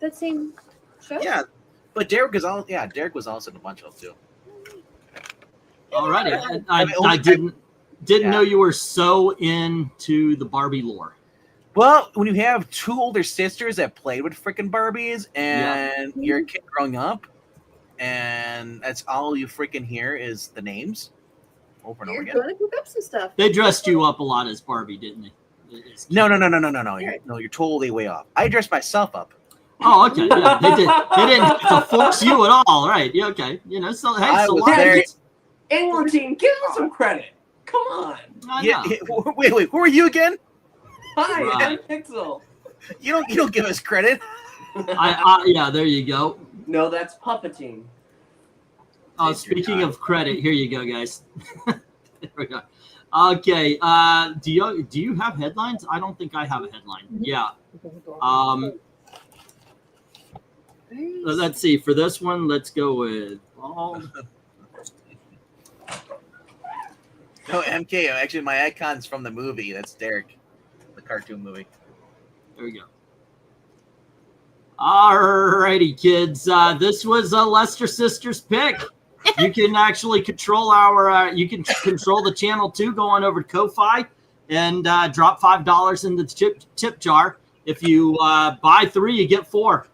that same show? Yeah, but Derek was also in a bunch of them too. Alrighty, I didn't know you were so into the Barbie lore. Well, when you have two older sisters that played with freaking Barbies, and you're a kid growing up, and that's all you freaking hear is the names over and over again. You're going to cook up some stuff. They dressed you up a lot as Barbie, didn't they? No. You're totally way off. I dressed myself up. Oh, okay. Yeah, they didn't have to force you at all, right? Yeah, okay. You know, so hey, so Inward team, give us some credit. Come on. Yeah, wait, who are you again? Hi, I'm Pixel. You don't give us credit. Yeah, there you go. No, that's puppeting. Oh, speaking of credit, here you go, guys. There we go. Okay. Do you have headlines? I don't think I have a headline. Yeah. Let's see. For this one, let's go with. No, MK. Actually, my icon's from the movie. That's Derek, the cartoon movie. There we go. Alrighty, kids. This was a Lester Sisters pick. You can actually control you can control the channel too. Go on over to Ko-Fi and drop $5 into the tip jar. If you buy 3, you get 4.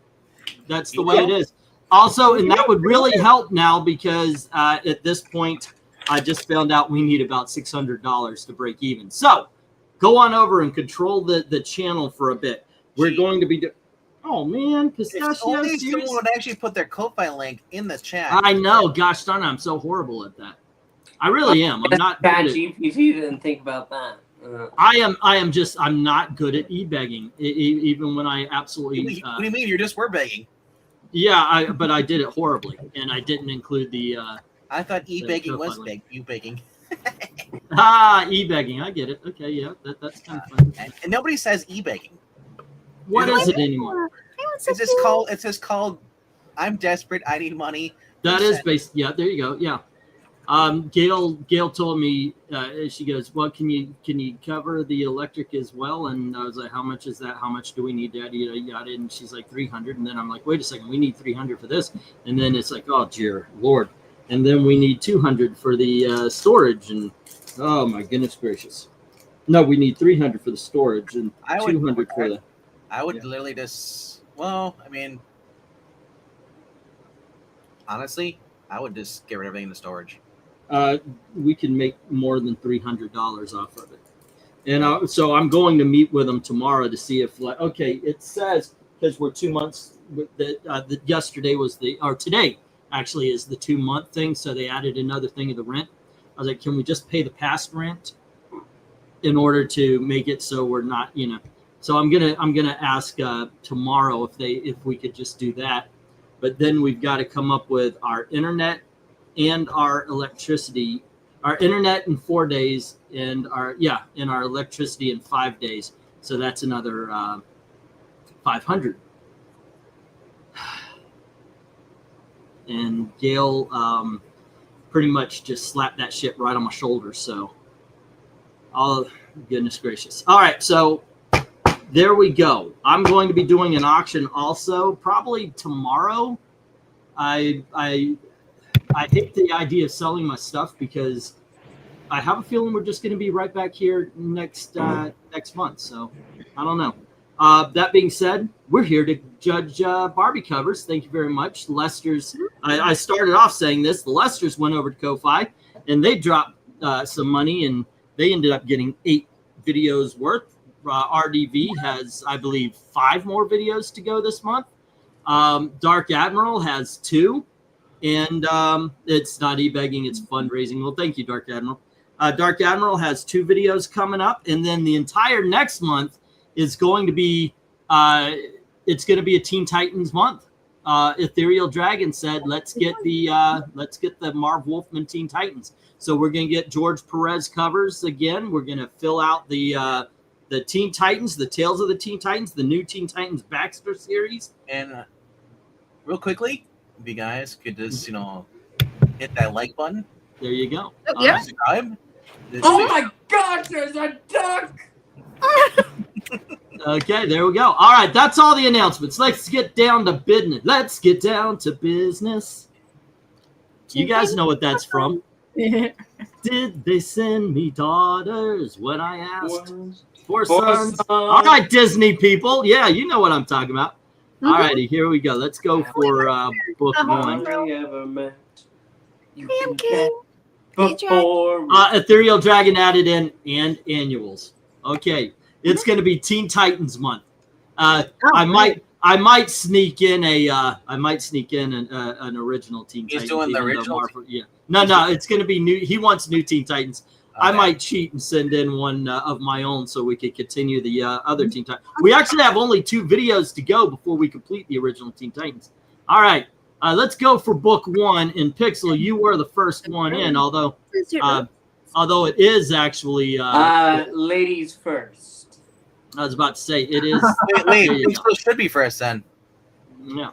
That's the way it is. Also, and that would really help now because at this point, I just found out we need about $600 to break even. So go on over and control the channel for a bit. We're going to be oh man, pistachios. Only someone would actually put their Ko-Fi link in the chat. I know, gosh darn, I'm so horrible at that. I really am. I'm not bad. good GPT didn't think about that. I'm not good at e-begging, even when I absolutely. What do you mean? We're begging. Yeah, but I did it horribly, and I didn't include the. I thought e-begging was you begging. E-begging. I get it. Okay, yeah, that's kind of fun. And nobody says e-begging. What is it anymore? It's just called. I'm desperate. I need money. That is based. Yeah, there you go. Yeah. Gail told me. She goes, "Well, can you cover the electric as well?" And I was like, "How much is that? How much do we need?" Yada yada. And she's like, $300. And then I'm like, "Wait a second, we need $300 for this." And then it's like, "Oh dear Lord." And then we need $200 for the storage. And oh my goodness gracious, no, we need $300 for the storage and $200 for the. I would literally just. Well, I mean, honestly, I would just get rid of everything in the storage. We can make more than $300 off of it. And so I'm going to meet with them tomorrow to see if, like, okay, it says, because we're 2 months, yesterday was or today actually is the 2-month thing. So they added another thing of the rent. I was like, can we just pay the past rent in order to make it so we're not, so I'm gonna ask tomorrow if we could just do that. But then we've got to come up with our internet and our electricity, our internet in 4 days and our electricity in 5 days. So that's another $500. And Gail pretty much just slapped that shit right on my shoulder. So, oh goodness gracious! All right, so there we go. I'm going to be doing an auction also, probably tomorrow. I hate the idea of selling my stuff because I have a feeling we're just going to be right back here next month. So I don't know. That being said, we're here to judge Barbie covers. Thank you very much. Lester's. I started off saying this. The Lesters went over to Ko-Fi and they dropped some money and they ended up getting 8 videos worth. RDV has, I believe, 5 more videos to go this month. Dark Admiral has 2. And it's not e-begging, it's fundraising. Well, thank you, Dark Admiral. Dark Admiral has 2 videos coming up. And then the entire next month is going to be, it's going to be a Teen Titans month. Ethereal Dragon said, let's get the Marv Wolfman Teen Titans. So we're going to get George Perez covers again. We're going to fill out the Teen Titans, the Tales of the Teen Titans, the new Teen Titans Baxter series. And real quickly, if you guys could just, hit that like button. There you go. Oh, yeah. Subscribe. Oh my gosh, there's a duck! Okay, there we go. All right, that's all the announcements. Let's get down to business. Let's get down to business. You guys know what that's from. Did they send me daughters when I asked for sons? All right, Disney people. Yeah, you know what I'm talking about. All righty, here we go. Let's go for book one. Ever met. You Damn can kid. get before. Ethereal Dragon added in and annuals. Okay, it's going to be Teen Titans month. I might sneak in an original Teen He's Titans. doing the even though original? Marvel- yeah. No, it's going to be new. He wants new Teen Titans. I might cheat and send in one of my own so we could continue the other Teen Titans. We actually have only 2 videos to go before we complete the original Teen Titans. All right, let's go for book 1. In Pixel, you were the first one in, although it is actually Ladies first. I was about to say it is. Wait, Pixel should be first then. Yeah.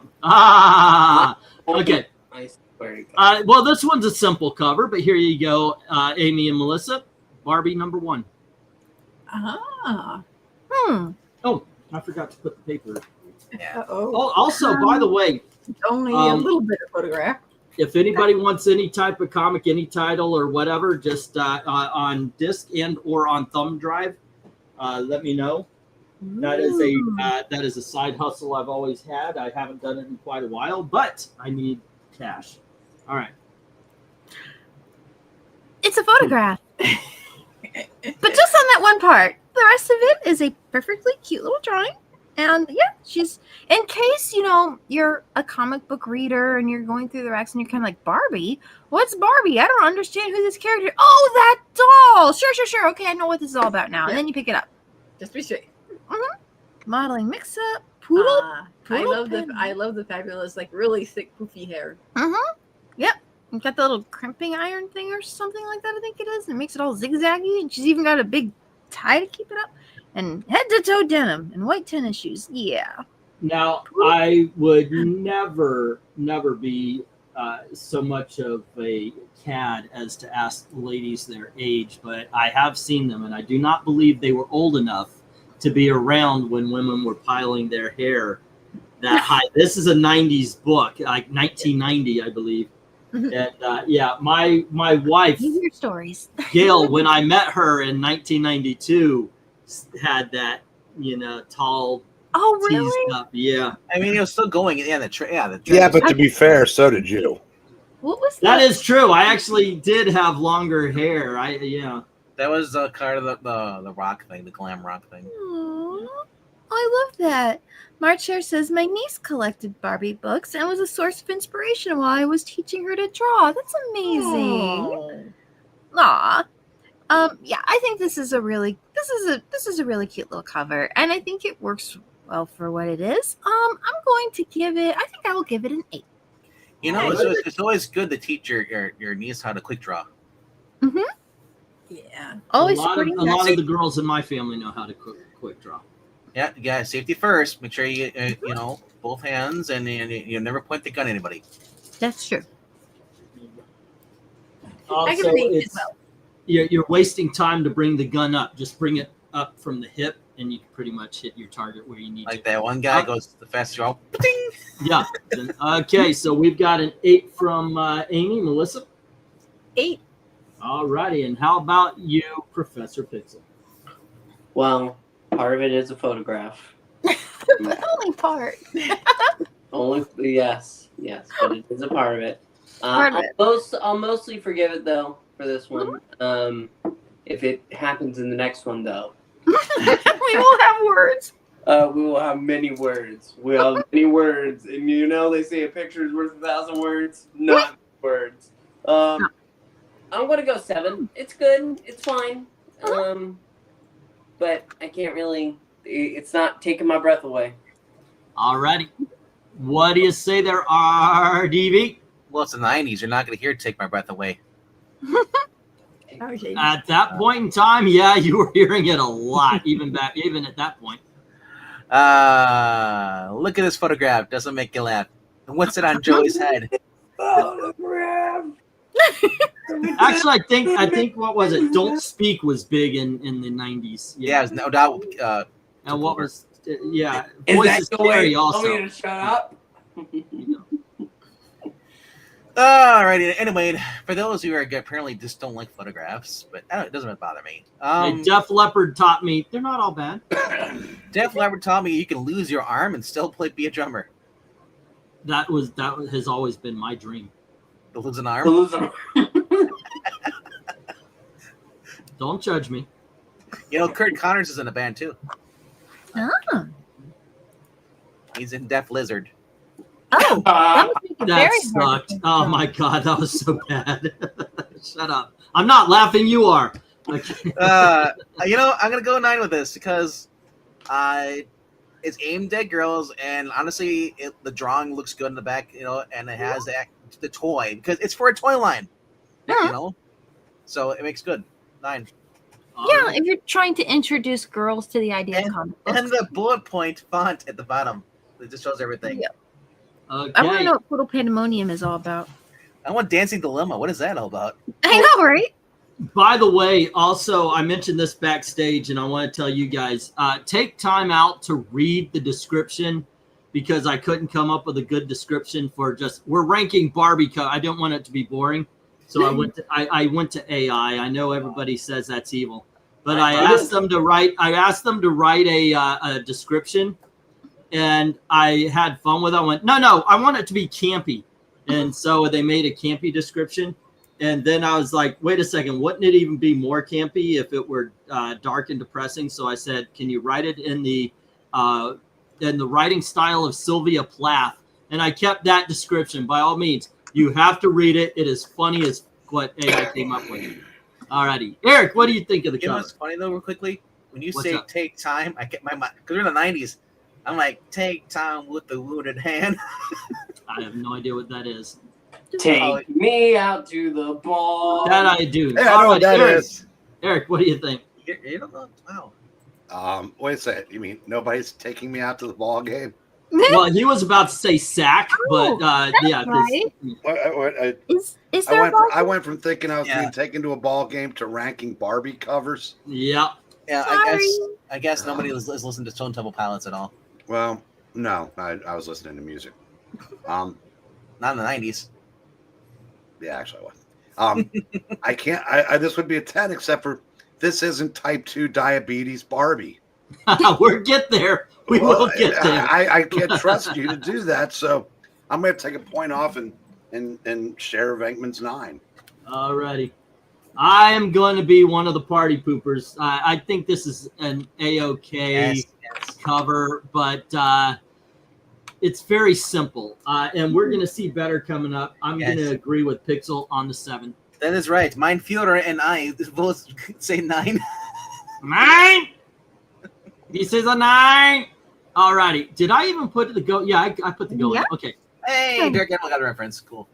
Okay. I swear to God. Well, this one's a simple cover, but here you go, Amy and Melissa. Barbie number 1. Ah. Oh, I forgot to put the paper. Yeah. Oh, also, by the way, Only a little bit of photograph. if anybody wants any type of comic, any title or whatever, just on disc and or on thumb drive, let me know. That is a side hustle I've always had. I haven't done it in quite a while, but I need cash. All right. It's a photograph. But just on that one part. The rest of it is a perfectly cute little drawing. And yeah, she's, in case, you're a comic book reader and you're going through the racks and you're kind of like, Barbie? What's Barbie? I don't understand who this character. Oh, that doll. Sure. Okay, I know what this is all about now. And then you pick it up. Just be straight. Modeling mix-up. Poodle. I love the fabulous, like really thick, poofy hair. Yep. You've got the little crimping iron thing or something like that, I think it is. And it makes it all zigzaggy. And she's even got a big tie to keep it up. And head-to-toe denim and white tennis shoes. Yeah. Now, I would never be so much of a cad as to ask ladies their age, but I have seen them, and I do not believe they were old enough to be around when women were piling their hair that high. This is a 90s book, like 1990, I believe. And my wife, You hear stories. Gail, when I met her in 1992, had that, tall, Oh, teased really? up. Yeah. I mean, it was still going. Yeah, but to be fair, so did you. What was That is true. I actually did have longer hair. That was kind of the rock thing, the glam rock thing. Aww, I love that. Marcher says, my niece collected Barbie books and was a source of inspiration while I was teaching her to draw. That's amazing. Aw. Yeah, I think this is a really cute little cover, and I think it works well for what it is. I'm going to give it. I think I will give it an 8. It's always good to teach your niece how to quick draw. Yeah. Always a lot supporting of the girls in my family know how to quick draw. Yeah, safety first. Make sure you both hands, and you never point the gun at anybody. That's true. I Also, can read as well. you're wasting time to bring the gun up. Just bring it up from the hip, and you can pretty much hit your target where you need Like to. that one guy goes the faster. All ding! Yeah. Okay, so we've got an 8 from Amy. Melissa? 8. All righty, and how about you, Professor Pixel? Well, part of it is a photograph. The only part. Yes, but it is a part of it. Part of it. I'll mostly forgive it though for this one. If it happens in the next one though, We will have words. we will have many words. We'll have many words, and they say a picture is worth 1,000 words. Not words. I'm gonna go 7. It's good. It's fine. But I can't really. It's not taking my breath away. All righty. What do you say there, RDV? Well, it's the 90s. You're not going to hear "Take My Breath Away." Okay. At that point in time, yeah, you were hearing it a lot, even at that point. Look at this photograph. Doesn't make you laugh. And what's it on Joey's head? Actually, I think what was it? Don't Speak was big in the 90s. Yeah, it was no doubt And what was yeah? Is Voice that is the way scary you want me also. to shut up? Alrighty. Anyway, for those who are apparently just don't like photographs, but it doesn't bother me. And Def Leppard taught me they're not all bad. Def Leppard taught me you can lose your arm and still be a drummer. That has always been my dream. To lose an To arm. lose an Don't judge me. You know, Kurt Connors is in a band too. Oh, He's in Def Lizard. oh, that would make it That very hard to sucked. Oh my god, that was so bad. Shut up. I'm not laughing. You are. Okay. You know, I'm gonna go 9 with this because it's aimed at girls, and honestly, the drawing looks good in the back. You know, and it has the toy because it's for a toy line. Yeah. You know, so it makes good 9. Yeah, if you're trying to introduce girls to the idea of And, comic books. and the bullet point font at the bottom. It just shows everything. Yeah. Okay. I want to know what Total Pandemonium is all about. I want Dancing Dilemma. What is that all about? I know, right? By the way, also, I mentioned this backstage, and I want to tell you guys, take time out to read the description because I couldn't come up with a good description for we're ranking Barbie. I don't want it to be boring. So I went to AI. I know everybody says that's evil, but I asked them to write a description, and I had fun with it. I went, no, I want it to be campy. And so they made a campy description. And then I was like, wait a second, wouldn't it even be more campy if it were dark and depressing? So I said, can you write it in the writing style of Sylvia Plath? And I kept that description. By all means, you have to read it. It is funny as what AI came up with. Alrighty. Eric, what do you think of the You know cover? what's funny though, real quickly? When you What's say up? take time, I get my mind because we're in the 90s. I'm like, take time with the wounded hand. I have no idea what that is. Take me out to the ball. That I do. Yeah, I know what that Eric, is. Eric, what do you think? You don't know? Wow. Wait a second. You mean nobody's taking me out to the ball game? Well, he was about to say sack, but yeah. right. Is there a ball I went from thinking I was Yeah. being taken to a ball game to ranking Barbie covers. Yeah. Yeah, Sorry. I guess nobody is listening to Stone Temple Pilots at all. Well, no, I was listening to music. Not in the 90s. Yeah, actually, I was. I can't. This would be a 10, except for this isn't type 2 diabetes Barbie. We'll get there. We will get there. I can't trust you to do that, so I'm going to take a point off and share Venkman's 9. Alrighty. I am going to be one of the party poopers. I think this is an A-OK Yes. cover, but it's very simple. And we're going to see better coming up. I'm going to agree with Pixel on the 7. That is right. Mine, Fielder, and I both say 9. 9! This is a 9! Alrighty. Did I even put the go? Yeah, I put the go in. Okay. Hey, Derek Gamble got a reference. Cool.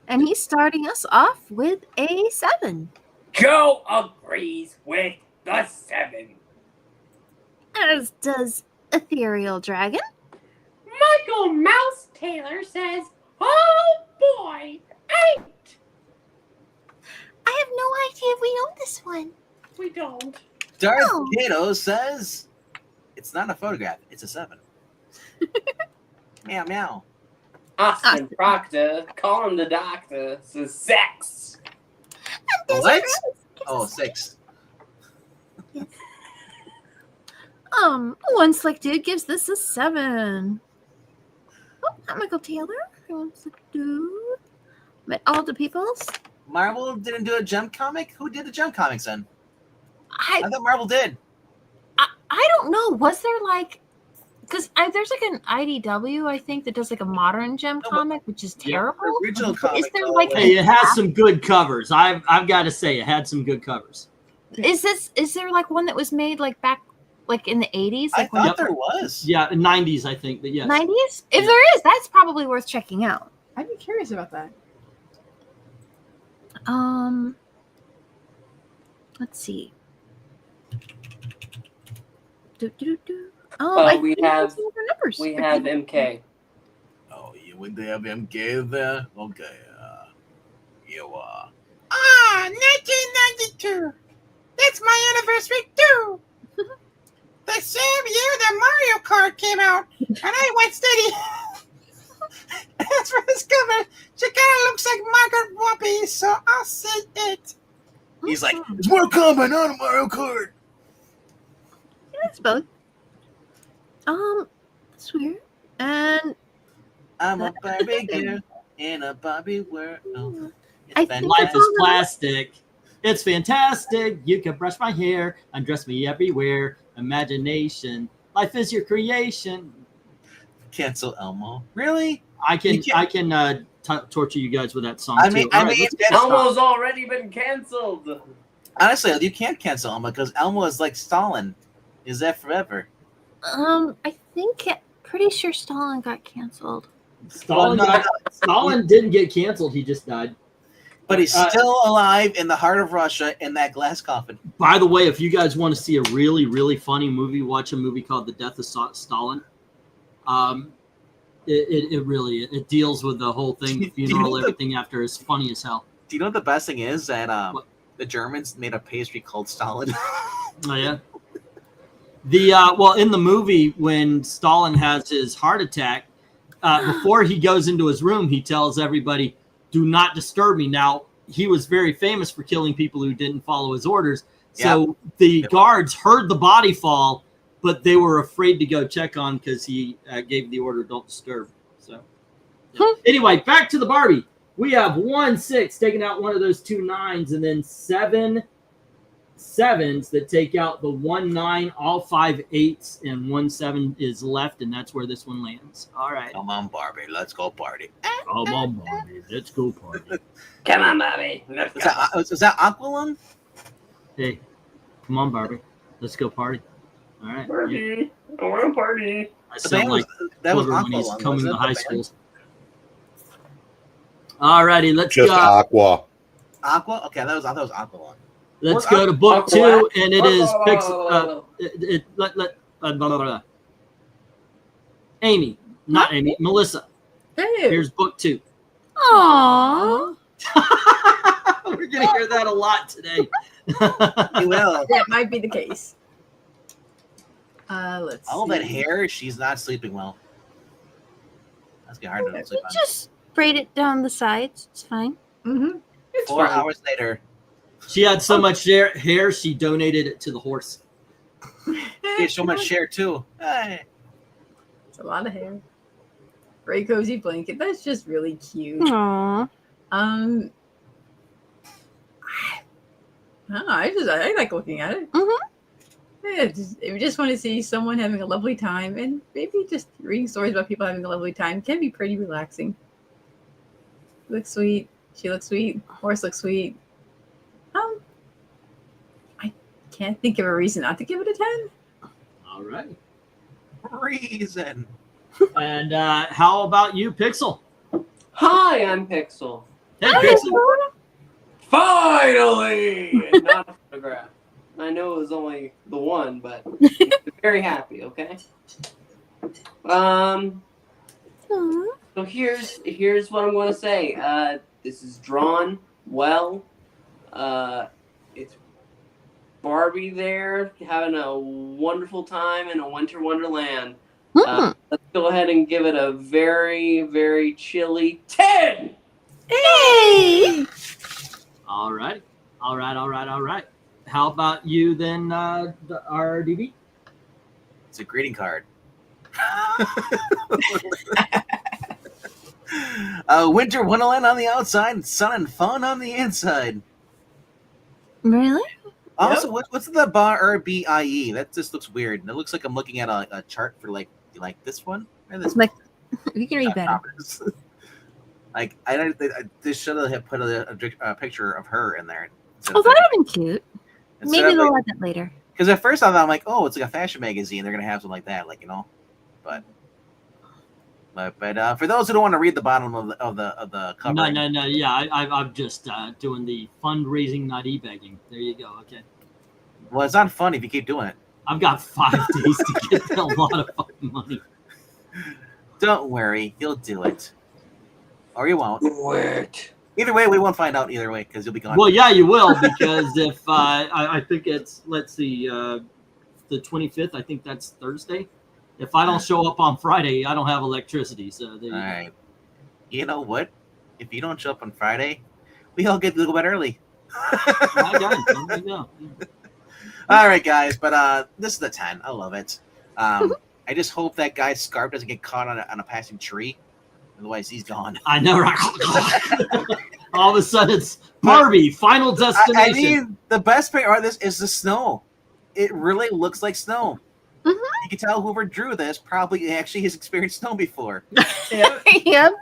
And he's starting us off with a 7. Joe agrees with the 7. As does Ethereal Dragon. Michael Mouse Taylor says, oh boy, 8. I have no idea if we own this one. We don't. Darth Oh. Gato says it's not a photograph, it's a 7. Meow meow. Austin Proctor, call him the doctor, says sex. What? Oh, 6. One slick dude gives this a 7. Oh, not Michael Taylor. One slick dude. But all the peoples. Marvel didn't do a Jump comic? Who did the Jump comics then? I I thought Marvel did. don't know. Was there like, because there's like an IDW, I think, that does like a modern gem No, but- comic, which is terrible. The original comic. Is there though, like was- Hey, it has some good covers. I've got to say, it had some good covers. Is there like one that was made like back like in the 80s? I Like when thought there was. Yeah, 90s, I think. But yes. 90s? If there is, that's probably worth checking out. I'd be curious about that. Let's see. Oh, I we think have- those are numbers. We have MK. Oh, you would they have MK there? Okay. You Ah, 1992. That's my anniversary too. the same year that Mario Kart came out, and I went steady. As for this cover, she kind of looks like Margaret Robbie, so I'll say it. He's like, it's Mortal Kombat, not a Mario Kart. It's both. That's weird. And I'm a Barbie girl in a Barbie world. I It's think Life fantastic. is plastic. It's fantastic. You can brush my hair, undress me everywhere. Imagination. Life is your creation. Cancel Elmo. Really? I can You can't- torture you guys with that song I too. mean, All I right, mean, let's- that's Elmo's already been canceled. honestly, you can't cancel Elmo because Elmo is like Stalin. Is that forever? I think pretty sure Stalin got canceled. Stalin, Well, no, Stalin didn't get canceled. He just died. But he's still alive in the heart of Russia in that glass coffin. By the way, if you guys want to see a really, really funny movie, watch a movie called The Death of Stalin. It really deals with the whole thing, the Do you know funeral, the- everything after. Is funny as hell. Do you know what the best thing is? That What? the Germans made a pastry called Stalin. Oh yeah. The well, in the movie, when Stalin has his heart attack, before he goes into his room, he tells everybody, "Do not disturb me." Now, he was very famous for killing people who didn't follow his orders. So the guards heard the body fall, but they were afraid to go check on because he gave the order, "Don't disturb." So yeah. Anyway, back to the Barbie. We have 1 6 taking out one of those 2 9s, and then 7 7s that take out the 1 9, all 5 8s, and 1 7 is left, and that's where this one lands. All right. Come on, Barbie, let's go party. Come on, Barbie. Let's go party. Come on, Bobby. Let's Is go. that Aqualung? Hey, come on, Barbie. Let's go party. All right. Yeah. Party. I want to party. I sound like that was Booger when he's Aqualung. coming wasn't to it, high the band? schools. All righty, let's Just go. Aqua. Aqua? Okay, I thought that was Aqualung. Let's What? go to book Aqua? 2, and it is Whoa, Pix. whoa, whoa, whoa. Blah, blah, blah. Amy, not Amy, Melissa. Hey. Here's book 2. Aww. We're gonna hear that a lot today. You will. That might be the case. Let's All see. that hair, she's not sleeping well. That's gonna be hard to sleep on. Just braid it down the sides. It's fine. Mm-hmm. It's 4 fine. hours later, She had so much hair, she donated it to the horse. she had so much share too. Hey. It's a lot of hair. Gray cozy blanket. That's just really cute. Aww. I don't know, I like looking at it. Mhm. Yeah, we just want to see someone having a lovely time, and maybe just reading stories about people having a lovely time can be pretty relaxing. Looks sweet. She looks sweet. Horse looks sweet. I can't think of a reason not to give it a 10. All right. Reason. And how about you, Pixel? Hi, I'm Pixel. Hey, Pixel. Finally! Not a photograph. I know it was only the one, but I'm very happy, okay? Aww. So here's what I'm going to say. This is drawn well. It's Barbie there having a wonderful time in a winter wonderland. Let's go ahead and give it a very, very chilly 10! Hey! All right. All right. How about you then, RDB? It's a greeting card. Winter Wonderland on the outside, sun and fun on the inside. Really? Also, what's the Barbie? That just looks weird. It looks like I'm looking at a chart for like this one or this Like, you can read better. Congress. Like they should have put a picture of her in there. Oh, that would have been cute. Maybe they'll add that later. Because at first I thought, I'm like, oh, it's like a fashion magazine. They're gonna have something like that, like but for those who don't want to read the bottom of the cover, No. Yeah, I'm just doing the fundraising, not e-begging. There you go. Okay. Well, it's not fun if you keep doing it. I've got 5 days to get a lot of fucking money. Don't worry, you'll do it, or you won't. Do it. Either way, we won't find out either way because you'll be gone. Well, yeah, you will, because if I think it's, let's see, the 25th. I think that's Thursday. If I don't show up on Friday, I don't have electricity. So there you All go. right. You know what? If you don't show up on Friday, we all get to go to bed early. I got it. There you go. All right, guys. But this is the 10. I love it. I just hope that guy's scarf doesn't get caught on a passing tree. Otherwise, he's gone. I know, right? All of a sudden, it's Barbie, Final Destination. I mean, the best part of this is the snow. It really looks like snow. Mhm. You can tell whoever drew this probably actually has experienced snow before. Yep. Yep.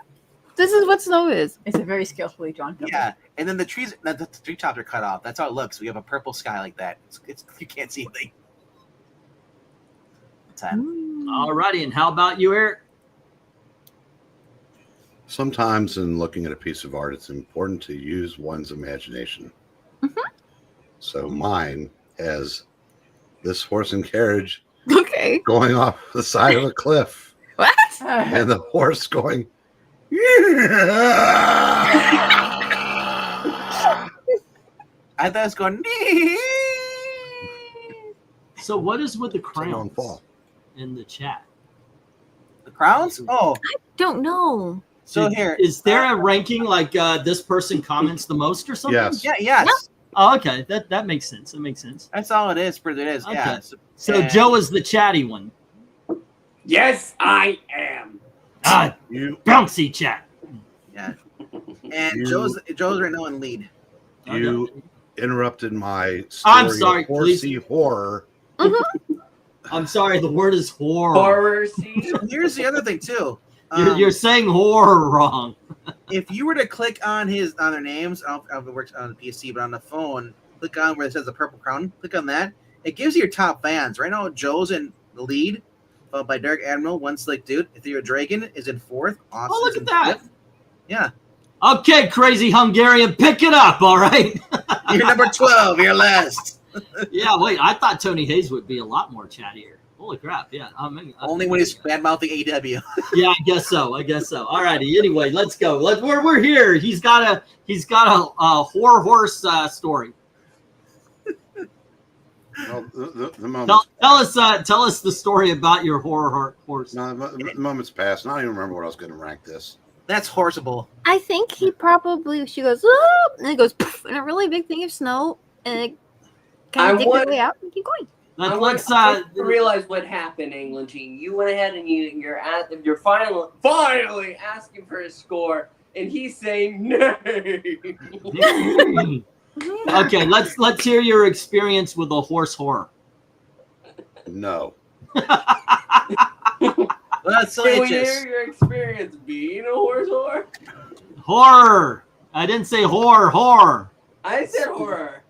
This is what snow is. It's a very skillfully drawn cover. Yeah, and then the trees, the tree tops are cut off. That's how it looks. We have a purple sky like that. It's you can't see anything. 10. All righty, and how about you, Eric? Sometimes in looking at a piece of art, it's important to use one's imagination. So mine has this horse and carriage Okay. going off the side of a cliff, What? and the horse going. I thought it was going. So what is with the It's a long crowns fall. in the chat? The crowns? Oh, Don't know. so here Is there a ranking like this person comments the most or something? Yes. Yeah, yes. Oh, okay. That makes sense. That makes sense. That's all it is. It is. Yeah. Okay. So And- Joe is the chatty one. Yes, I am. Ah, You bouncy chat. Yeah. And You- Joe's right now in lead. you interrupted my story I'm sorry, of horsey horror. I'm sorry. The word is horror. Horror scene. Here's the other thing too. You're saying horror wrong. If you were to click on their names, I don't know if it works on the PC, but on the phone, click on where it says the purple crown. Click on that. It gives you your top fans. Right now, Joe's in the lead, followed by Derek Admiral, One Slick Dude. Ethereal Dragon is in fourth. Oh, Austin's look at in that. fifth. Yeah. Okay, crazy Hungarian, pick it up. All right. You're number 12. You're last. Yeah. Wait. I thought Tony Hayes would be a lot more chattier. Holy crap. Yeah. Only when he's bad mouthing AW. Yeah, I guess so. All righty. Anyway, let's go. We're here. He's got a horror horse story. Well, the moment, Tell us the story about your horror horse. no, the moment's passed. And I don't even remember what I was going to rank this. That's horseable. I think she goes, "Oh," and it goes poof, and a really big thing of snow, and it kind I of digs want- her way out and keep going. I Let's want to realize what happened, England Gene. You went ahead and you're finally asking for his score, and he's saying no. Okay, let's hear your experience with a horse horror. No. That's so Can we itches. hear your experience being a horse whore? Horror. I didn't say horror. I said horror.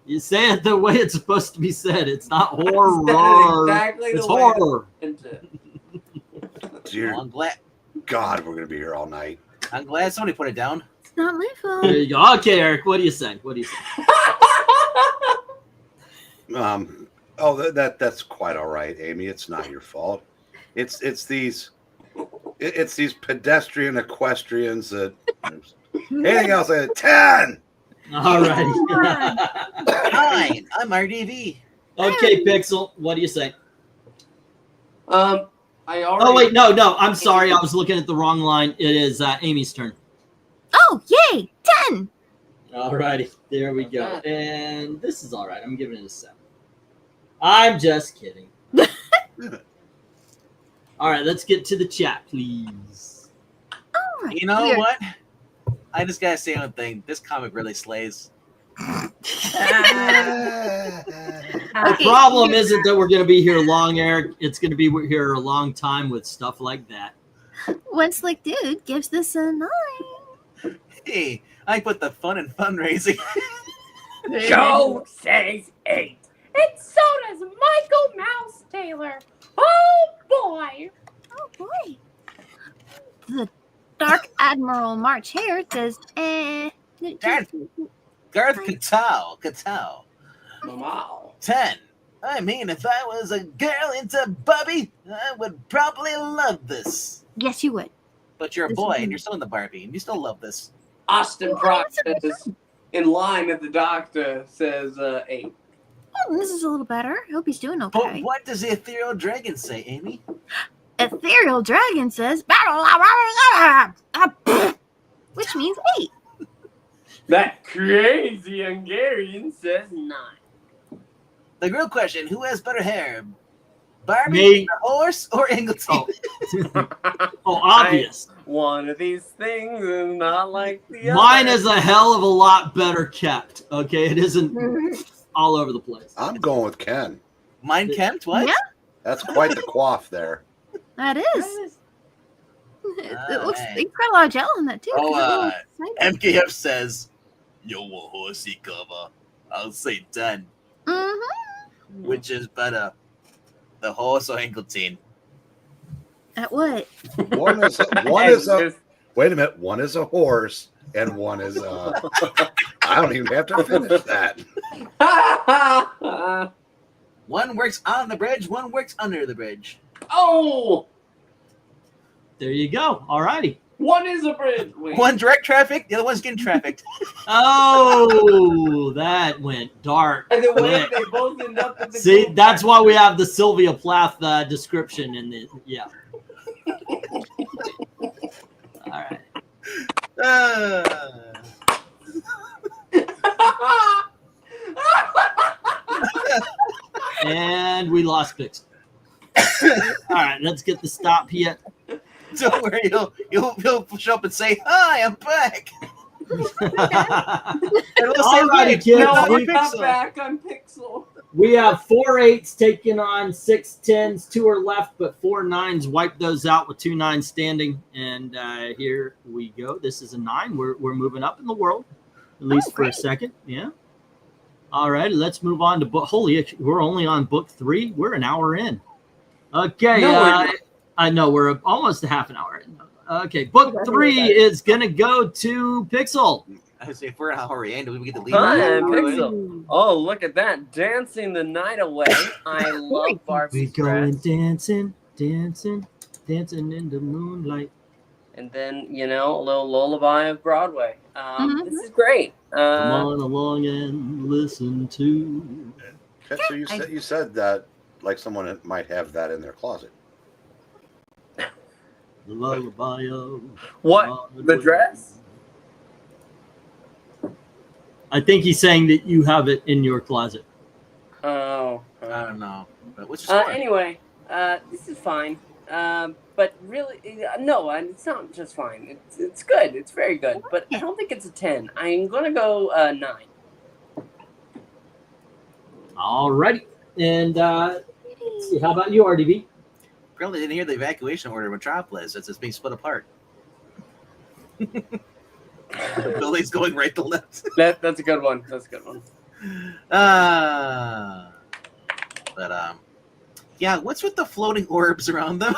You say it the way it's supposed to be said. It's not I said it horror. exactly It's the way I horror. meant it. Dear I'm glad. God, we're going to be here all night. I'm glad somebody put it down. It's not my There fault. you go. Okay, Eric, what do you say? That's quite all right, Amy. It's not your fault. It's these pedestrian equestrians that anything else at 10. All right. Hi, I'm RDV. Okay, Pixel, what do you say? I already. Oh wait, no. I'm sorry. I was looking at the wrong line. It is Amy's turn. Oh, yay! 10! All righty, there we go. And this is all right. I'm giving it a 7. I'm just kidding. All right, let's get to the chat, please. Oh, my You know weird. what? I just gotta say one thing. This comic really slays. The Okay, problem isn't that we're going to be here long, Eric. It's going to be we're here a long time with stuff like that. One Slick Dude gives this a 9. Hey, I put the fun in fundraising. Joe says 8. And so does Michael Mouse Taylor. Oh boy. Oh, boy. The Dark Admiral March Hare says, Garth Katao. Wow. 10. I mean, if I was a girl into Barbie, I would probably love this. Yes, you would. But you're a This boy is- and you're still in the Barbie, and you still love this. Austin Oh, Brock that's a good says, in line at the doctor, says 8. Oh, this is a little better. I hope he's doing But okay. what does the ethereal dragon say, Amy? Ethereal dragon says, which means 8. That crazy Hungarian says 9. The real question: who has better hair, Barbie, Me. the horse, or Ingleton? Oh, obvious. One of these things is not like the Mine other. is a hell of a lot better kept. Okay, it isn't all over the place. I'm going with Ken. Mine Kent, what? Yeah. That's quite the quaff there. That is. It looks, Alright. you got a lot of gel in that too. Oh, Exciting. MKF says, yo, a horsey cover. I'll say 10. Which is better, the horse or Ingleton? At what? One is a wait a minute. One is a horse, and one is a. I don't even have to finish that. One works on the bridge, one works under the bridge. Oh, There you go. All righty. one is a bridge. Wait. One direct traffic, the other one's getting trafficked. Oh, that went dark. And then what quick. if they both end up with the See, gold that's pack? why we have the Sylvia Plath description in the All right. And we lost Pixel. All right, let's get the stop here. Don't worry, he'll show up and say, "Hi, I'm back." And we'll say, All righty, "Hey, kids. No, I'm I'm Pixel." not back. I'm Pixel. We have 4 8s taking on 6 10s. 2 are left, but 4 9s. Wipe those out with 2 9s standing. And here we go. This is a 9. We're moving up in the world, at least for a second. Yeah. All right, let's move on to book. Holy, we're only on book 3. We're an hour in. Okay. No, I know we're almost a half an hour in. Okay, book 3 is going to go to Pixel. I say, if we're an hour in, do we get to leave? Hi, an I'm hour in? Pixel. Oh, look at that. Dancing the night away. I love We Barbie's going dress. dancing in the moonlight. And then, a little lullaby of Broadway. This is great. Come on along and listen to. Okay, so you said that like someone might have that in their closet. The lullaby of What? The Broadway. dress? I think he's saying that you have it in your closet. Oh. I don't know. But what's your score? Anyway, this is fine. But really, no, it's not just fine. It's good. It's very good. But I don't think it's a 10. I'm going to go 9. All righty. And let's see, how about you, RDB? Apparently, didn't hear the evacuation order of Metropolis as it's being split apart. The building's going right to left. That's a good one. That's a good one. Yeah. What's with the floating orbs around them?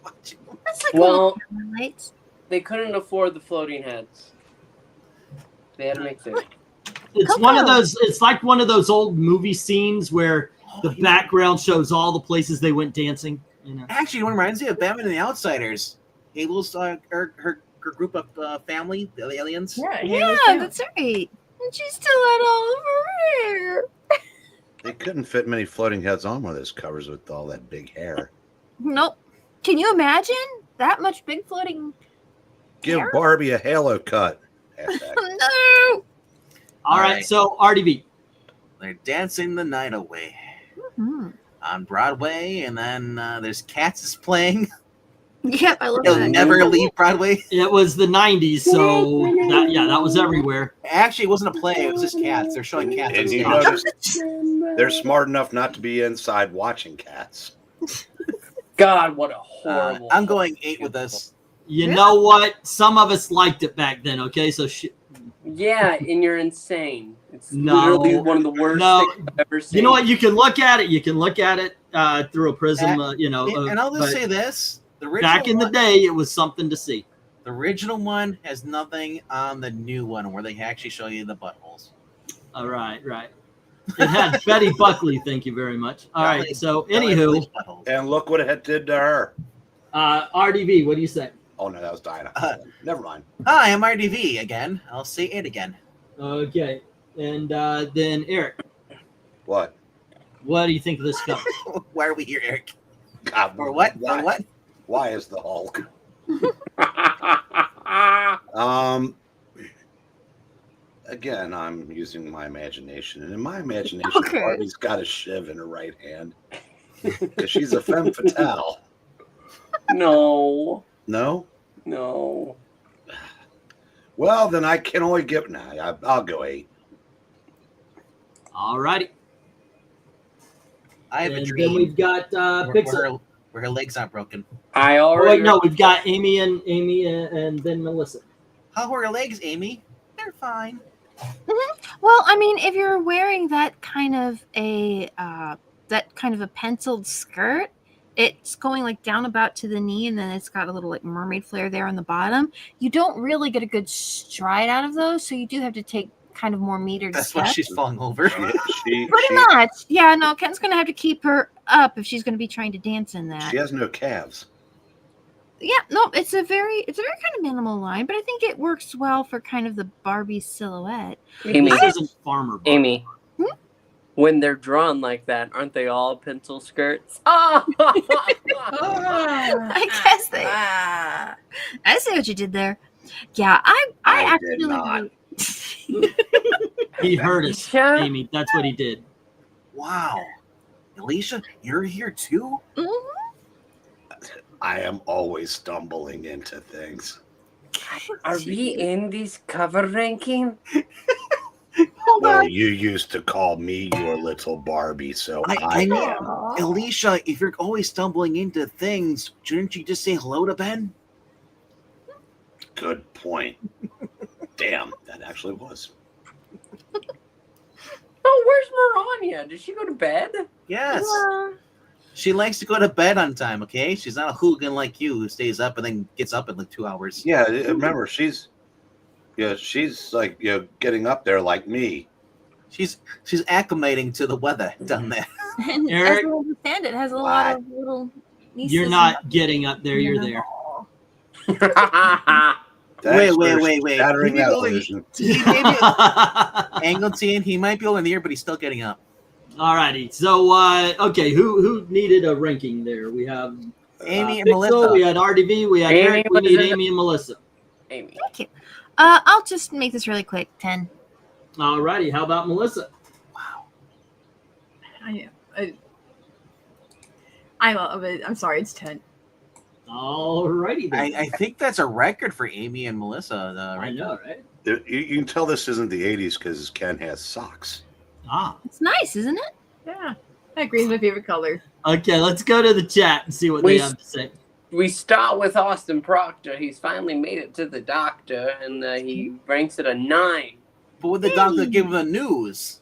That's like Well, little lights. they couldn't afford the floating heads. They had to make do. It's Coco. one of those. It's like one of those old movie scenes where the background shows all the places they went dancing. Actually, one reminds me of Batman and the Outsiders. Abel's her group of family, the aliens. Yeah, that's right. And she still had all of her hair. They couldn't fit many floating heads on one of those covers with all that big hair. Nope. Can you imagine that much big floating? Give Hair? Barbie a halo cut. Hashtag. No. All right, so RDB. They're dancing the night away Mhm. on Broadway, and then there's Cats is playing. Yep, I love They'll that. never leave Broadway. It was the 90s, so that was everywhere. Actually, it wasn't a play. It was just Cats. They're showing Cats on And you stage. notice they're smart enough not to be inside watching Cats. God, what a horrible. I'm going 8 with this. You know what? Some of us liked it back then, okay? So Yeah, and you're insane. It's No. literally one of the worst No. things I've ever seen. you know what? You can look at it. You can look at it through a prism, And I'll but just say this: the original back in the one- day, it was something to see. the original one has nothing on the new one where they actually show you the buttholes. All right. It had Betty Buckley. Thank you very much. All right. So, anywho, Buttholes. And look what it did to her. RDV, what do you say? Oh no, that was Dinah. Never mind. Hi, I'm RDV again. I'll say it again. Okay, and then Eric. What? What do you think of this cover? Why are we here, Eric? God, For what? Why, For what? why is the Hulk? Again, I'm using my imagination, and in my imagination, Okay. Barbie's got a shiv in her right hand because she's a femme fatale. No. No? No. Well, then I can only give. Nah, I'll go 8. All righty. I have a And dream. then we've got Pixel. Where her legs aren't broken. I Oh, already. wait, no, we've got Amy and then Melissa. How are her legs, Amy? They're fine. Well, I mean, if you're wearing that kind of a penciled skirt, it's going like down about to the knee, and then it's got a little like mermaid flare there on the bottom. You don't really get a good stride out of those, so you do have to take kind of more metered That's steps. why she's falling over. Pretty Much. Yeah, no, Ken's going to have to keep her up if she's going to be trying to dance in that. She has no calves. Yeah, no, it's a very kind of minimal line, but I think it works well for kind of the Barbie silhouette. Amy. This isn't Farmer Barbie. Amy. When they're drawn like that, aren't they all pencil skirts? Ah! I guess they. I see what you did there. Yeah, I I actually did not. He heard us, Alicia? Amy. That's what he did. Wow. Alicia, you're here too? Mhm. I am always stumbling into things. Are we in this cover ranking? Well, you used to call me your little Barbie, so I I am. Aw. Alicia, if you're always stumbling into things, shouldn't you just say hello to Ben? Good point. Damn, that actually was. Oh, where's Mirania? Did she go to bed? Yes. Well, She likes to go to bed on time, okay? She's not a hooligan like you who stays up and then gets up in like 2 hours. Yeah, remember, she's like, getting up there like me. She's acclimating to the weather down there. and Eric? as I understand it, has a lot of little nieces. You're not getting up there. You're there. Thanks for Wait. shattering He that only- illusion. He may be Angleton, he might be over in the air, but he's still getting up. Alrighty. So, okay, who needed a ranking there? We have Amy and Pixel, Melissa. we had RDV, we had Amy Eric, we was need in- Amy and Melissa. Amy. Thank you. I'll just make this really quick. 10. Alrighty, how about Melissa? I love it. I'm sorry, it's 10. Alrighty then. I think that's a record for Amy and Melissa. I Right know, right? You can tell this isn't the 80s because Ken has socks. Ah. It's nice, isn't it? Yeah. That green's my favorite color. Okay, let's go to the chat and see what they have to say. We start with Austin Proctor. He's finally made it to the doctor, and he ranks it a 9. But would the doctor give him the news?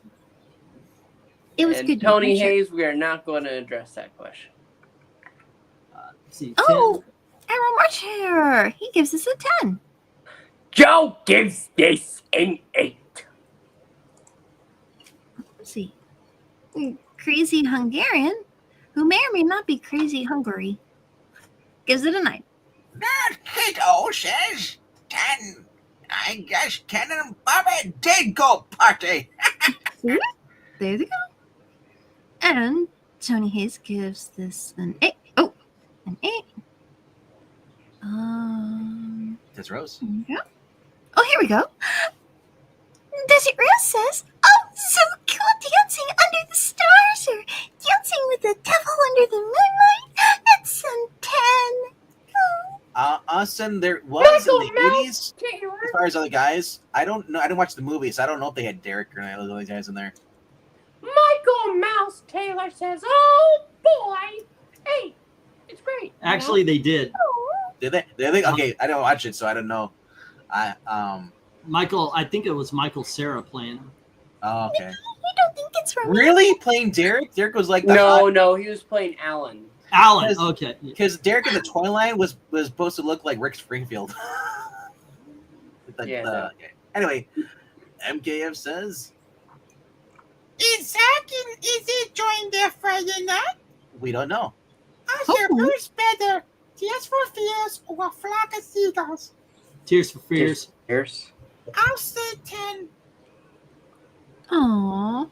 It was And good. Tony Sure. Hayes, we are not going to address that question. Let's see, Oh, Arrow March Hair. He gives us a 10. Joe gives this an 8. Let's see. Crazy Hungarian, who may or may not be crazy Hungary, gives it a 9. Hito says 10. I guess Ken and Barbie did go party. There they go. And Tony Hayes gives this an 8. Oh, an 8. That's Rose. Yeah. Oh, here we go. Desert Rose says, "Oh, so cool dancing under the stars or dancing with the devil under the moonlight. That's some 10." Oh. Us and there was in the Michael 80s. As far as other guys, I don't know. I didn't watch the movie, so I don't know if they had Derek or any of those guys in there. Michael Mouse Taylor says, "Oh boy, 8. It's great." Actually, they did. Did they? Did they? Okay, I don't watch it, so I don't know. Michael, I think it was Michael Sarah playing. Oh, okay. I don't think it's from Really playing Derek? Derek was like the No, he was playing Alan. Alan, Yes. okay. because Derek in the toy line was supposed to look like Rick Springfield. Anyway, MKF says Is Zach and Izzy joined there Friday night? we don't know. Who's better? Tears for Fears or a Flock of Seagulls? Tears for Fears. Cheers. I'll say 10. Aww.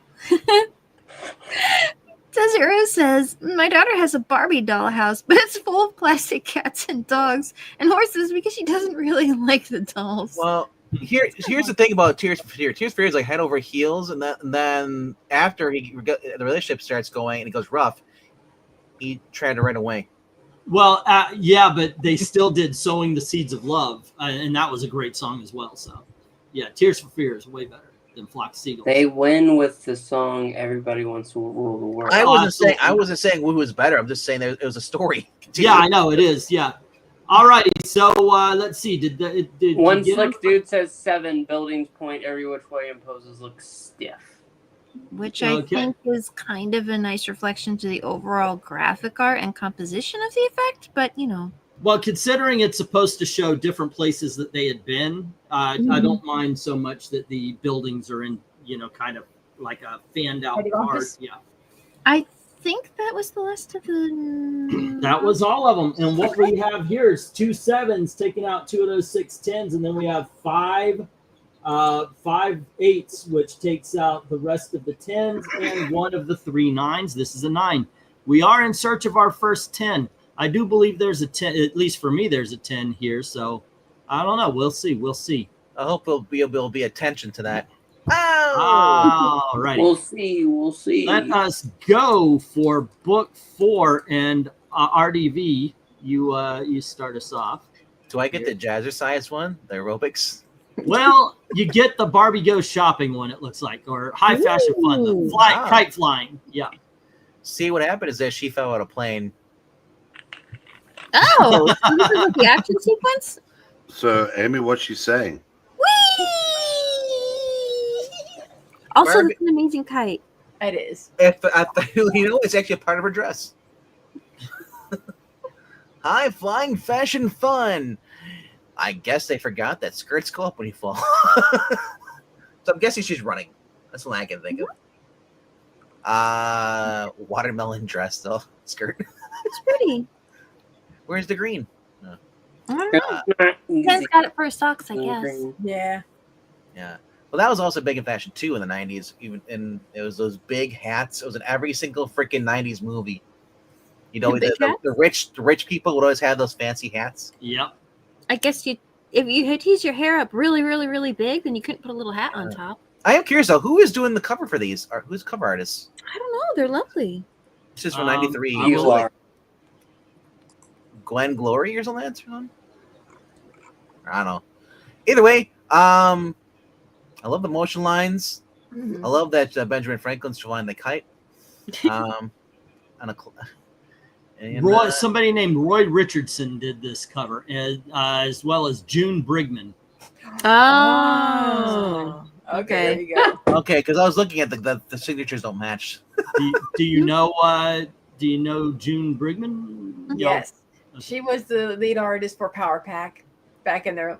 Desert Rose says, my daughter has a Barbie dollhouse, but it's full of plastic cats and dogs and horses because she doesn't really like the dolls. Well, here's the thing about Tears for Fears. Tears for Fears is like head over heels, and then after the relationship starts going and it goes rough, he tried to run away. Well, yeah, but they still did "Sowing the Seeds of Love," and that was a great song as well. So, yeah, Tears for Fears way better than Flock of Seagulls. They win with the song "Everybody Wants to Rule the World." I wasn't saying who was better. I'm just saying it was a story. Yeah, I know it is. Yeah. All righty. So let's see. Did one slick dude says 7 buildings point every which way and poses look stiff, which I think is kind of a nice reflection to the overall graphic art and composition of the effect. But well, considering it's supposed to show different places that they had been, I don't mind so much that the buildings are in kind of like a fanned out part. Yeah. I think that was the last of the. That was all of them. And what we have here is 2 7s taking out 2 of those 6 10s, and then we have 5 8s, which takes out the rest of the 10s and 1 of the 3 9s. This is a 9. We are in search of our first 10. I do believe there's a 10. At least for me, there's a 10 here. So I don't know. We'll see. We'll see. I hope there'll be attention to that. Oh, all right. We'll see. We'll see. Let us go for book 4 and RDV. You start us off. Do I get the jazzercise one, the aerobics? Well, you get the Barbie Goes Shopping one. It looks like, or High Fashion Fun, the kite flying. Yeah. See, what happened is that she fell out of plane. Oh, this is the action sequence. So, Amy, what's she saying? Whee! Also, Barbie. it's an amazing kite. It is. It's actually a part of her dress. High flying fashion fun. I guess they forgot that skirts go up when you fall. So I'm guessing she's running. That's what I can think of. Watermelon dress though. Skirt. It's pretty. Where's the green? I don't know. Ken's got it for his socks, I guess. Yeah. Yeah. Well, that was also big in fashion too in the 90s. It was those big hats. It was in every single freaking 90s movie. The rich people would always have those fancy hats. Yep. I guess if you had teased your hair up really, really, really big, then you couldn't put a little hat on top. I am curious though, who is doing the cover for these? Or who's the cover artists? I don't know. They're lovely. This is from '93. You are. Gwen Glory or something like that? I don't know. Either way, I love the motion lines. Mm-hmm. I love that Benjamin Franklin's flying the kite. Somebody named Roy Richardson did this cover, as well as June Brigman. Oh, okay. There you go. Okay, because I was looking at the signatures don't match. Do you know June Brigman? Yes, she was the lead artist for Power Pack back in their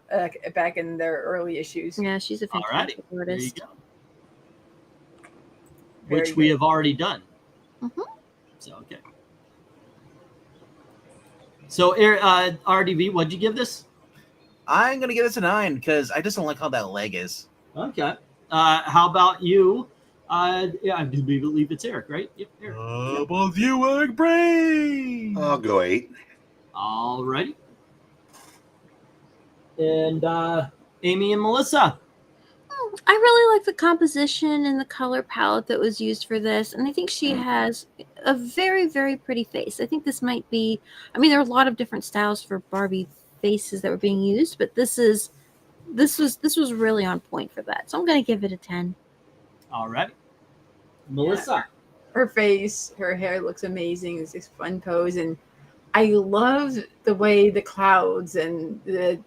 early issues. Yeah, she's a fantastic artist. There you go. Which we have already done. Mm-hmm. So okay. So RDV, what'd you give this? I'm gonna give this a 9 because I just don't like how that leg is. Okay. How about you? I do believe it's Eric, right? Yep. Eric. How about you, Eric Brain? I'll go 8. All righty. And Amy and Melissa. I really like the composition and the color palette that was used for this. And I think she has a very, very pretty face. I think this might be, there are a lot of different styles for Barbie faces that were being used, but this was really on point for that. So I'm going to give it a 10. All right. Melissa. Yeah. Her face, her hair looks amazing. It's this fun pose. And I love the way the clouds and the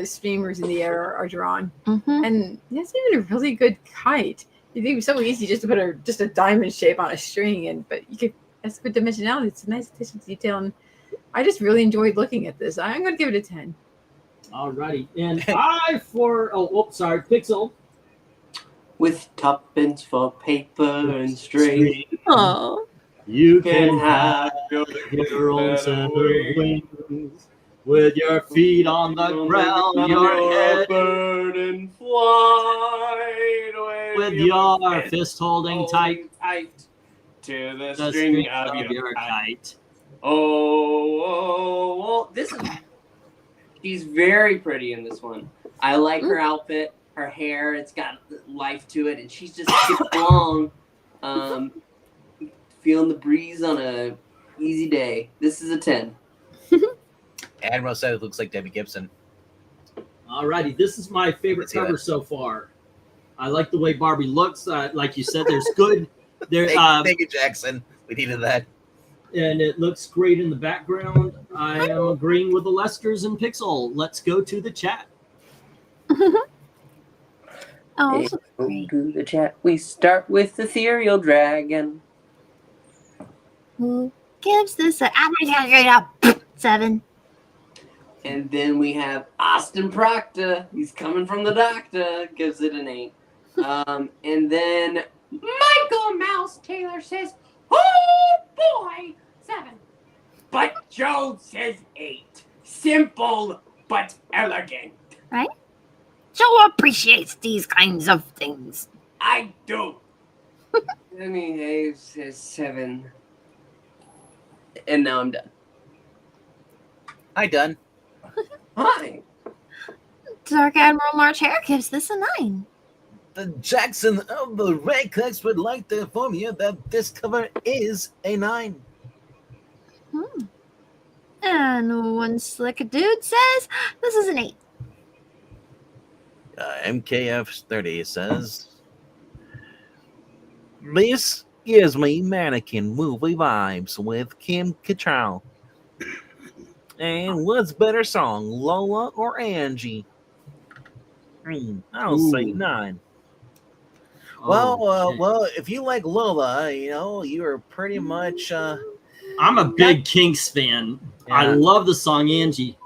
streamers in the air are drawn. Mm-hmm. And that's even a really good kite. You think it was so easy just to put just a diamond shape on a string, but that's good dimensionality. It's a nice attention to detail. And I just really enjoyed looking at this. I'm going to give it a 10. All righty. And Pixel. With tuppence for paper and string. Oh. You can have your own separate wings. With your feet on the ground, your head bird and fly away with your fist holding tight. to the The string string of your kite. kite. Oh, this is. She's very pretty in this one. I like her outfit, her hair. It's got life to it, and she's just skipping along, feeling the breeze on a easy day. This is a 10. Admiral said it looks like Debbie Gibson. Alrighty, this is my favorite see cover that. so far. I like the way Barbie looks. Like you said, there's good. There, Thank you, Jackson. We needed that. and it looks great in the background. I am agreeing with the Lesters and Pixel. Let's go to the chat. Oh, Hey, so go great. to the chat. We start with Ethereal Dragon. Who gives this a 7? And then we have Austin Proctor. He's coming from the doctor. Gives it an 8. And then Michael Mouse Taylor says, oh boy, 7. But Joe says 8. Simple but elegant. Joe appreciates these kinds of things. I do. I mean, Dave says 7. And now I'm done. Hi, done. Hi. Dark Admiral March Hare gives this a 9. The Jackson of the Red Clicks would like to inform you that this cover is a 9. And one slick dude says this is an 8. MKF30 says, this gives me mannequin movie vibes with Kim Cattrall. And what's better song, Lola or Angie? I'll say 9. Well, if you like Lola, you're pretty much. I'm a big Kinks fan. I Yeah. love the song Angie.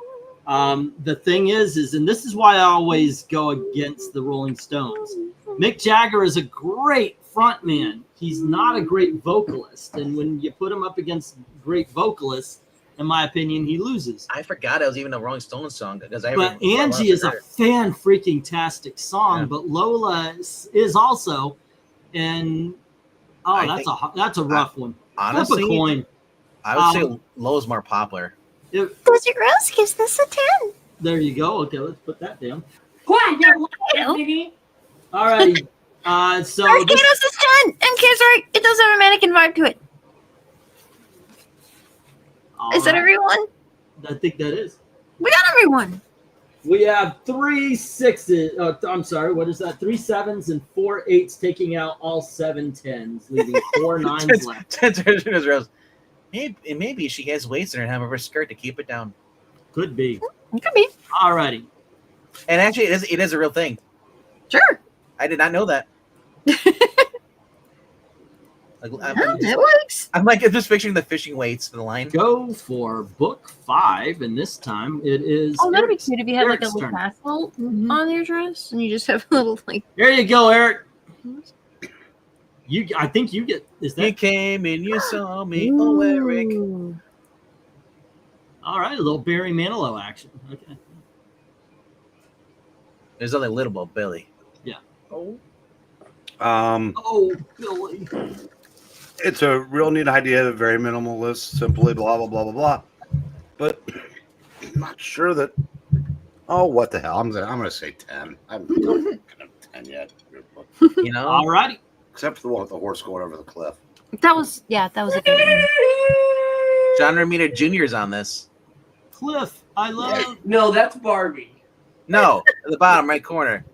The thing is, and this is why I always go against the Rolling Stones. Mick Jagger is a great frontman. He's not a great vocalist. And when you put him up against great vocalists, in my opinion, he loses. I forgot it was even a Rolling Stones song because But Angie is a fan-freaking-tastic song. Yeah. But Lola is also. And, that's a rough one. honestly, Flip a coin. I would say Lola's more popular. Dozy Rose gives this a 10. There you go. Okay, let's put that down. Why, you Hello. baby? All righty. So Dark this, Kanos is 10. MK's right. It does have a mannequin vibe to it. Is that everyone? I think that is. We got everyone. We have 3 6s. I'm sorry. What is that? 3 7s and 4 8s, taking out all 7 10s, leaving 4 9s left. Maybe she has weights in her hem of her skirt to keep it down. Could be. It could be. All righty. And actually, it is a real thing. Sure. I did not know that. It works. I'm just picturing the fishing weights for the line. Go for book 5, and this time it is. Oh, that'd be Eric's- cute if you had like a Eric's little turn. tassel on your dress and you just have a little like. Here you go, Eric. I think you get. Is You that came and you saw me. Oh, Eric. Ooh. all right? A little Barry Manilow action. Okay. There's nothing little about Billy. Oh, Billy. It's a real neat idea, very minimalist, simply blah blah blah blah blah. But I'm not sure that. Oh, what the hell? I'm gonna say 10. I'm not gonna 10 yet. All righty. Except for the one with the horse going over the cliff. That was a good one. John Romita Jr.'s on this. Cliff, I love. No, that's Barbie. No, at the bottom right corner.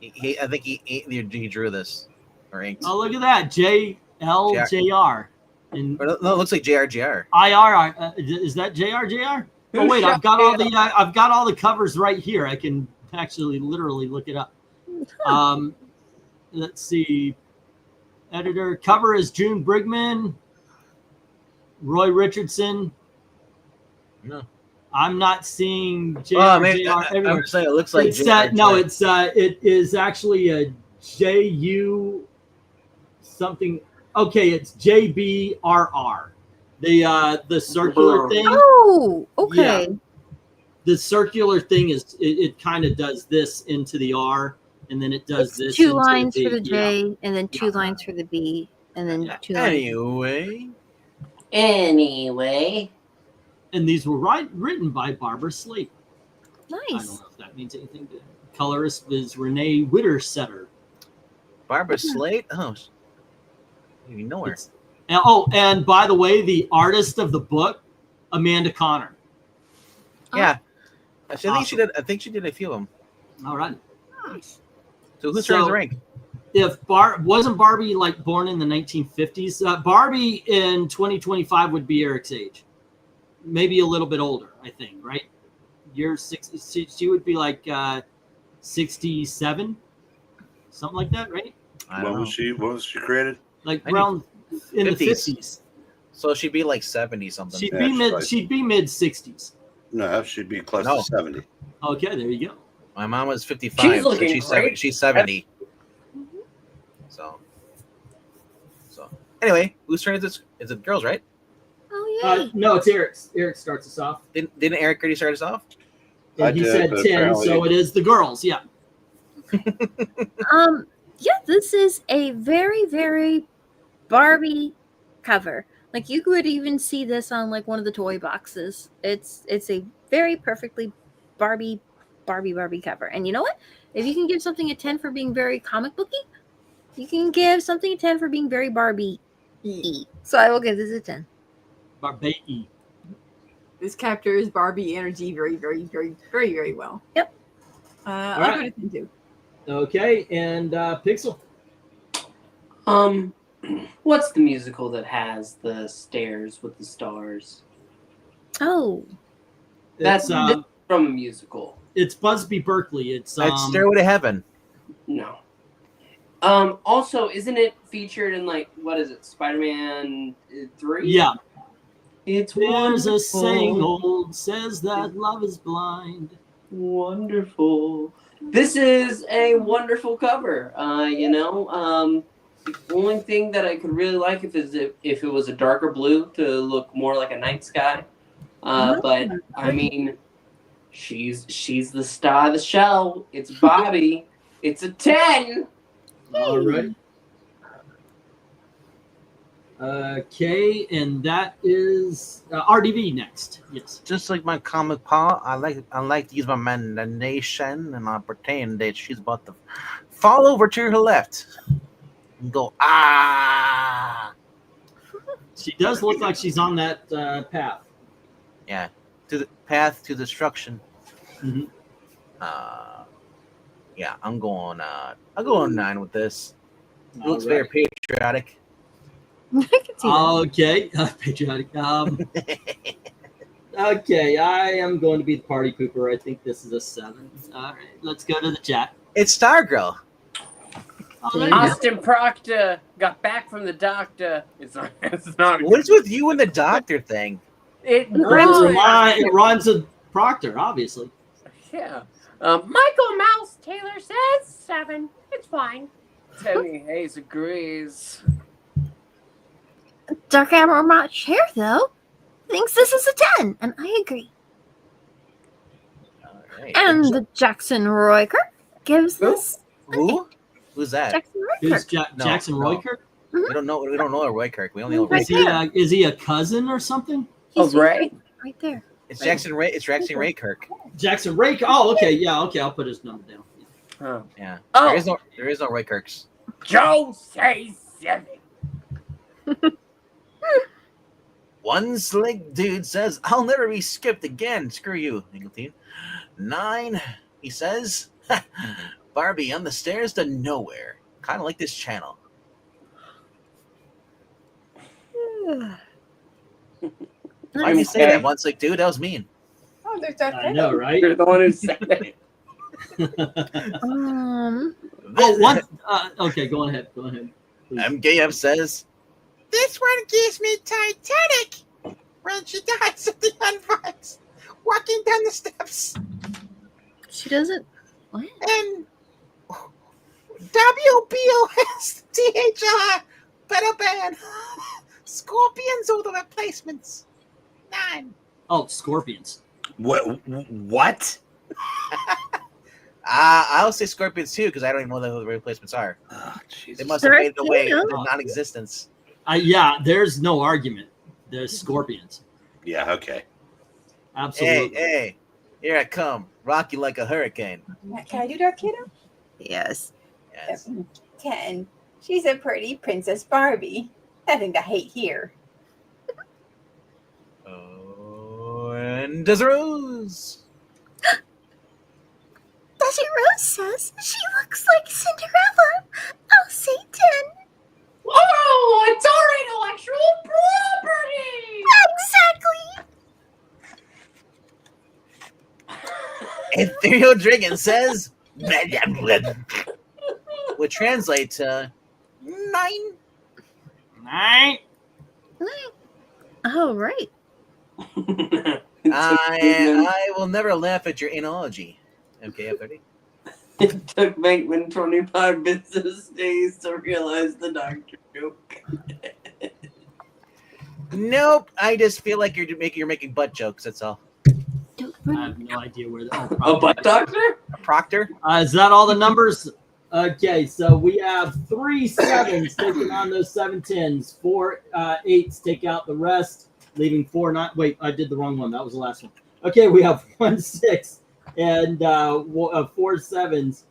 I think he drew this or inked. Oh, look at that. JLJR. And Or, no, it looks like JRJR. IR. Is that JRJR? Oh wait, I've got all the covers right here. I can actually literally look it up. Let's see. Editor cover is June Brigman, Roy Richardson. No. I'm not seeing Oh, man, JRJR I'm everywhere. just saying it looks like It's JRJR. it is actually a JU something. Okay, it's JBRR. The circular thing. Oh, okay. Yeah. The circular thing is it kind of does this into the R, and then it does It's this. 2 into lines the for the B. J and then 2 lines for the B. and then 2 lines. Anyway. And these were written by Barbara Slate. I don't Nice. know if that means anything. The colorist is Renee Wittersetter. Barbara Slate? Oh, I don't even know her. And by the way, the artist of the book, Amanda Connor. Yeah. I think she did. I think she did a few of them. All right. Nice. So who's turns the rank? If wasn't Barbie like born in the 1950s? Barbie in 2025 would be Eric's age, maybe a little bit older. I think, right? You're 60. She would be like 67, something like that, right? When was she created? Like around in 50s. the 50s. So she'd be like 70 something. She'd Yeah, be she's mid. right. She'd be mid 60s. No, she'd be close No. to 70. Okay, there you go. My mom was 55. She's so looking she's great. 70. She's 70. So anyway, whose turn is this? Is it girls, right? Oh yeah. No, it's Eric's. Eric starts us off. Didn't Eric already start us off? And I he did, said but 10, apparently- so it is the girls. Yeah. Yeah, this is a very, very Barbie cover. Like you could even see this on like one of the toy boxes. It's a very perfectly Barbie cover. And you know what? If you can give something a 10 for being very comic booky, you can give something a 10 for being very Barbie-y. So I will give this a 10. Barbie. This captures Barbie energy very, very, very, very, very well. Yep. I'll right. go to 10 too. Okay, and Pixel. What's the musical that has the stairs with the stars? Oh. That's It's, from a musical. it's Busby Berkeley. It's It's Stairway to Heaven. No. Also, isn't it featured in like what is it, Spider-Man 3? yeah. It's There's wonderful. a saying old says that love is blind. Wonderful. This is a wonderful cover. The only thing that I could really like if it was a darker blue to look more like a night sky. But I mean, she's the star of the show. It's Bobby. It's a 10. All right. Okay, and that is RDV next. Yes. Just like my comic paw, I like to use my imagination, and I pretend that she's about to fall over to her left and go She does look like she's on that path. Yeah, to the path to destruction. Mhm. Yeah, I'll go on 9 with this. It All looks right. very patriotic. I can see that. Okay, patriotic. Okay, I am going to be the party pooper. I think this is a 7. All right, let's go to the chat. It's Stargirl. Oh, there you go. Austin Proctor got back from the doctor. It's not. What is with you and the doctor thing? It It rhymes with Proctor, obviously. Yeah. Michael Mouse Taylor says 7. It's fine. Teddy Hayes agrees. Dark Admiral Much Hair, though, thinks this is a 10, and I agree. All right. And the Jackson Royker gives this Who? Who's that? Jackson Who's Royker. No, Jackson no. Roykirk? We don't know Roy Kirk. We only know Right Ray. Is he a cousin or something? Oh, right. Right there. It's Jackson Ray. It's Jackson Ray Kirk. Jackson Rake. Oh, okay. Yeah, okay. I'll put his number down. Oh. Yeah. Oh. There is no Ray Kirks. Joe says 7. One slick dude says, "I'll never be skipped again." Screw you, Nicotine. 9. He says, "Barbie on the stairs to nowhere." Kind of like this channel. Why did you say that once? Like, dude, that was mean. Oh, there's Dark I know, right? You're the one who said it. Okay, go ahead. Go ahead. Please. MKF says, This one gives me Titanic when she dies at the end fights, walking down the steps. She doesn't. What? And WBOSTHR, better band. Scorpions or the replacements. 9. Oh, Scorpions. What? I'll say scorpions too because I don't even know who the replacements are. Oh, Jesus. They must have faded away Scorpion. into non-existence. Yeah, there's no argument. There's scorpions. Yeah, okay. Absolutely. Hey, here I come. Rock you like a hurricane. Can I do Dark Kiddo? Yes. Yes. 10. She's a pretty Princess Barbie. Nothing to hate here. Oh, and Desiree. Desiree Rose says she looks like Cinderella. I'll say 10. Oh, it's our intellectual property! Exactly. Ethereal Dragon says, would translate to 9. 9. Oh, right. I will never laugh at your analogy. MKF30. It took Bankman 25 business days to realize the doctor joke. Nope. I just feel like you're making butt jokes. That's all. I have no idea where that. A butt doctor? A proctor. Is that all the numbers? Okay, so we have 3 7s taking on those 7 10s, 4 8s take out the rest, leaving 4 9. Wait, I did the wrong one. That was the last one. Okay, we have 1 6 and 4 7s,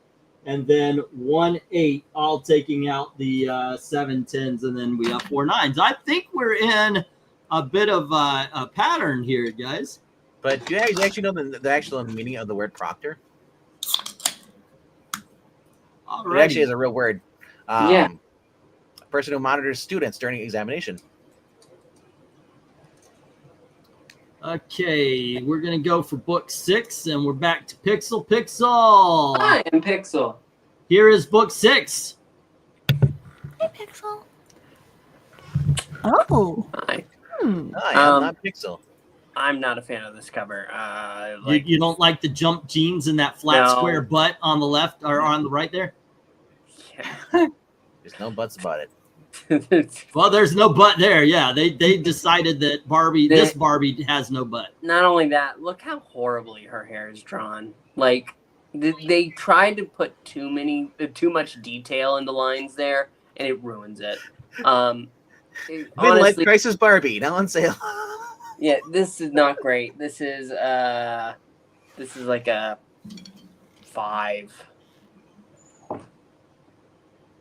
and then 1 8, all taking out the 7 10s, and then we have 4 9s. I think we're in a bit of a pattern here, guys. But do you actually know the actual meaning of the word proctor? It actually is a real word. Yeah. A person who monitors students during examination. Okay, we're going to go for book 6, and we're back to Pixel. Pixel! I am Pixel. Here is book 6. Hey, Pixel. Oh. Hi. I am not Pixel. I'm not a fan of this cover. You don't like the jump jeans and that flat No. square butt on the left or on the right there? Yeah. There's no buts about it. Well, there's no butt there. Yeah, they decided that this Barbie has no butt. Not only that, look how horribly her hair is drawn. Like they tried to put too much detail in the lines there, and it ruins it. Midlife Honestly, Crisis Barbie now on sale. yeah, this is not great. This is like a 5.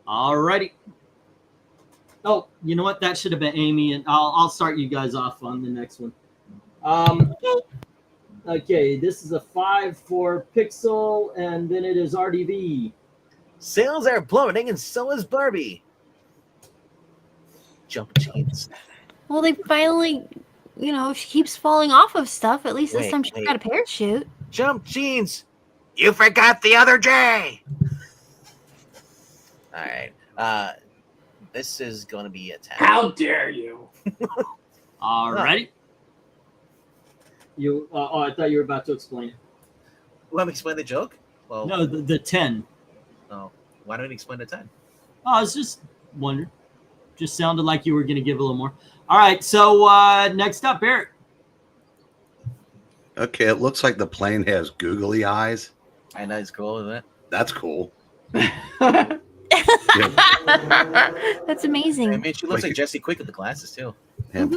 Alrighty. Oh, you know what? That should have been Amy, and I'll start you guys off on the next one. Okay, this is a 5 for Pixel, and then it is RDV. Sales are plummeting, and so is Barbie. Jumping jeans. Well, they finally, she keeps falling off of stuff. At least this Wait, time she got a parachute. Jump jeans. You forgot the other J. All right. This is going to be a 10. How dare you? Alrighty. You. I thought you were about to explain it. Let me explain the joke. Well, No, the 10. Oh, why don't you explain the 10? Oh, I was just wondering. Just sounded like you were going to give a little more. All right, so next up, Eric. Okay, it looks like the plane has googly eyes. I know it's cool, isn't it? That's cool. That's amazing. I mean, she looks like Jessie Quick with the glasses too. And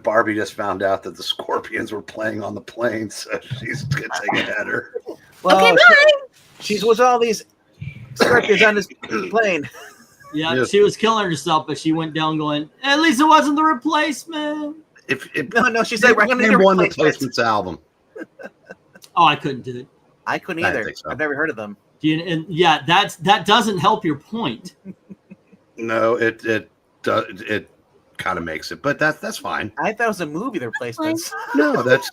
Barbie just found out that the scorpions were playing on the plane, so she's gonna take a header. Well, Okay, bye. she's with all these scorpions on this plane. Yeah, Yes. she was killing herself, but she went down going, at least it wasn't the replacement. No, she's like, we're going to name do one replacements. replacements album. Oh, I couldn't do it. I couldn't I either. think so. I've never heard of them. And yeah, that doesn't help your point. No, it kind of makes it, but that's fine. I thought it was a movie, the replacements. No, that's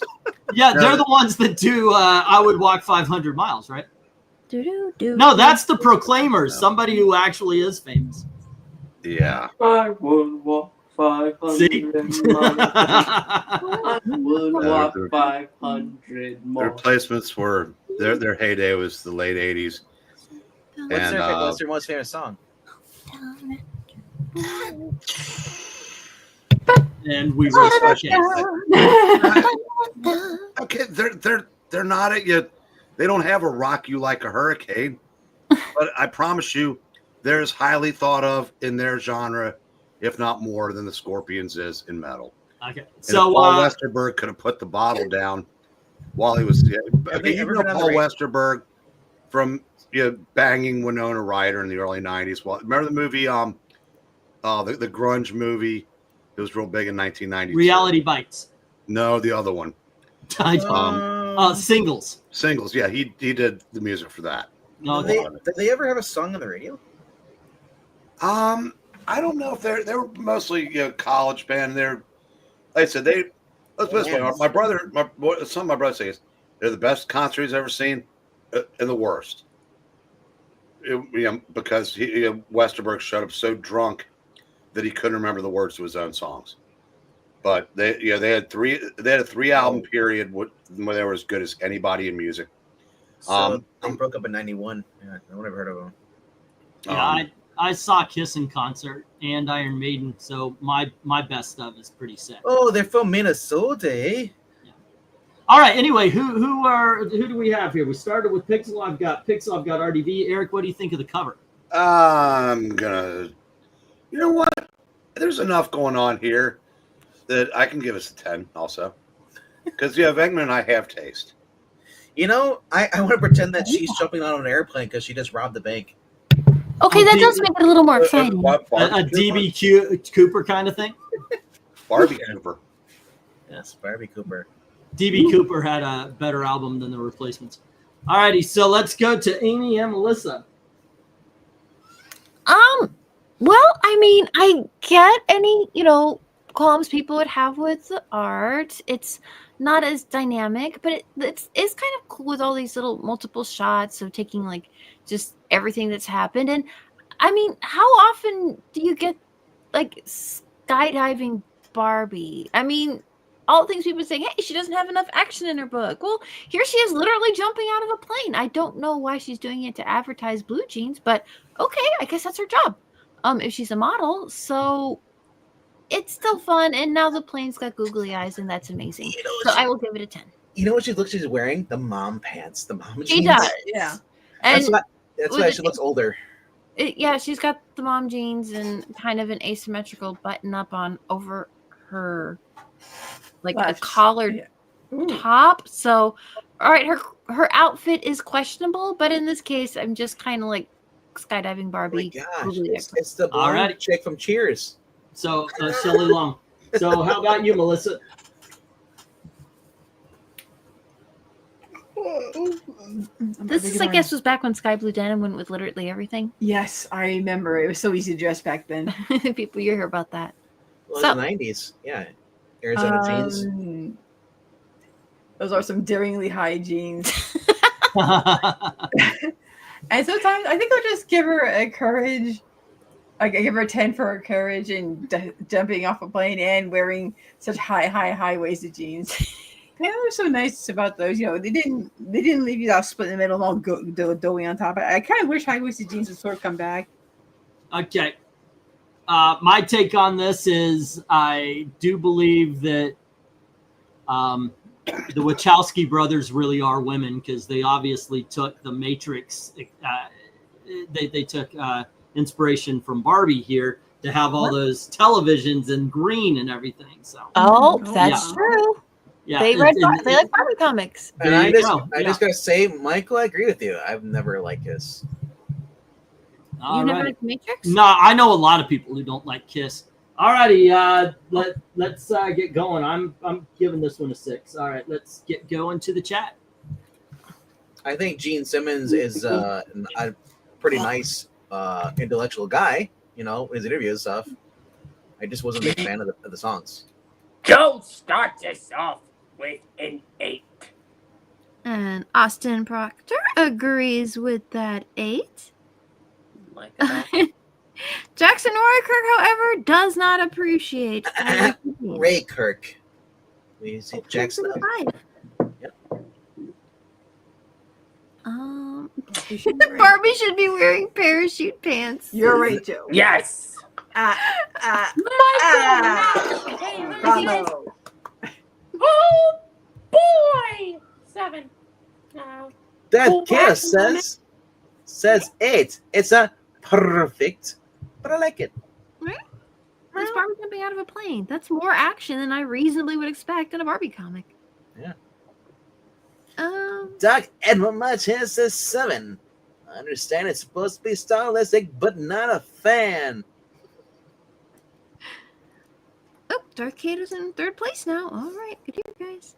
Yeah, No. they're the ones that do I Would Walk 500 Miles, right? Do-do-do. No, that's the Proclaimers, somebody who actually is famous. yeah. I would walk 500 See? miles. I would walk the- 500 The more. replacements were their heyday was the late '80s. What's their most famous song? And we Okay. were Okay, they're not at you. They don't have a rock you like a hurricane, but I promise you, they're as highly thought of in their genre, if not more, than the Scorpions is in metal. Okay, And so if Paul Westerberg could have put the bottle down while he was, okay, you know Paul Westerberg from banging Winona Ryder in the early '90s. Well, remember the movie, the grunge movie? It was real big in 1992. Reality Bites. No, the other one. Singles. Singles. Yeah, he did the music for that. Did they ever have a song on the radio? I don't know if they were mostly college band. They're like I said, let's put it this way. Some of my brothers say they're the best concert he's ever seen and the worst. Because Westerberg showed up so drunk that he couldn't remember the words to his own songs. But they had a 3-album period where they were as good as anybody in music. So they broke up in '91. Yeah, no one ever heard of them. Yeah, I saw Kiss in concert and Iron Maiden, so my best of is pretty sick. Oh, they're from Minnesota, eh? Yeah. All right. Anyway, who do we have here? We started with Pixel. I've got RDV. Eric, what do you think of the cover? I'm gonna. You know what? There's enough going on here that I can give us a 10 also. Because Vegman and I have taste. I want to pretend that she's jumping on an airplane because she just robbed the bank. Okay, that does make it a little more exciting. A DB Cooper kind of thing? Barbie Cooper. Yes, Barbie Cooper. DB Cooper had a better album than the Replacements. All righty, so let's go to Amy and Melissa. Well, I mean, I get any, qualms people would have with the art. It's not as dynamic, but it's kind of cool with all these little multiple shots of taking like just everything that's happened. And I mean, how often do you get like skydiving Barbie? I mean, all the things people saying, hey, she doesn't have enough action in her book. Well, here she is literally jumping out of a plane. I don't know why she's doing it to advertise blue jeans, but okay, I guess that's her job. If she's a model, so it's still fun. And now the plane's got googly eyes, and that's amazing. So I will give it a 10. You know what she looks? She's wearing the mom pants, the mom jeans. She does, yeah. And that's why she looks older. She's got the mom jeans and kind of an asymmetrical button up on over her, like a collared top. So, all right, her outfit is questionable, but in this case, I'm just kind of like skydiving Barbie. Oh my gosh, it's the blonde chick from Cheers. So Shelley Long. So how about you, Melissa? This I guess was back when sky blue denim went with literally everything. Yes, I remember. It was so easy to dress back then. People, you hear about that. Well, in the 90s, yeah. Arizona jeans. Those are some daringly high jeans. And sometimes I think I'll just give her a courage. I give her a 10 for her courage and jumping off a plane and wearing such high waisted jeans. That was so nice about those. They didn't leave you all split in the middle and all doughy on top. I kind of wish high waisted jeans would sort of come back. Okay. My take on this is I do believe that the Wachowski brothers really are women because they obviously took the Matrix. They took inspiration from Barbie here to have all those televisions in green and everything. So that's true. Yeah, they like Barbie comics. And I just gotta say, Michael, I agree with you. I've never liked Kiss. You never liked Matrix? No, I know a lot of people who don't like Kiss. Alrighty, let's get going. I'm giving this one a 6. All right, let's get going to the chat. I think Gene Simmons is a pretty nice intellectual guy. His interviews stuff. I just wasn't a big fan of the songs. Joe starts us off with an 8. And Austin Proctor agrees with that 8. Like that. Jackson Roykirk, however, does not appreciate Ray Kirk. We see Jackson. Yep. Barbie should be wearing parachute pants. You're right, Joe. Yes. Bravo. Oh boy. 7. That Full kiss action on says 8. It's not perfect, but I like it. It's Barbie jumping out of a plane. That's more action than I reasonably would expect in a Barbie comic. Yeah. Um, Doc Edmund Martinez says 7. I understand it's supposed to be stylistic, but not a fan. oh, Darth Kato's in 3rd place now. All right, good year, guys.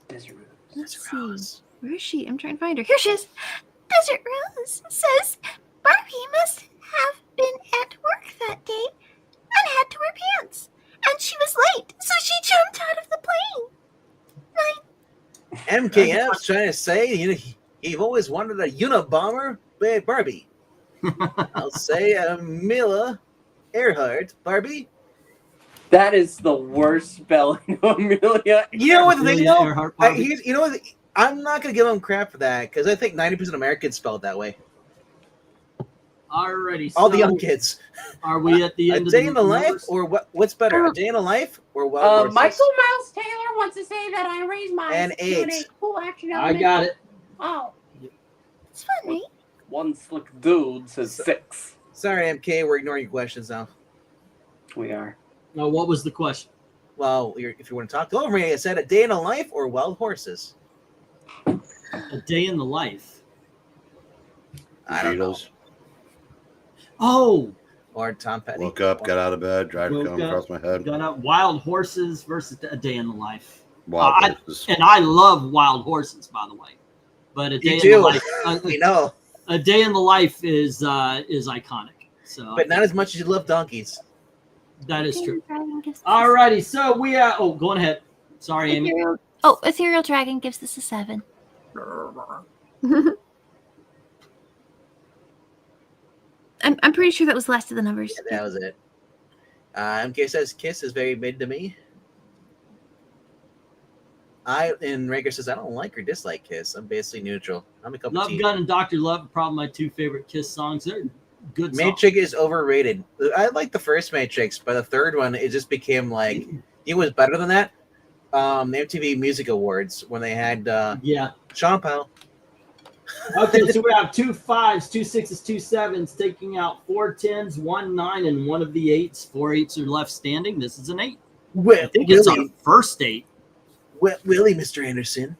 Desert Rose. Let's see. Where is she? I'm trying to find her. Here she is. Desert Rose says Barbie must have been at work that day and had to wear pants. And she was late, so she jumped out of the plane. MKF's trying to say you've always wanted a Unabomber by Barbie. I'll say Amelia Earhart Barbie. That is the worst spelling of Amelia. You know what the thing though? Earhart Barbie. You know what? I'm not gonna give him crap for that because I think 90% of Americans spell it that way. Alrighty. All the so young kids. Are we at the A end of day the in the life, numbers? or what's better? A day in the life, or what? Michael Mouse Taylor wants to say that I raised my And 8. full action I element. got it. Oh, It's fun, right? One slick dude says 6. Sorry, MK, we're ignoring your questions now. We are. Now, what was the question? Well, if you want to talk over me, I said a day in the life or wild horses. A day in the life. I don't know. Beatles. Oh, Or Tom Petty. Woke up, got out of bed, dried a Woke comb up, across my head. got up. Wild horses versus a day in the life. Wild I- horses. And I love wild horses, by the way. But a day You in do. the life, We know, a day in the life is iconic. So but not as much as you love donkeys. that is true. Dragon gives this Alrighty, so we go on ahead. Sorry, Amy. Ethereal Dragon gives this a 7. I'm pretty sure that was last of the numbers. Yeah, that was it. MK says Kiss is very mid to me. And Rager says I don't like or dislike Kiss. I'm basically neutral. I'm a cup of Love tea. Gun and Dr. Love are probably my 2 favorite Kiss songs. They're good songs. Matrix is overrated. I like the first Matrix, but the third one it just became like it was better than that. The MTV Music Awards when they had Yeah. Sean Powell. Okay, so we have 2 5s, 2 6s, 2 7s, taking out 4 10s, 1 9, and 1 of the 8s. 4 8s are left standing. This is an 8. Well, I think it's our first 8. Willie, Mr. Anderson.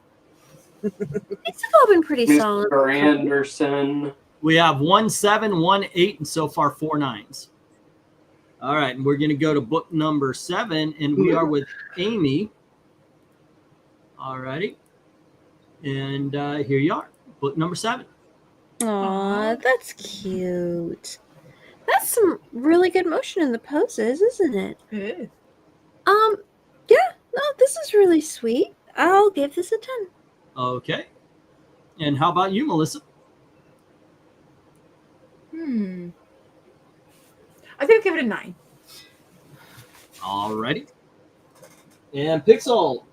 These have all been pretty solid. Mr. Anderson. We have 1 7, 1 8, and so far 4 9s. All right, and we're going to go to book number 7, and we are with Amy. All righty. And here you are, book number 7. Aw, that's cute. That's some really good motion in the poses, isn't it? It is. Yeah, no, this is really sweet. I'll give this a 10. Okay. And how about you, Melissa? I think I'll give it a 9. All righty. And Pixel.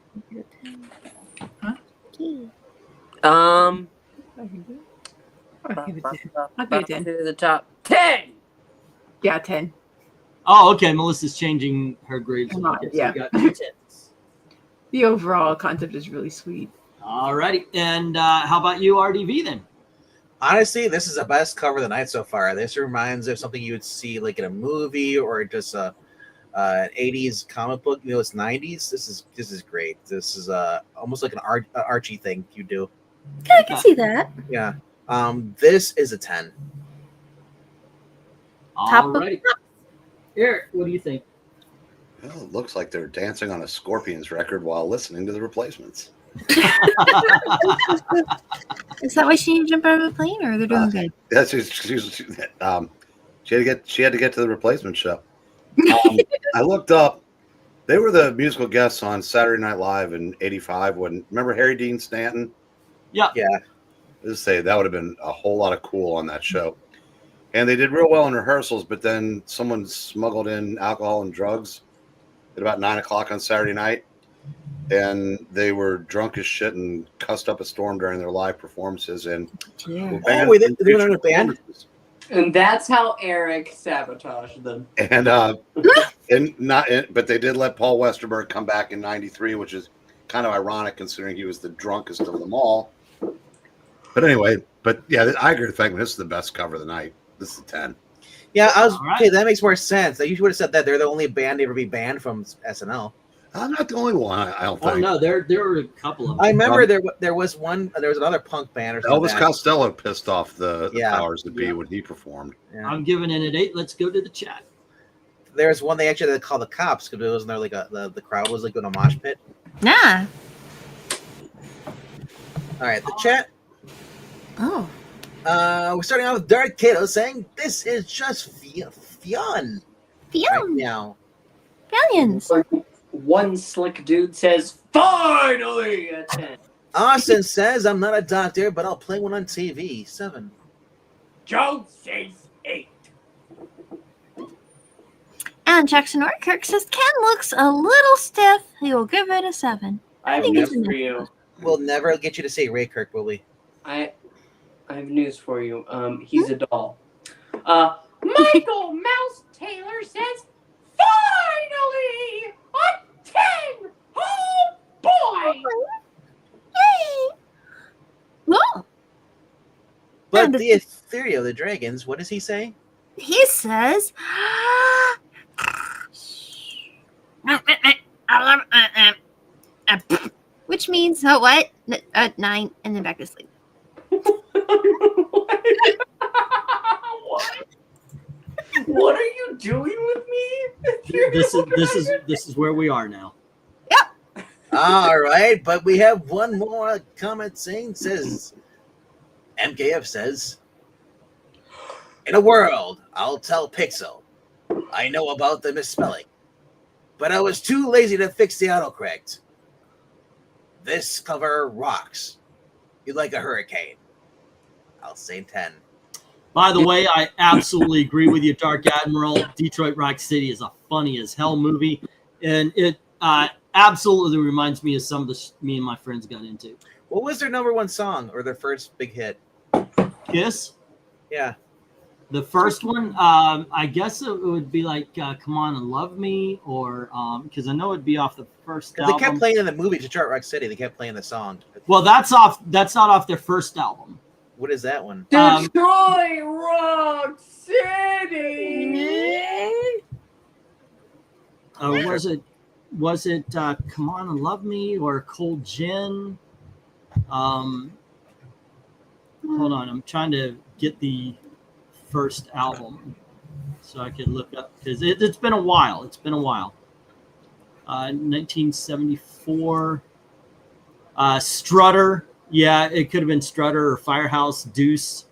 I'll give it 10. I'll give it 10. To the top 10. Yeah, 10. Oh, okay. Melissa's changing her grades. Come on, Okay, so yeah. we got 2 10s. The overall concept is really sweet. All righty. And how about you, RDV, then? Honestly, this is the best cover of the night so far. This reminds of something you would see like in a movie or just an 80s comic book. You know, it's 90s. This is great. This is almost like an Archie thing you do. I can see that. Yeah. This is a 10. Top All of righty. Eric, what do you think? Well, it looks like they're dancing on a Scorpions record while listening to the Replacements. Is that why she didn't jump out of a plane, or they're doing good? That's she had to get to the Replacement show. I looked up. They were the musical guests on Saturday Night Live in '85. Remember Harry Dean Stanton? Yeah. Let's say that would have been a whole lot of cool on that show. And they did real well in rehearsals, but then someone smuggled in alcohol and drugs at about 9 o'clock on Saturday night. And they were drunk as shit and cussed up a storm during their live performances. And Yeah. Oh, wait, they were in a band? And that's how Eric sabotaged them. And but they did let Paul Westerberg come back in '93, which is kind of ironic considering he was the drunkest of them all. But anyway, I agree with Fegman. This is the best cover of the night. This is a 10. Yeah, right. Okay. That makes more sense. You would have said that they're the only band to ever be banned from SNL. I'm not the only one. I don't think. Oh no, there were a couple of them. I remember there was one. There was another punk band or something. Elvis Costello pissed off the powers that be when he performed. Yeah. I'm giving it an 8. Let's go to the chat. There's one they actually called the cops because it wasn't there like the crowd was like in a mosh pit. Nah. All right, the chat. Oh. We're starting off with Dark Kato saying this is just fun. Right now. Billions. One slick dude says, finally a 10. Austin says I'm not a doctor, but I'll play one on TV. 7. Joe says 8. And Jackson Orkirk says Ken looks a little stiff. He will give it a 7. I have think news it's for you. We'll never get you to say Ray Kirk, will we? I have news for you. He's a doll. Michael Mouse Taylor says, finally a 10. Oh boy! Yay! Well, But And the Ethereal, the dragons, what does he say? he says, which means, what? 9, and then back to sleep. What are you doing with me? This is where we are now. All right, but we have one more comment saying, says, MKF says, in a world, I'll tell Pixel, I know about the misspelling, but I was too lazy to fix the autocorrect. This cover rocks. You like a hurricane. I'll say 10. By the way, I absolutely agree with you, Dark Admiral. Detroit Rock City is a funny as hell movie, and it absolutely reminds me of some of the me and my friends got into. What was their number one song or their first big hit? Kiss. Yeah. The first one, I guess it would be like "Come On and Love Me," or because I know it'd be off the first album. They kept playing in the movie Detroit Rock City. They kept playing the song. Well, that's off. That's not off their first album. What is that one? Detroit Rock City. Was it "Come On and Love Me" or "Cold Gin"? Hold on, I'm trying to get the first album so I could look up because it's been a while. It's been a while. 1974. Strutter. Yeah, it could have been Strutter or Firehouse, Deuce,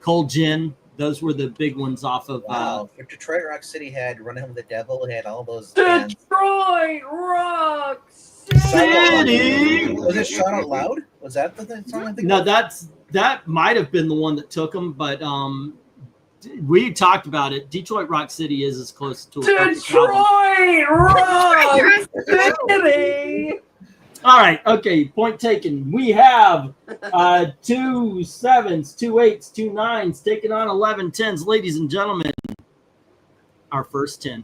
Cold Gin. Those were the big ones off of. Wow. If Detroit Rock City had Run Home with the Devil, it had all those bands. Detroit Rock City. Was it Shout Out Loud? Was that the song? I think No, that might have been the one that took them, but we talked about it. Detroit Rock City is as close to a perfect album. Detroit Rock City. All right, okay, point taken. We have 2 7s, 2 8s, 2 9s, taking on 11 10s. Ladies and gentlemen, our first 10.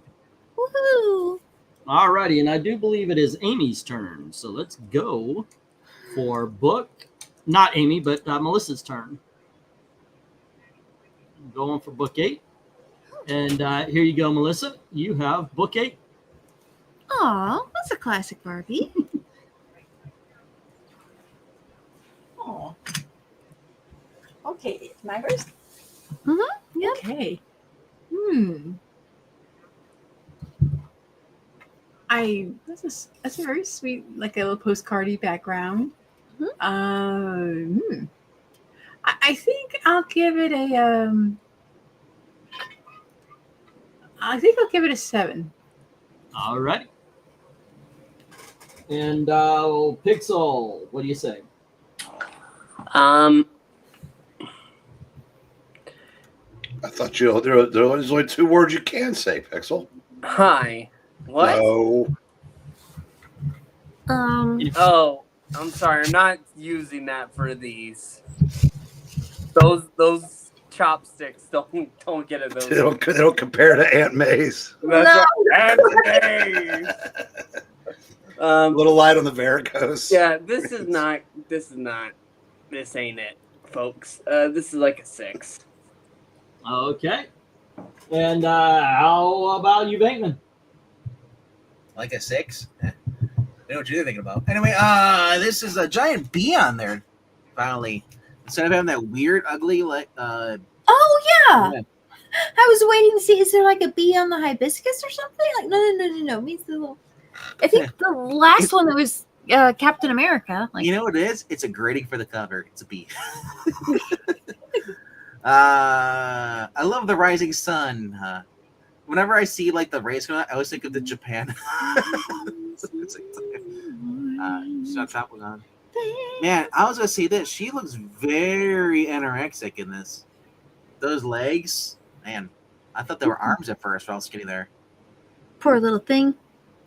Woohoo! All righty, and I do believe it is Amy's turn. So let's go for book. Not Amy, but Melissa's turn. Going for book 8. And here you go, Melissa. You have book 8. Aw, that's a classic Barbie. Oh. Okay, it's my first. Yep. Okay. That's a very sweet, like a little postcardy background. I think I'll give it a I think I'll give it a 7. All righty. And Pixel, what do you say? I thought there's only 2 words you can say, Pixel. Hi. What? No. Oh, I'm sorry. I'm not using that for these. Those chopsticks don't get it. They don't compare to Aunt May's. That's right. Aunt May's. Little light on the varicose. Yeah, this ain't it folks. This is like a 6. Okay. And how about you, Bankman? Like a 6? I know what you're thinking about. Anyway, this is a giant bee on there. Finally, instead of having that weird, ugly, like, Oh yeah. I was waiting to see, is there like a bee on the hibiscus or something? Like, no. It means the little. I think the last one that was Captain America. Like, you know what it is? It's a grading for the cover. It's a bee. I love the rising sun. Whenever I see like the rays coming out, I always think of the Japan. Shop was on. Man, I was gonna say this. She looks very anorexic in this. Those legs, man. I thought they were arms at first. While I was skinny there. poor little thing.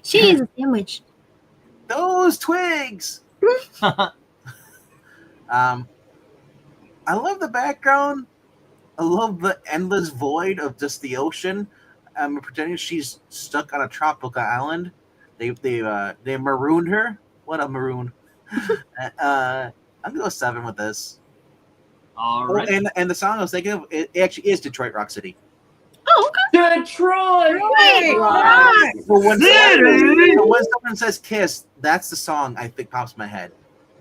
She is a sandwich. Those twigs. I love the background. I love the endless void of just the ocean. I'm pretending she's stuck on a tropical island. They marooned her. What a maroon. I'm gonna go 7 with this. All right. And the song I was thinking of, it actually is Detroit Rock City. Oh, okay. Detroit! But when someone says "kiss," that's the song I think pops in my head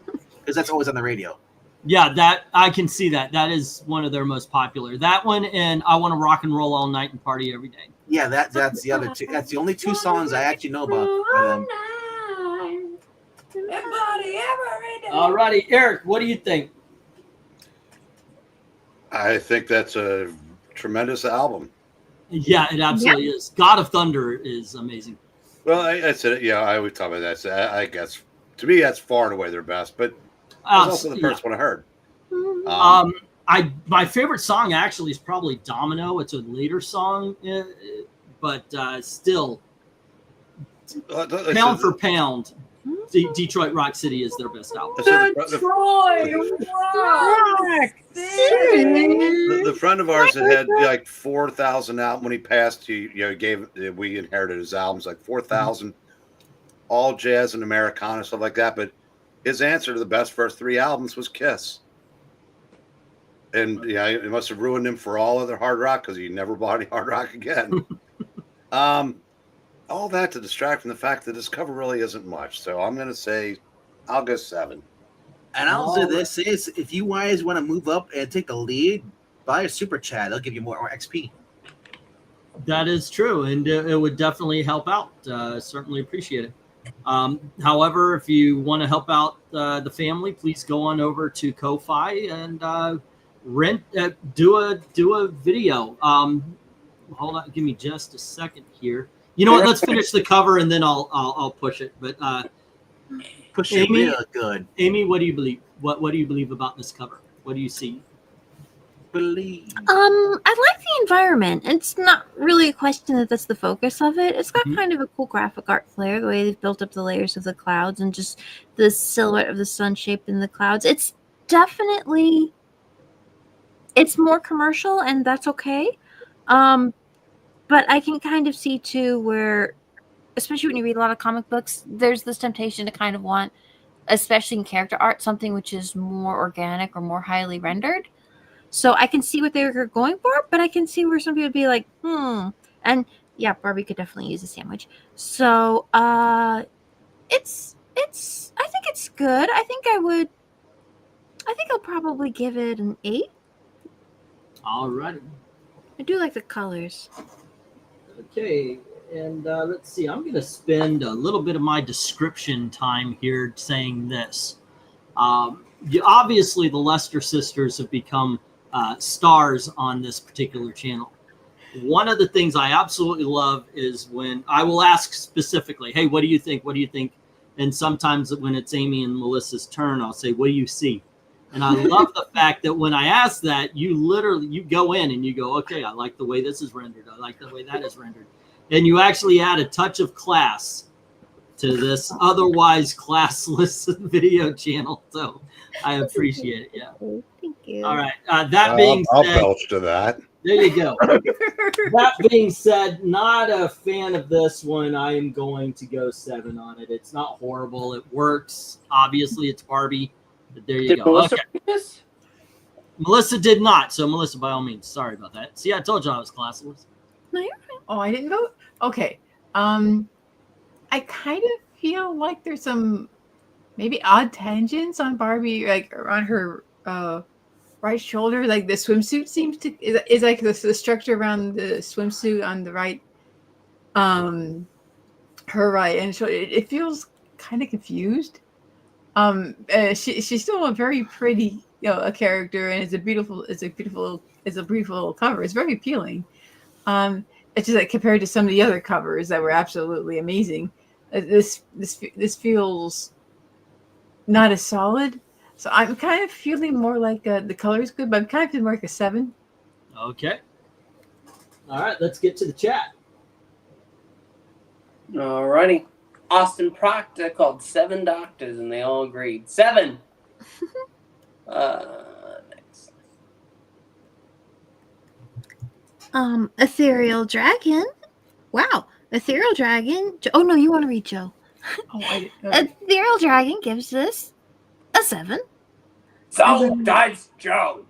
because that's always on the radio. Yeah, that I can see that. That is one of their most popular. That one and I Want to Rock and Roll All Night and Party Every Day. Yeah, that's the other two. That's the only 2 songs I actually know about by them. All righty, Eric, what do you think? I think that's a tremendous album. Yeah, it absolutely is. God of Thunder is amazing. Well, I said it. Yeah, I would talk about that. So I guess to me, that's far and away their best. But it's also the first one I heard. My favorite song actually is probably Domino. It's a later song, but still, pound for pound, Detroit Rock City is their best album. The friend of ours that had like 4,000 albums when he passed. We inherited his albums like 4,000, all jazz and Americana stuff like that. But his answer to the best first 3 albums was Kiss. And yeah, it must have ruined him for all other hard rock because he never bought any hard rock again. All that to distract from the fact that this cover really isn't much. So I'm going to say I'll go 7. And I'll say this is if you guys want to move up and take the lead, buy a super chat. They'll give you more XP. That is true, and it would definitely help out. Certainly appreciate it. However, if you want to help out the family, please go on over to Ko-Fi and do a video. Hold on, give me just a second here. You know what? Let's finish the cover and then I'll push it. But push it real good. Amy, what do you believe? What do you believe about this cover? What do you see? Believe. I like the environment. It's not really a question that that's the focus of it. It's got kind of a cool graphic art flair, the way they've built up the layers of the clouds and just the silhouette of the sun shaped in the clouds. It's definitely, it's more commercial, and that's okay. But I can kind of see too where, especially when you read a lot of comic books, there's this temptation to kind of want, especially in character art, something which is more organic or more highly rendered. So I can see what they were going for, but I can see where some people would be like, And yeah, Barbie could definitely use a sandwich. So I think it's good. I think I'll probably give it an 8. All right. I do like the colors. Okay, and let's see. I'm going to spend a little bit of my description time here saying this. Obviously, the Lester sisters have become stars on this particular channel. One of the things I absolutely love is when I will ask specifically, hey, what do you think? What do you think? And sometimes when it's Amy and Melissa's turn, I'll say, what do you see? And I love the fact that when I ask that, you go in and you go, okay, I like the way this is rendered. I like the way that is rendered. And you actually add a touch of class to this otherwise classless video channel. So I appreciate it. Yeah. Thank you. All right. That being I'll said, belch to that. there you go. That being said, not a fan of this one. I am going to go 7 on it. It's not horrible. It works. Obviously, it's Barbie. But there you Did go. Melissa Okay. read this? Melissa did not. So Melissa, by all means, sorry about that. See, I told you I was classless. No, you're fine. Oh, I didn't vote? Okay. I kind of feel like there's some maybe odd tangents on Barbie, like around her right shoulder. Like the swimsuit seems to is like the structure around the swimsuit on the right, her right, and so it feels kind of confused. She's still a very pretty, a character, and it's a beautiful cover. It's very appealing. It's just like compared to some of the other covers that were absolutely amazing. This feels not as solid. So I'm kind of feeling more like the color is good, but I'm kind of feeling more like a 7. Okay. All right, let's get to the chat. Alrighty. Austin Proctor called 7 doctors, and they all agreed 7. Next. Ethereal Dragon. Wow. Ethereal Dragon. Oh, no, you want to read, Joe. Oh, Ethereal Dragon gives this a 7. So does Joe.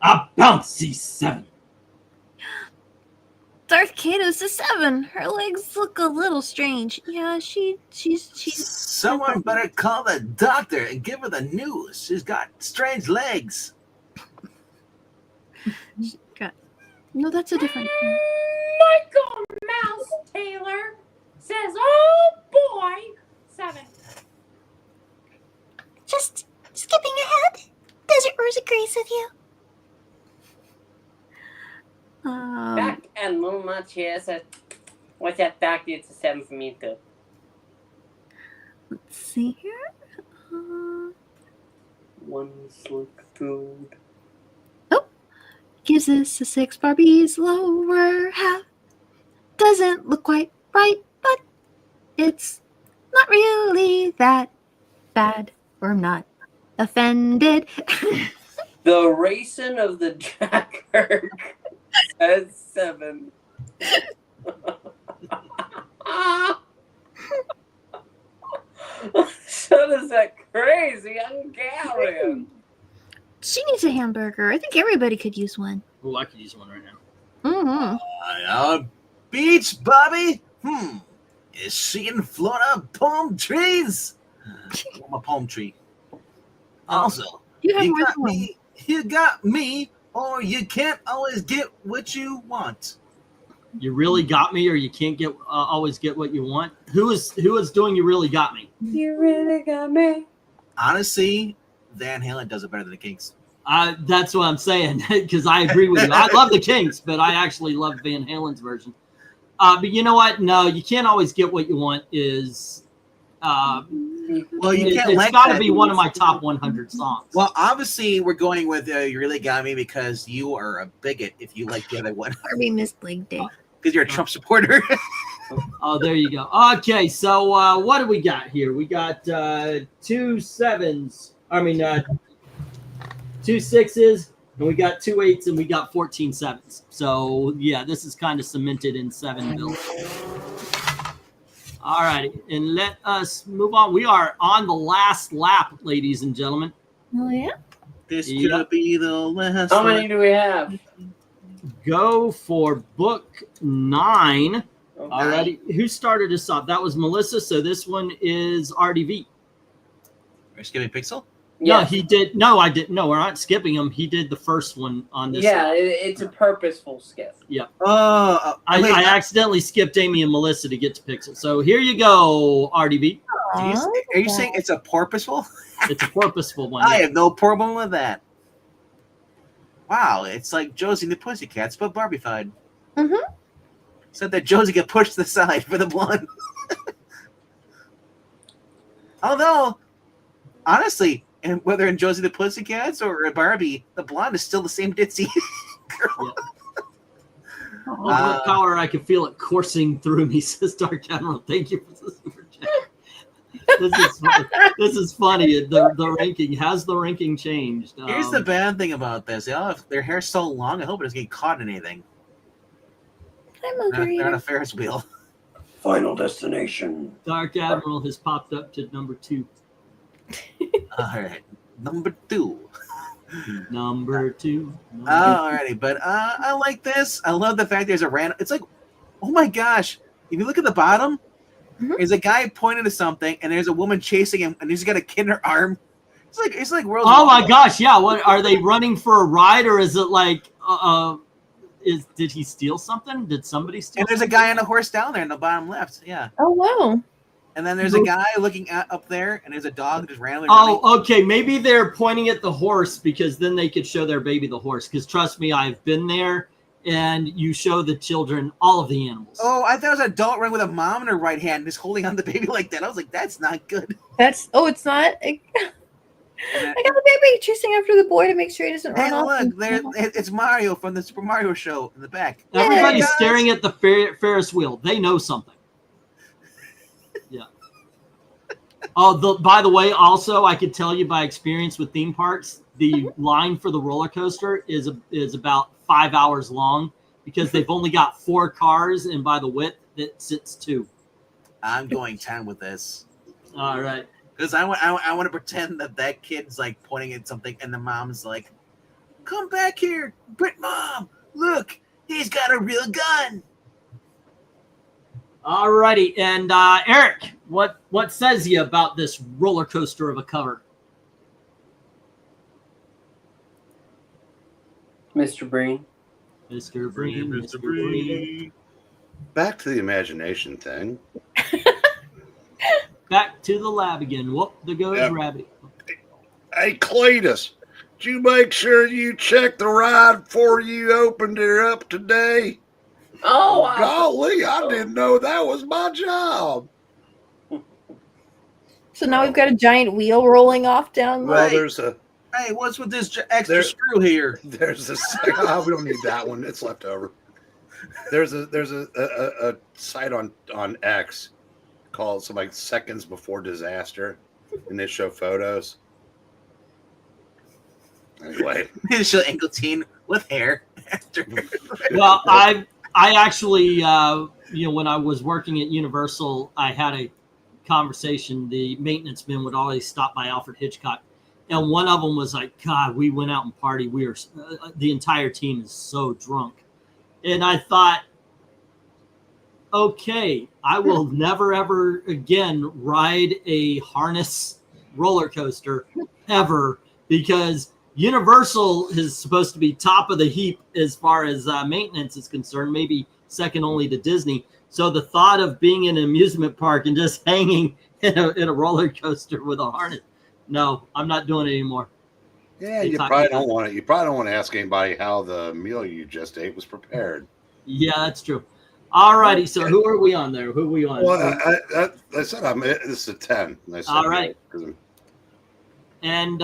A bouncy 7. Darth Kato's a 7. Her legs look a little strange. Yeah, she's. Someone better call the doctor and give her the news. She's got strange legs. No, that's a different. Michael Mouse Taylor says, "Oh boy, 7." Just skipping ahead. Desert Rose agrees with you. Back and Moonlight here says, "What's that doctor? It's a 7 for me too." Let's see here. One slick food. Gives this a 6. Barbie's lower half doesn't look quite right, but it's not really that bad. Or I'm not offended. The racing of the Jacker says 7. So does that crazy Hungarian. She needs a hamburger. I think everybody could use one. Oh, I could use one right now. Mm-hmm. Beach, Bobby? Is she in Florida? Palm trees? I'm a palm tree. Also, You have you more got than one. me. You got me, or you can't always get what you want. You really got me, or you can't get always get what you want. Who is doing? You really got me. You really got me. Honestly, Van Halen does it better than the Kinks. That's what I'm saying, because I agree with you. I love the Kinks, but I actually love Van Halen's version. But you know what? No, you can't always get what you want. Well, you can't. It's got to be one of my top 100 songs. Well, obviously, we're going with "You Really Got Me" because you are a bigot if you like the other one. Barbie missed leg day. Because you're a Trump supporter. Oh, there you go. Okay, so what do we got here? We got 2 7s. I mean, 2 6s, and we got 2 8s, and we got 14 7s. So yeah, this is kind of cemented in 7 build. All righty, and let us move on. We are on the last lap, ladies and gentlemen. Oh yeah. This could be the last. How many do we have? Go for book 9. Okay. Alrighty, who started us off? That was Melissa. So this one is RDV. Are you skipping Pixel? No, Yes. he did. No, I didn't. No, we're not skipping him. He did the first one on this. Yeah, it's a purposeful skip. I accidentally skipped Amy and Melissa to get to Pixel. So here you go, RDV. Are you saying it's a purposeful? It's a purposeful one. I have no problem with that. Wow, it's like Josie and the Pussycats, but Barbified. Mm-hmm. Said that Josie got pushed to the side for the blonde. Although, honestly, and whether in Josie the Pussycats or Barbie, the blonde is still the same ditzy girl. Ultimate power, I can feel it coursing through me, says Dark Admiral. Thank you for the super chat. This is funny. The ranking has the ranking changed. Here's the bad thing about this: their hair's so long. I hope it doesn't get caught in anything. They're on a Ferris wheel. Final destination. Dark Admiral has popped up to number 2. All right, number 2. Number 2. Alrighty, but I like this. I love the fact there's a random. It's like, oh my gosh! If you look at the bottom, there's a guy pointing to something, and there's a woman chasing him, and he's got a kid in her arm. It's like World. Oh my gosh! Yeah, what are they running for a ride, or is it like did he steal something? Did somebody steal? And there's a guy on a horse down there in the bottom left. Yeah. Oh wow. And then there's a guy looking up there, and there's a dog just randomly. Oh, okay. Maybe they're pointing at the horse because then they could show their baby the horse. Because trust me, I've been there, and you show the children all of the animals. Oh, I thought it was an adult running with a mom in her right hand, just holding on the baby like that. I was like, that's not good. It's not. I got the baby chasing after the boy to make sure he doesn't run off. Look, there, it's Mario from the Super Mario show in the back. Everybody's staring at the Ferris wheel. They know something. Yeah. Oh, by the way, also I could tell you by experience with theme parks, the line for the roller coaster is about 5 hours long because they've only got 4 cars, and by the width, it sits 2. I'm going 10 with this. All right. Because I want to pretend that kid's like pointing at something, and the mom's like, "Come back here, but Mom, look, he's got a real gun." All righty, and Eric, what says you about this roller coaster of a cover? Mr. Breen. Mr. Breen, Mr. Breen. Back to the imagination thing. Back to the lab again. Whoop, there goes Rabbit. Hey, Cletus, did you make sure you checked the ride before you opened it up today? Oh, wow. Golly, I didn't know that was my job. So now we've got a giant wheel rolling off down. Well, there's a. Hey, what's with this extra screw here? There's a. We don't need that one. It's left over. There's a site on X called some like seconds before disaster, and they show photos. Anyway, They show Engeltine with hair. Well, I actually, when I was working at Universal, I had a conversation. The maintenance men would always stop by Alfred Hitchcock, and one of them was like, "God, we went out and party. We are the entire team is so drunk," and I thought, okay, I will never ever again ride a harness roller coaster ever, because Universal is supposed to be top of the heap as far as maintenance is concerned, maybe second only to Disney. So the thought of being in an amusement park and just hanging in a roller coaster with a harness, no, I'm not doing it anymore. yeah, you probably don't want it. You probably don't want to ask anybody how the meal you just ate was prepared. Yeah, that's true. All righty, so who are we on there? Who are we on? Well, I said this is a 10. I said, all right. And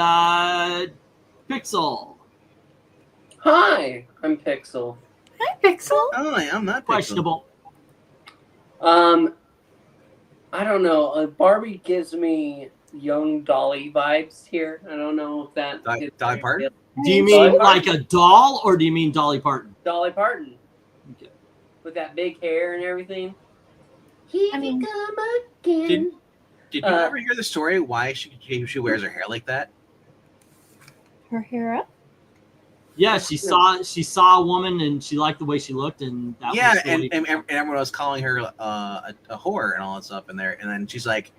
Pixel. Hi, I'm Pixel. Hi, Pixel. Oh, I'm not Questionable. I don't know. Barbie gives me young Dolly vibes here. I don't know if that. Dolly Parton? Do you mean like a doll, or do you mean Dolly Parton? Dolly Parton. Okay. With that big hair and everything. Here we come again. Did you ever hear the story why she wears her hair like that? Her hair up. Yeah, she saw a woman and she liked the way she looked, and that was the way- and everyone was calling her a whore and all that stuff in there, and then she's like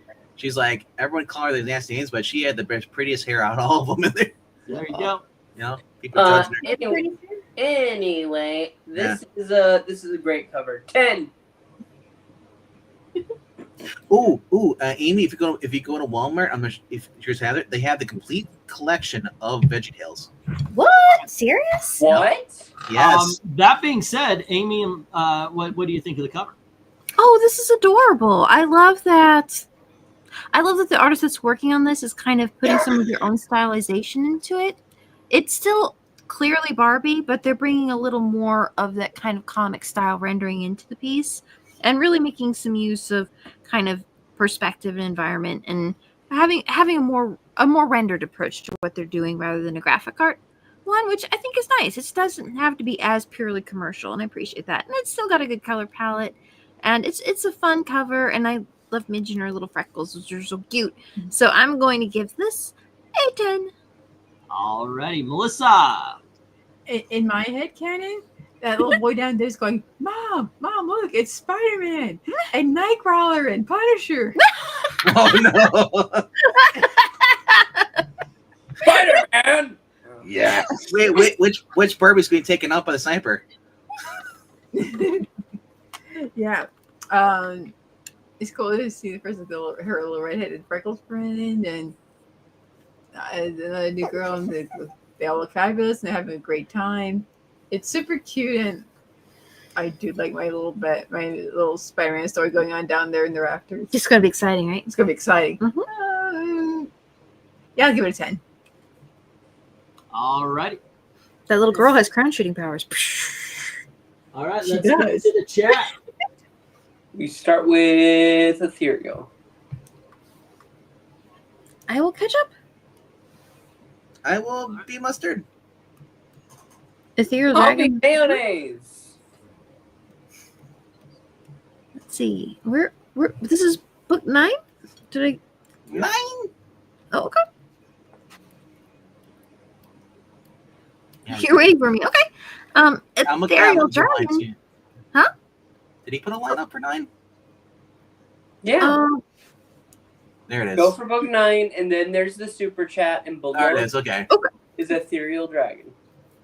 everyone called her the nasty names, but she had the prettiest hair out of all of them in there. There you go. You know, people judging her. Anyway, this is a great cover. 10. Amy, if you go to Walmart, I'm not sure if you just have it. They have the complete collection of VeggieTales. What? Serious? What? Yes. That being said, Amy, what do you think of the cover? Oh, this is adorable. I love that. I love that the artist that's working on this is kind of putting some of their own stylization into it. It's still clearly Barbie, but they're bringing a little more of that kind of comic style rendering into the piece, and really making some use of kind of perspective and environment, and having a more rendered approach to what they're doing rather than a graphic art one, which I think is nice. It doesn't have to be as purely commercial, and I appreciate that. And it's still got a good color palette, and it's a fun cover, and I love Midge and her little freckles, which are so cute. So I'm going to give this a 10. Alrighty, Melissa. In my head canon, that little boy down there's going, Mom, look, it's Spider-Man and Nightcrawler and Punisher. Oh no! Spider-Man. Yeah. Wait, which Barbie's being taken out by the sniper? Yeah. It's cool to see the first her little redheaded freckles friend and another new girl, and they all look fabulous and they're having a great time. It's super cute, and I do like my little Spider-Man story going on down there in the rafters. It's gonna be exciting, right? It's gonna be exciting. Mhm. Yeah, I'll give it a 10. Alrighty. That little girl has crown shooting powers. All right, She let's get does. to the chat. We start with ethereal. I will catch up. I will be mustard. Ethereal I'll be Dragon. mayonnaise. Let's see. Where this is book 9? Did I 9. Oh, okay. You're waiting for me. Okay. I'm looking at Ethereal the lines Dragon. here. Huh? Did he put a line up for 9? Yeah. There it is. Go for book 9, and then there's the super chat, and below There it is. Okay. is ethereal dragon.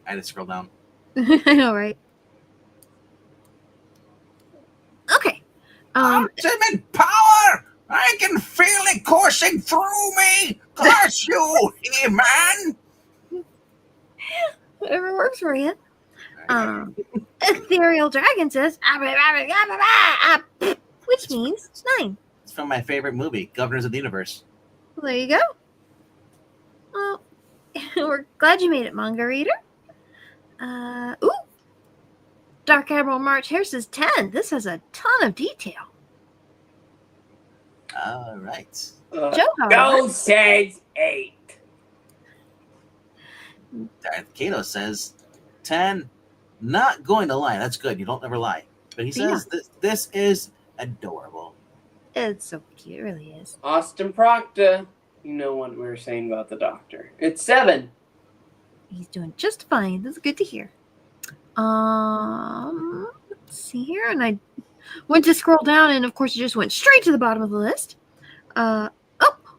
I had to scroll down. I know, right? Okay. Ultimate power! I can feel it coursing through me! Curse you, He-Man! Whatever works for you. Ethereal Dragon says, which means 9. It's from my favorite movie, Governors of the Universe. Well, there you go. Well, we're glad you made it, manga reader. Ooh. Dark Admiral March Hare says 10. This has a ton of detail. All right. Joe, Joe says 8. Darth Kato says 10. Not going to lie. That's good. You don't ever lie. But he says this is adorable. It's so cute. It really is. Austin Proctor. You know what we were saying about the doctor. It's 7. He's doing just fine. That's good to hear. Let's see here. And I went to scroll down, and of course, it just went straight to the bottom of the list.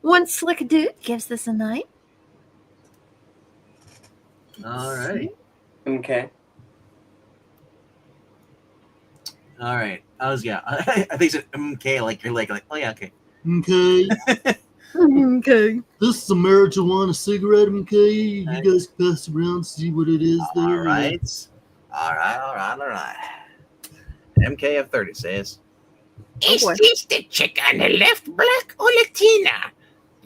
One slick dude gives this a 9. All right. Okay. All right. I think it's MK, like you're like, oh yeah, okay. Okay. Okay. This is a marijuana cigarette, okay? You guys can pass it around, see what it is there. All right. MK of 30 says, Is this the chick on the left, Black, or Latina?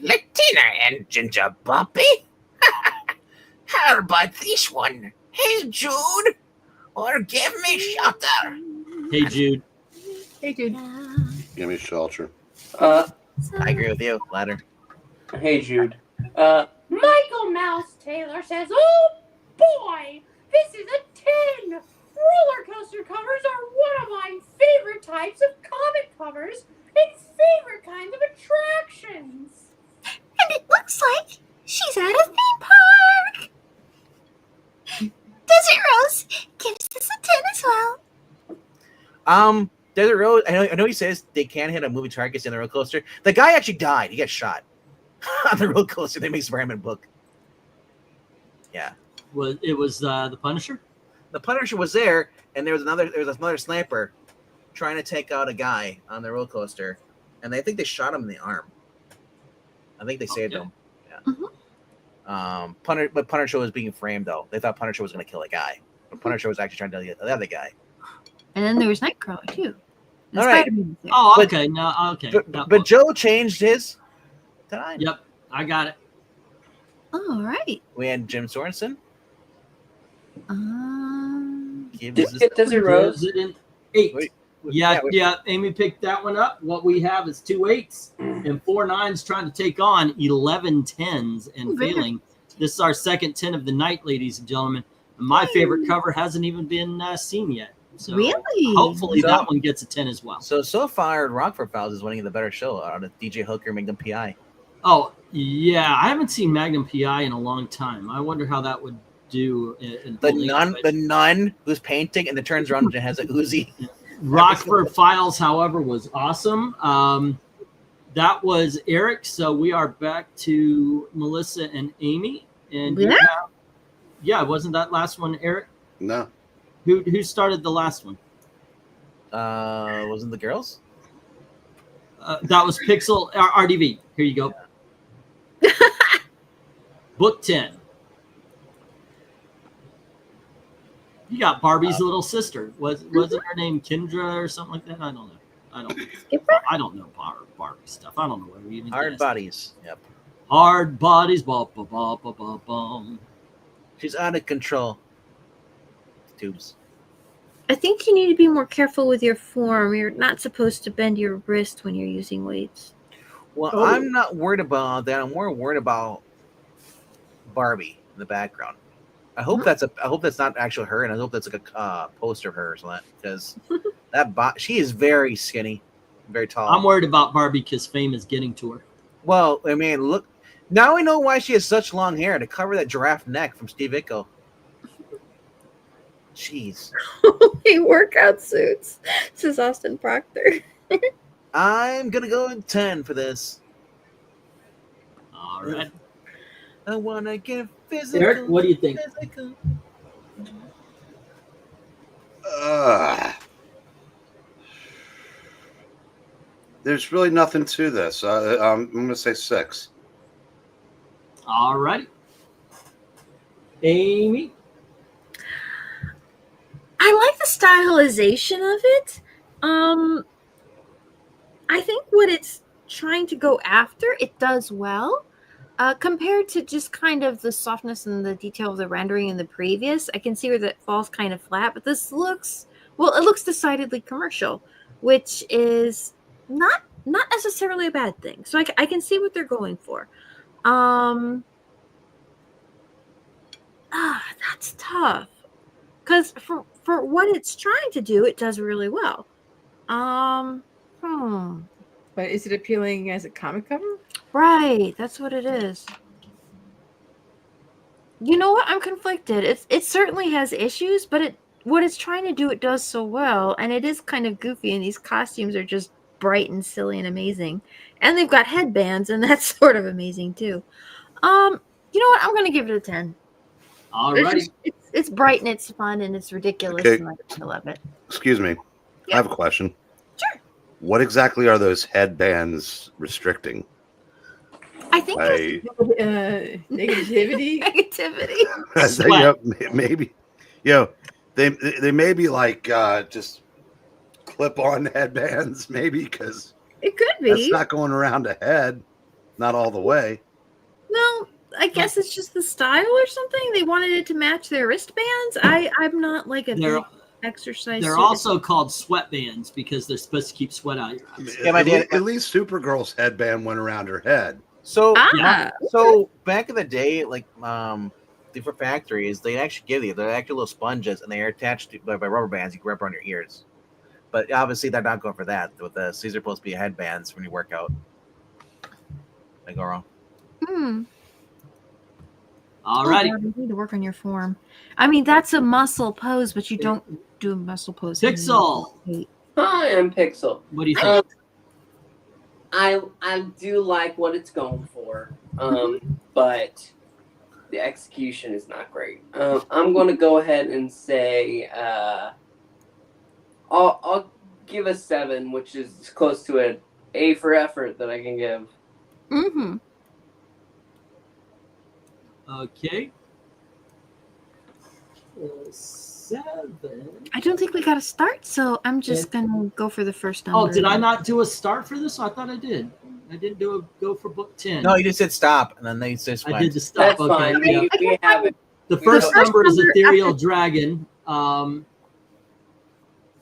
Latina and Ginger Bobby? How about this one? Hey, Jude. Or give me shelter. Hey, Jude. Hey, dude. Give me shelter. I agree with you, Ladder. Hey, Jude. Michael Mouse Taylor says, "Oh boy, this is a 10. Roller coaster covers are one of my favorite types of comic covers and favorite kinds of attractions." And it looks like she's at a theme park. Desert Rose gives this a 10 as well. Desert Road, I know he says they can't hit a movie targets in the roller coaster. The guy actually died. He got shot on the roller coaster. They made Spider-Man book. Yeah. It was the Punisher? The Punisher was there, and there was another sniper trying to take out a guy on the roller coaster, and I think they shot him in the arm. I think they saved him. Yeah. But Punisher was being framed though. They thought Punisher was going to kill a guy, but Punisher was actually trying to kill the other guy. And then there was Nightcrawler too. And All right. Spider-Man was there. Oh, But- okay. No, okay. But Joe changed his time. Yep, I got it. All right. We had Jim Sorensen. Did you get Desert Rose? Resident 8. Wait, Yeah, Amy picked that one up. What we have is 2 8s and 4 9s trying to take on 11 10s and failing. This is our second 10 of the night, ladies and gentlemen. My favorite cover hasn't even been seen yet. So Really? hopefully that one gets a 10 as well. So far, Rockford Files is winning the better show out of DJ Hooker, Magnum PI. Oh, yeah. I haven't seen Magnum PI in a long time. I wonder how that would do in The nun who's painting and then turns around and has a Uzi. Rockford Files, however, was awesome. That was Eric. So we are back to Melissa and Amy. And wasn't that last one Eric? No. Who started the last one? Wasn't the girls? That was Pixel RDV. Here you go. Book 10. You got Barbie's little sister. Wasn't her name Kendra or something like that? I don't know. I don't know Barbie stuff. I don't know what we even Hard Bodies. Yep. Hard Bodies. Ba, ba, ba, ba, ba, bum. She's out of control. Tubes. I think you need to be more careful with your form. You're not supposed to bend your wrist when you're using weights. Well, I'm not worried about that. I'm more worried about Barbie in the background. I hope that's not actually her, and I hope that's like a poster of her or something. Because she is very skinny, very tall. I'm worried about Barbie because fame is getting to her. Well, I mean, look. Now we know why she has such long hair to cover that giraffe neck from Steve Icko. Jeez. Hey, workout suits. This is Austin Proctor. I'm gonna go in 10 for this. All right. I wanna get physical. Eric, what do you think? Physical. There's really nothing to this. I'm going to say 6. All right. Amy? I like the stylization of it. I think what it's trying to go after, it does well. Compared to just kind of the softness and the detail of the rendering in the previous, I can see where that falls kind of flat, but this looks, it looks decidedly commercial, which is not necessarily a bad thing. So I can see what they're going for. That's tough. Because for what it's trying to do, it does really well. But is it appealing as a comic cover? Right, that's what it is. You know what? I'm conflicted. It certainly has issues, but what it's trying to do, it does so well, and it is kind of goofy, and these costumes are just bright and silly and amazing. And they've got headbands, and that's sort of amazing too. You know what? I'm gonna give it a 10. All right. It's bright and it's fun and it's ridiculous, Okay. and I love it. Excuse me. Yeah. I have a question. Sure. What exactly are those headbands restricting? I think Negativity. Negativity. Maybe. They may be like just clip-on headbands, maybe, because It could be. that's not going around a head, not all the way. No, I guess it's just the style or something. They wanted it to match their wristbands. I'm not like a big exercise. They're also called sweatbands because they're supposed to keep sweat out of your eyes. Yeah, At least Supergirl's headband went around her head. So back in the day, like different factories, they actually give you they're actually little sponges and they are attached to by rubber bands you can wrap around your ears. But obviously they're not going for that. With these are supposed to be headbands when you work out. I go wrong. All righty. You need to work on your form. I mean, that's a muscle pose, but you don't do a muscle pose. Pixel. Hi, I'm Pixel. What do you think? I do like what it's going for, but the execution is not great. I'm going to go ahead and say I'll give a 7, which is close to an A for effort that I can give. Mm-hmm. Okay. 7. I don't think we got to start, so I'm just gonna go for the first number. Oh, did I not do a start for this? I thought I did. I didn't go for book 10. No, you just said stop, and then they just I did the stop. That's fine. Yeah. We have it. The first number is Ethereal Dragon.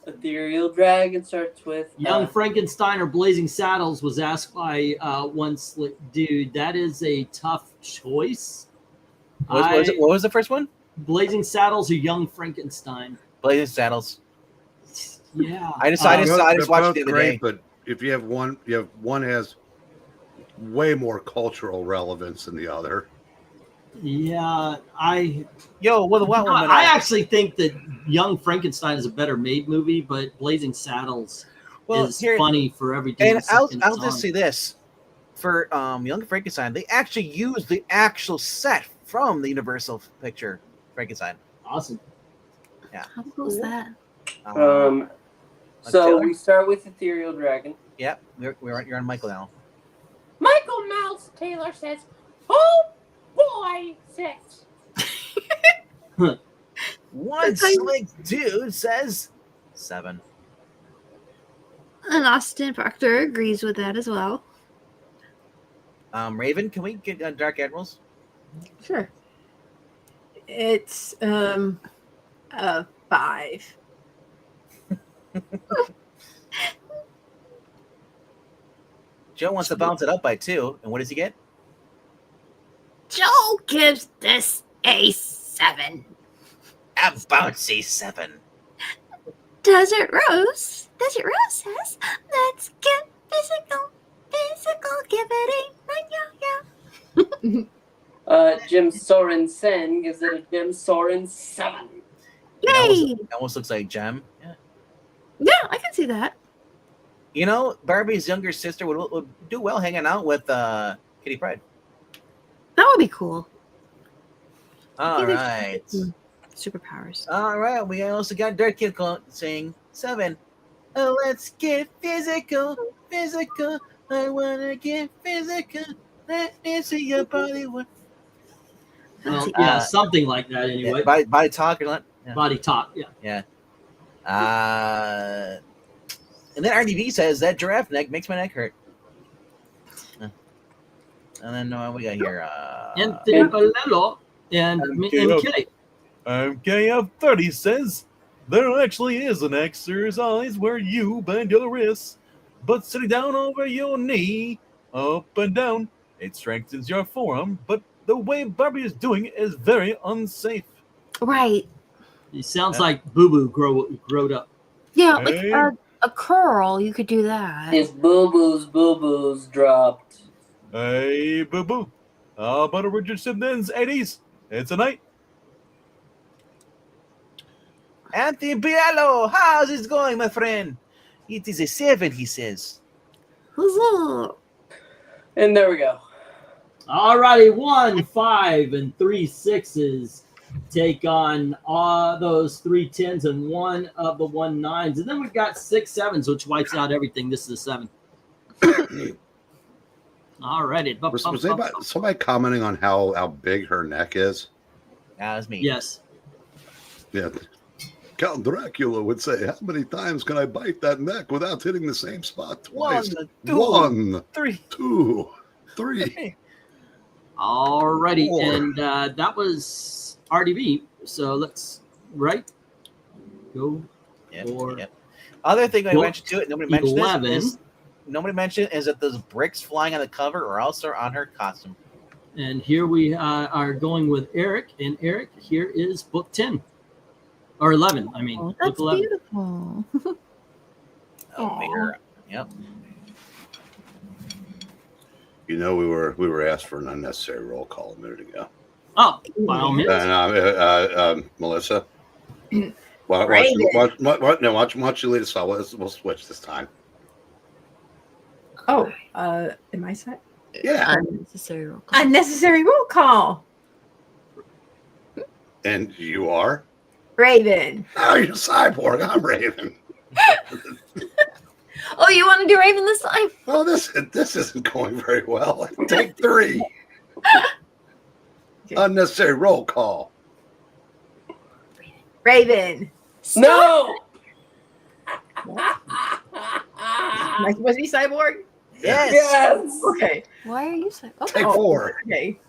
Ethereal Dragon starts with Young Frankenstein or Blazing Saddles was asked by one slick dude. That is a tough choice. What was the first one? Blazing Saddles or Young Frankenstein? Blazing Saddles. Yeah. I just watched it the other great, day. but if you have one, way more cultural relevance than the other. Yeah, Well, the Wild Woman. I actually think that Young Frankenstein is a better made movie, but Blazing Saddles is funny for every damn And second. I'll just say this: for Young Frankenstein, they actually used the actual set from the Universal picture Frankenstein. Awesome. Yeah. How cool is that? So we start with Ethereal Dragon. Yep, you're on Michael now. Michael Mouse Taylor says, "Oh boy, 6." One slick dude says 7. And Austin Proctor agrees with that as well. Raven, can we get Dark Admirals? Sure. It's 5. Joe wants to bounce it up by 2, and what does he get? Joe gives this a 7. A bouncy 7. Desert Rose says, let's get physical, give it a run, yeah. Jim Sorensen gives it a Jim Soren 7. Yay! It almost looks like Gem. Yeah. Yeah, I can see that. You know, Barbie's younger sister would do well hanging out with Kitty Pryde. That would be cool. All right. Superpowers. All right. We also got Dirt Kid saying 7. Oh, let's get physical. I want to get physical. Let me see your body work. Well, yeah, something like that anyway. Yeah, body talk or not? Yeah. Body talk, yeah. Yeah. And then RDB says that giraffe neck makes my neck hurt. And then we got here. Anthony Palello and Kelly. KF30 says there actually is an exercise where you bend your wrists, but sitting down over your knee, up and down, it strengthens your forearm, but the way Barbie is doing it is very unsafe. Right. He sounds like Boo Boo growed up. Yeah, like a curl, you could do that. His boo-boos dropped. Hey, Boo Boo. How about a Richard Simmons 80s? It's a night. Anthony Biello, how's it going, my friend? It is a 7, he says. Huzzah. And there we go. All righty, 1, 5, and 3 6s take on all those 3 10s and 1 of the 1 9s. And then we've got 6 7s, which wipes out everything. This is a 7. All righty. Was somebody commenting on how big her neck is? That was me. Yes. Yeah. Count Dracula would say, how many times can I bite that neck without hitting the same spot twice? 1, 3, 2, 3. All righty. 4. And that was RDB. So let's go. Yep, 4. yep. Other thing I mentioned to it, nobody mentioned 11. this. Nobody mentioned is that those bricks flying on the cover are also on her costume. And here we are going with Eric. And Eric, here is book 10. Or 11, I mean. Oh, that's book 11. beautiful. Yep. You know, we were asked for an unnecessary roll call a minute ago. Oh, by all means. Melissa, why don't you lead us off? We'll switch this time. Oh, am I set? Yeah. Unnecessary roll call. Unnecessary roll call. And you are? Raven. Oh, you're Cyborg. I'm Raven. Oh, you want to do Raven this time? Oh, this isn't going very well. Take 3. Okay. Unnecessary roll call. Raven. No! Am I supposed to be Cyborg? Yes! Okay. Why are you so? Oh, Take 4. Okay.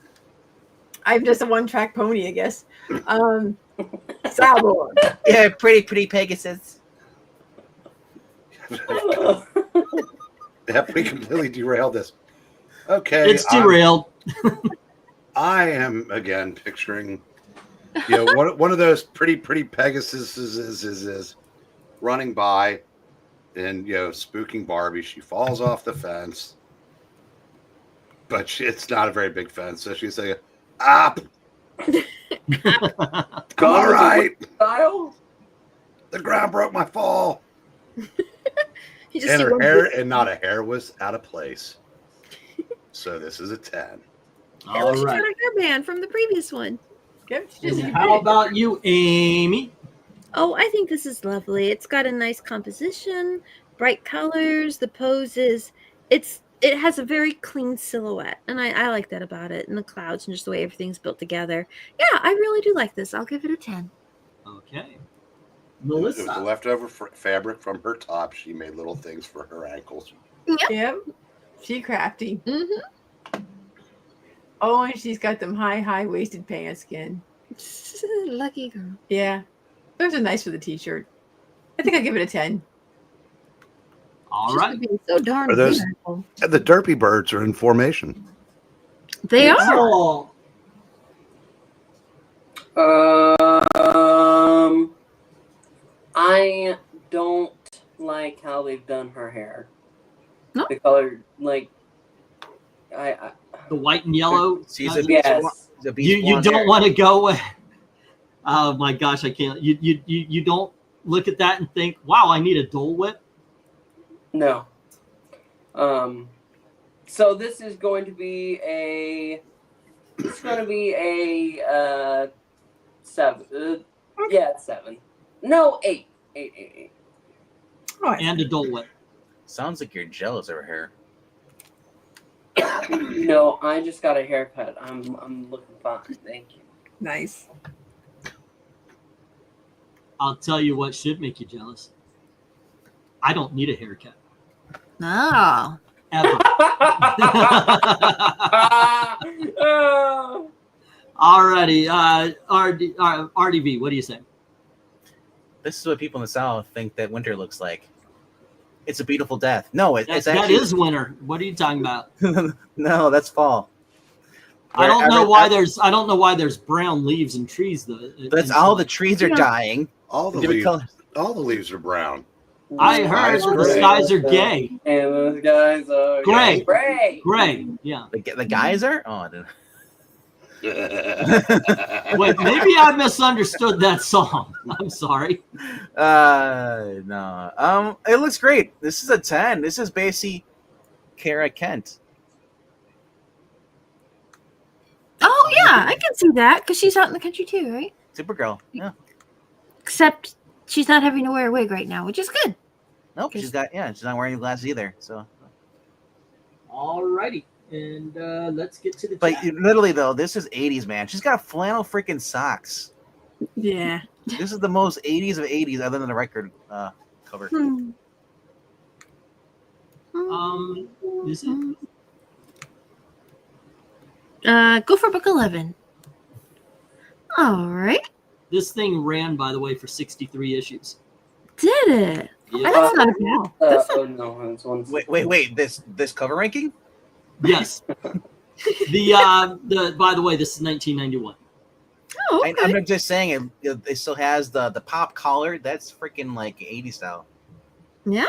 I'm just a one-track pony, I guess. Cyborg. Yeah, pretty Pegasus. That we completely derailed this. Okay. It's derailed. I am again picturing, one of those pretty Pegasus is running by, and spooking Barbie. She falls off the fence. but it's not a very big fence. So she's saying, "Up, all right." Style. The ground broke my fall, You just and see her one hair big- and not a hair was out of place. So this is a 10. Hey, All look, she's right. got a hairband from the previous one. Yep, she just How about you, Amy? Oh, I think this is lovely. It's got a nice composition, bright colors, the poses. It has a very clean silhouette, and I like that about it. And the clouds and just the way everything's built together. Yeah, I really do like this. I'll give it a 10. Okay. It was Melissa. leftover fabric from her top. She made little things for her ankles. Yep. She crafty. Mm-hmm. Oh, and she's got them high waisted pants again. Lucky girl. Yeah. Those are nice for the t-shirt. I think I'll give it a 10. All She's right. being so darn Are those- beautiful. And the derpy birds are in formation. They are. Oh, I don't like how they've done her hair. No? The color, like, I the white and yellow. She's a yes. You don't want to go with. Oh my gosh, I can't. You don't look at that and think, wow, I need a Dole Whip. No. So this is going to be a. It's going to be a 7. Yeah, it's 7. No, 8. 8. Oh, And a Dole Whip. Sounds like you're jealous of her hair. No, I just got a haircut. I'm looking fine. Thank you. nice. I'll tell you what should make you jealous. I don't need a haircut. No. Ever. Alrighty. RDV, what do you say? This is what people in the South think that winter looks like. It's a beautiful death. No, it's That actually is winter. What are you talking about? no, that's fall. I don't know why there's brown leaves and trees though. That's all the trees are dying. All the leaves are brown. I heard the skies are gay. And those guys are Gray. Gray. Yeah. The guys are? Oh, dude. Wait, maybe I misunderstood that song. I'm sorry. No. It looks great. This is a 10. This is basically Kara Kent. Oh yeah, I can see that because she's out in the country too, right? Supergirl. Yeah. Except she's not having to wear a wig right now, which is good. Nope. She's not wearing glasses either. So. Alrighty. And let's get to the But chat. literally though, this is 80s, man. She's got flannel freaking socks. Yeah. This is the most 80s of 80s, other than the record cover. Is it? Go for book 11. All right. This thing ran, by the way, for 63 issues. Did it? Yeah. That's not bad. That's not... Oh no, it's one. Wait. This cover ranking? Yes. The by the way, this is 1991. Oh, okay. I'm just saying it still has the pop collar. That's freaking like 80s style. Yeah.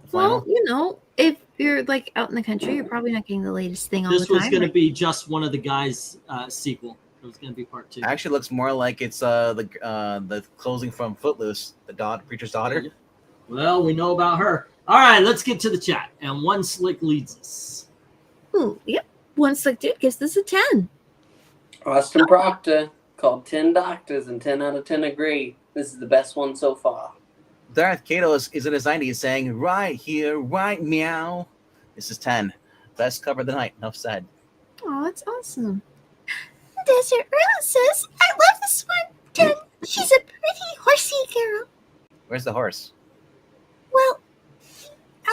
Flannel. Well, if you're like out in the country, you're probably not getting the latest thing all This the time. was going to be just one of the guys' sequel. It was going to be part 2. Actually looks more like it's the closing from Footloose, the preacher's daughter. Well, we know about her. All right, let's get to the chat. And One Slick leads us. Ooh, yep. One Slick Dude gives this a 10. Austin Proctor called 10 doctors and 10 out of 10 agree. This is the best one so far. Darth Kato is in his 90s saying, right here, right meow. This is 10. Best cover of the night. Enough said. Oh, that's awesome. Desert Earl says, I love this one, 10. She's a pretty horsey girl. Where's the horse? Well,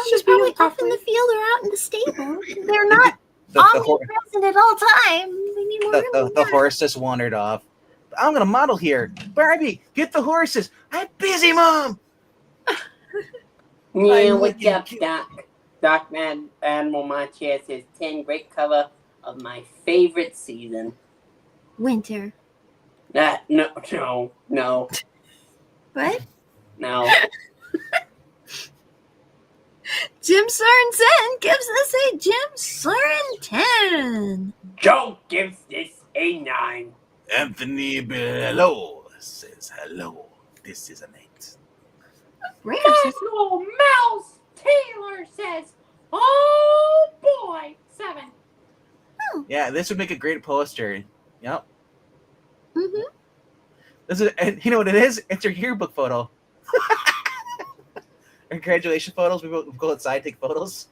she's probably off in the field or out in the stable. They're not The omnipresent at all times. They need more room than the that. horse just wandered off. I'm going to model here. Barbie, get the horses. I'm busy, Mom. Yeah, what's up, Doc? Doc Man Admiral My Chair says 10 great cover of my favorite season. Winter. No. What? No. Jim Sorensen gives us a Jim Soren 10. Joe gives this a 9. Anthony Bello says hello. This is a 8. Ranger says, Michael Mouse Taylor says, oh boy, 7. Yeah, this would make a great poster. Yep. mm-hmm. This is, and you know what it is? It's your yearbook photo. Our graduation photos. We go outside, take photos.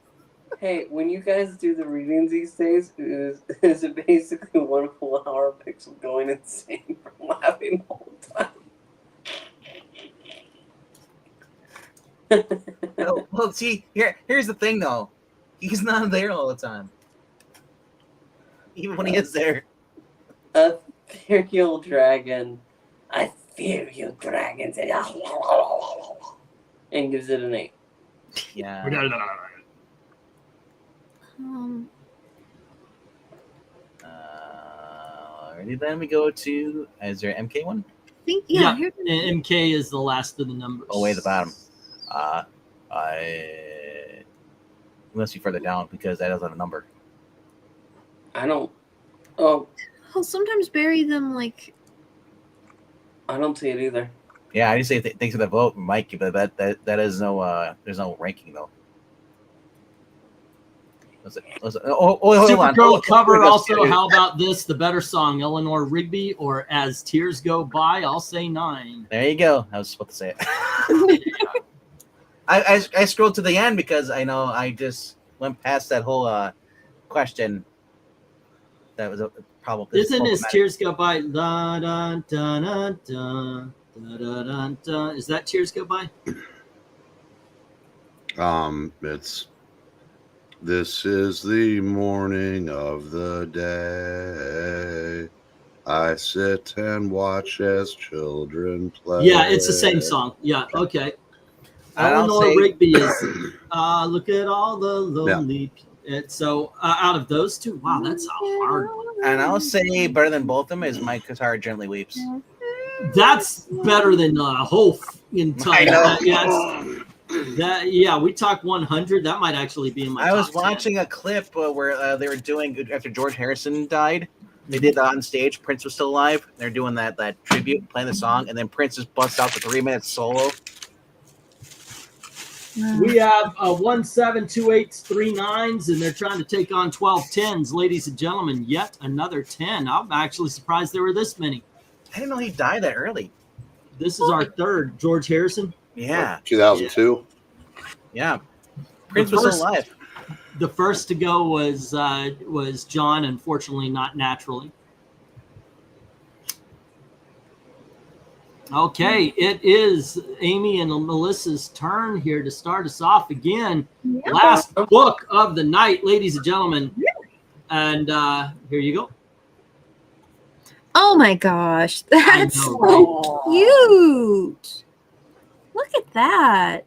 Hey, when you guys do the readings these days, is it basically one full hour of Pixel going insane from laughing the whole time? Well, see, here's the thing, though. He's not there all the time. Even when he is there. Ethereal dragon. Ethereal dragon says, and gives it an 8. Yeah. Alrighty, then we go to. Is there an MK one? I think, Yeah, here's and MK is the last of the numbers. Oh, way at the bottom. Unless you further down because that doesn't have a number. I don't. Oh, I'll sometimes bury them like. I don't see it either. Yeah, I just say thanks for the vote, Mike, but that is no. There's no ranking though. Hold on. Supergirl cover also. How about this? The better song, Eleanor Rigby, or As Tears Go By? I'll say 9. There you go. I was supposed to say it. I scrolled to the end because I know I just went past that whole question. That was a problem. Isn't As Tears Go By? Da, da, da, da, da, da, da, da. Is that Tears Go By? It's this is the morning of the day. I sit and watch as children play. Yeah, it's the same song. Yeah, okay. Eleanor Rigby is look at all the lonely. Yeah. So out of those two, wow, that's a hard one. And I'll say better than both of them is My Guitar Gently Weeps. That's better than a whole entire. Yeah, we talked 100. That might actually be in my. I was watching a clip where they were doing after George Harrison died. They did that on stage. Prince was still alive. They're doing that tribute, playing the song, and then Prince just busts out the 3-minute solo. We have 1 7, 2 8s, 3 9s, and they're trying to take on 12 10s. Ladies and gentlemen, yet another 10. I'm actually surprised there were this many. I didn't know he died that early. This is our third, George Harrison. Yeah. 2002. Yeah. Prince was still alive. The first to go was John, unfortunately not naturally. Okay, it is Amy and Melissa's turn here to start us off again. Yeah. Last book of the night, ladies and gentlemen. And here you go. Oh my gosh, that's so cute. Look at that.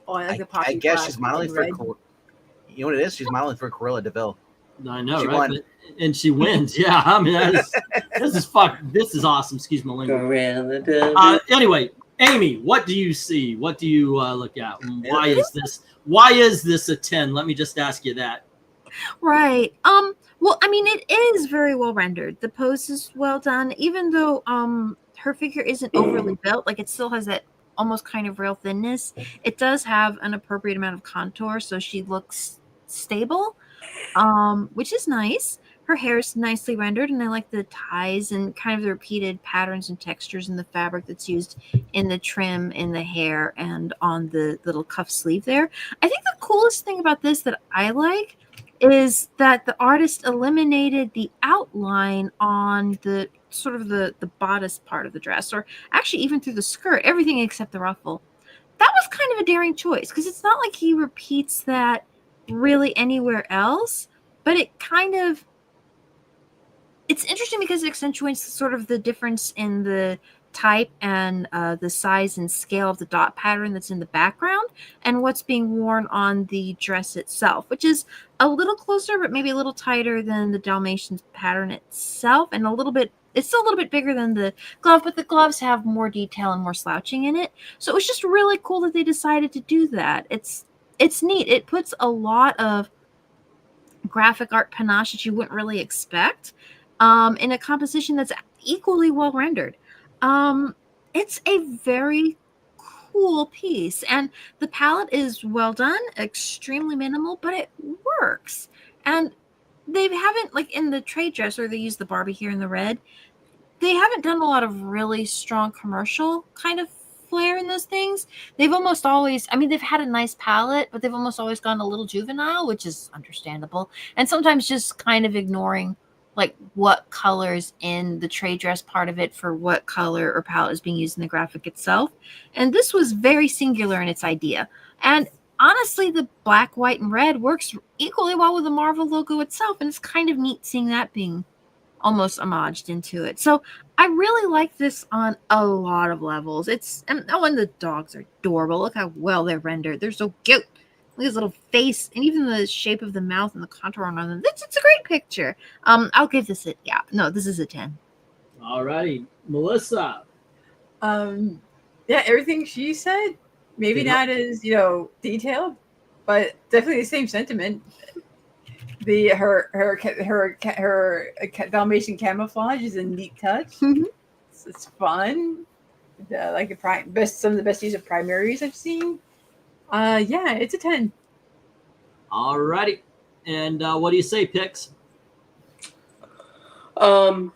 Oh, I like the poppy. I guess she's modeling for. You know what it is? She's modeling for Cruella de Vil. I know, she won. And she wins. Yeah, I mean, this is awesome. Excuse my language. Anyway, Amy, what do you see? What do you look at? Why is this a 10? Let me just ask you that. Right. Well, I mean, it is very well rendered. The pose is well done, even though her figure isn't overly built. Like, it still has that almost kind of real thinness. It does have an appropriate amount of contour, so she looks stable, which is nice. Her hair is nicely rendered, and I like the ties and kind of the repeated patterns and textures in the fabric that's used in the trim, in the hair, and on the little cuff sleeve there. I think the coolest thing about this that I like is that the artist eliminated the outline on the sort of the bodice part of the dress, or actually even through the skirt, everything except the ruffle. That was kind of a daring choice, because it's not like he repeats that really anywhere else, but it kind of, it's interesting because it accentuates sort of the difference in the type and the size and scale of the dot pattern that's in the background and what's being worn on the dress itself, which is a little closer, but maybe a little tighter than the Dalmatian pattern itself, and it's still a little bit bigger than the glove, but the gloves have more detail and more slouching in it. So it was just really cool that they decided to do that. It's it's neat. It puts a lot of graphic art panache that you wouldn't really expect in a composition that's equally well rendered. It's a very cool piece, and the palette is well done, extremely minimal, but it works. And they haven't, like in the trade dress where they use the Barbie here in the red, they haven't done a lot of really strong commercial kind of flair in those things. They've almost always, I mean, they've had a nice palette, but they've almost always gone a little juvenile, which is understandable. And sometimes just kind of ignoring like what colors in the trade dress part of it for what color or palette is being used in the graphic itself. And this was very singular in its idea. And honestly, the black, white, and red works equally well with the Marvel logo itself. And it's kind of neat seeing that being almost homaged into it. So I really like this on a lot of levels. And the dogs are adorable. Look how well they're rendered. They're so cute. Look at his little face, and even the shape of the mouth and the contour on them. It's a great picture. I'll give this this is a 10. All righty, Melissa. Yeah, everything she said. Maybe not as detailed, but definitely the same sentiment. Her Dalmatian camouflage is a neat touch. Mhm. It's fun. Some of the best use of primaries I've seen. Yeah, it's a 10. All righty, and what do you say, Pix? I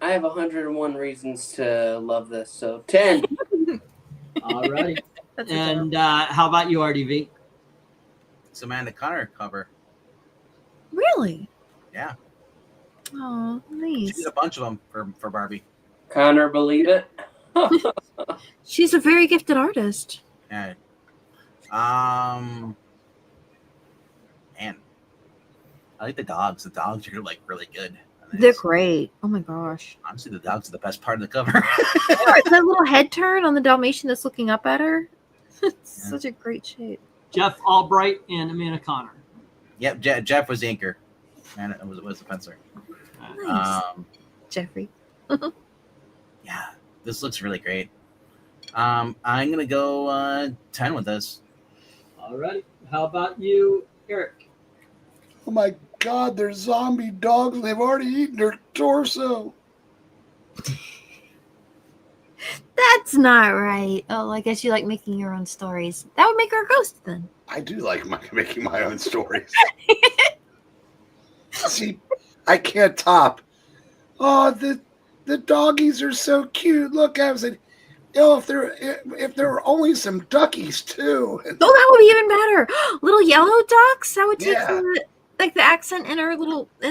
have 101 reasons to love this, so 10. All righty, and how about you, RDV? It's Amanda Connor cover. Really? Yeah. Oh, She nice. did a bunch of them for Barbie. Connor, believe it? She's a very gifted artist. Yeah. Man, I like the dogs. The dogs are like really good. They're great. Oh my gosh. Honestly, the dogs are the best part of the cover. That little head turn on the Dalmatian that's looking up at her. It's such a great shape. Jeff Albright and Amanda Connor. Yep, Jeff was the inker, and it was the penciler. Nice. Jeffrey. Yeah, this looks really great. I'm gonna go 10 with this. All righty, how about you, Eric? Oh my God, they're zombie dogs. And they've already eaten their torso. That's not right. Oh, I guess you like making your own stories. That would make her a ghost then. I do like making my own stories. See, I can't top. Oh, the doggies are so cute. Look, I was like, if there were only some duckies too. Oh, that would be even better. Little yellow ducks. That would take Yeah. the accent in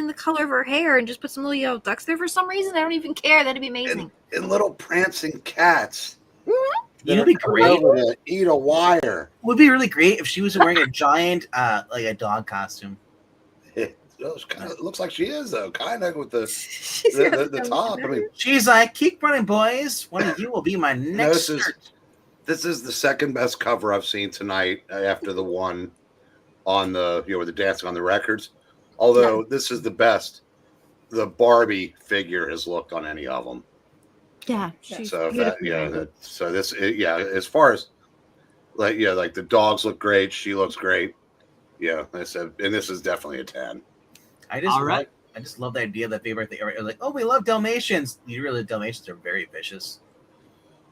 the color of her hair and just put some little yellow ducks there for some reason. I don't even care. That'd be amazing. And little prancing cats. It'd be great. To eat a wire. Would be really great if she was wearing a giant like a dog costume. It looks like she is though, kind of with the got top. I mean, She's like, keep running, boys. One of you will be my next shirt. This is the second best cover I've seen tonight after the one on the with the dancing on the records. Although this is the best the Barbie figure has looked on any of them. Yeah. So as far as like the dogs look great, she looks great. Yeah, I said, and this is definitely a 10. I just love the idea that they were like, oh, we love Dalmatians. You really, Dalmatians are very vicious.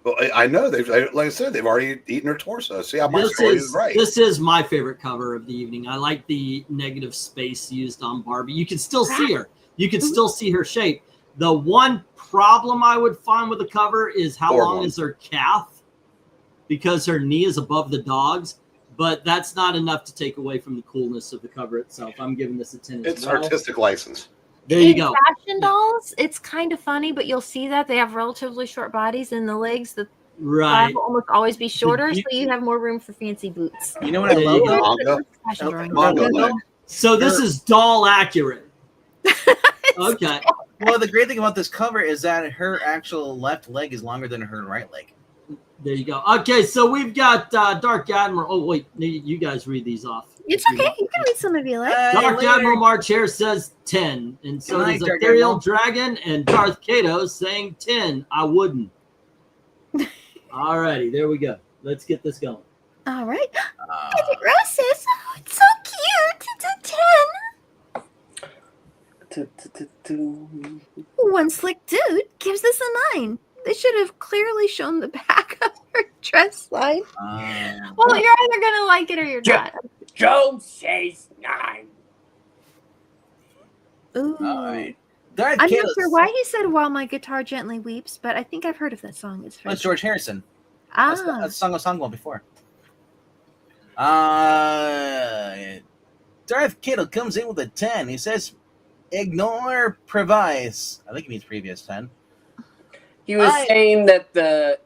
Well, I know like I said, they've already eaten her torso. See how my story is right. This is my favorite cover of the evening. I like the negative space used on Barbie. You can still see her. You can still see her shape. The one problem I would find with the cover is how long is her calf, because her knee is above the dog's. But that's not enough to take away from the coolness of the cover itself. I'm giving this a 10 as It's well. artistic license. There you go. Fashion dolls, it's kind of funny, but you'll see that they have relatively short bodies, and the legs, the Right. will almost always be shorter, so you have more room for fancy boots. You know what I love? Manga. Fashion drawing. Manga leg. So this is doll accurate. Okay. Well, the great thing about this cover is that her actual left leg is longer than her right leg. There you go. Okay, so we've got Dark Admiral. Oh, wait. You guys read these off. It's okay. You can read some if you like. Dark Admiral March here says 10. And so Good night, there's Dark Ethereal Admiral. Dragon and Darth Kato saying 10. I wouldn't. All righty, there we go. Let's get this going. All right. Take it, Roses. One slick dude gives this a 9. They should have clearly shown the back of her dress line. Well, you're either gonna like it or you're not. Joe says 9. Ooh. All right. I'm not sure why he said "While My Guitar Gently Weeps," but I think I've heard of that song. It's That's George Harrison. Ah. That's a song one before. Darth Kittle comes in with a 10. He says, "Ignore previous." I think he means previous 10. He was saying that the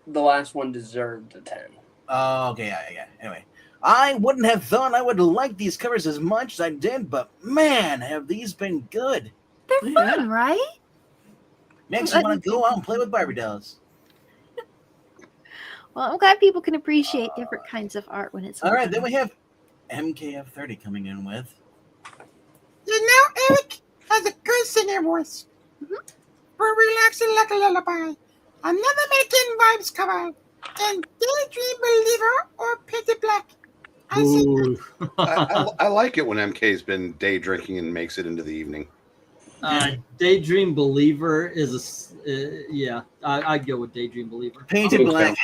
last one deserved a 10. Oh, okay, yeah. Anyway, I wouldn't have thought I would like these covers as much as I did, but man, have these been good. They're fun, right? Makes me want to go out and play with Barbie dolls. Well, I'm glad people can appreciate different kinds of art when it's all right. Then we have MKF30 coming in with. You know, Eric has a good singing voice. We're relaxing like a lullaby. Another Making Vibes cover. And Daydream Believer or Painted Black. I like it when MK's been day drinking and makes it into the evening. Daydream Believer is I'd go with Daydream Believer. Painted Black.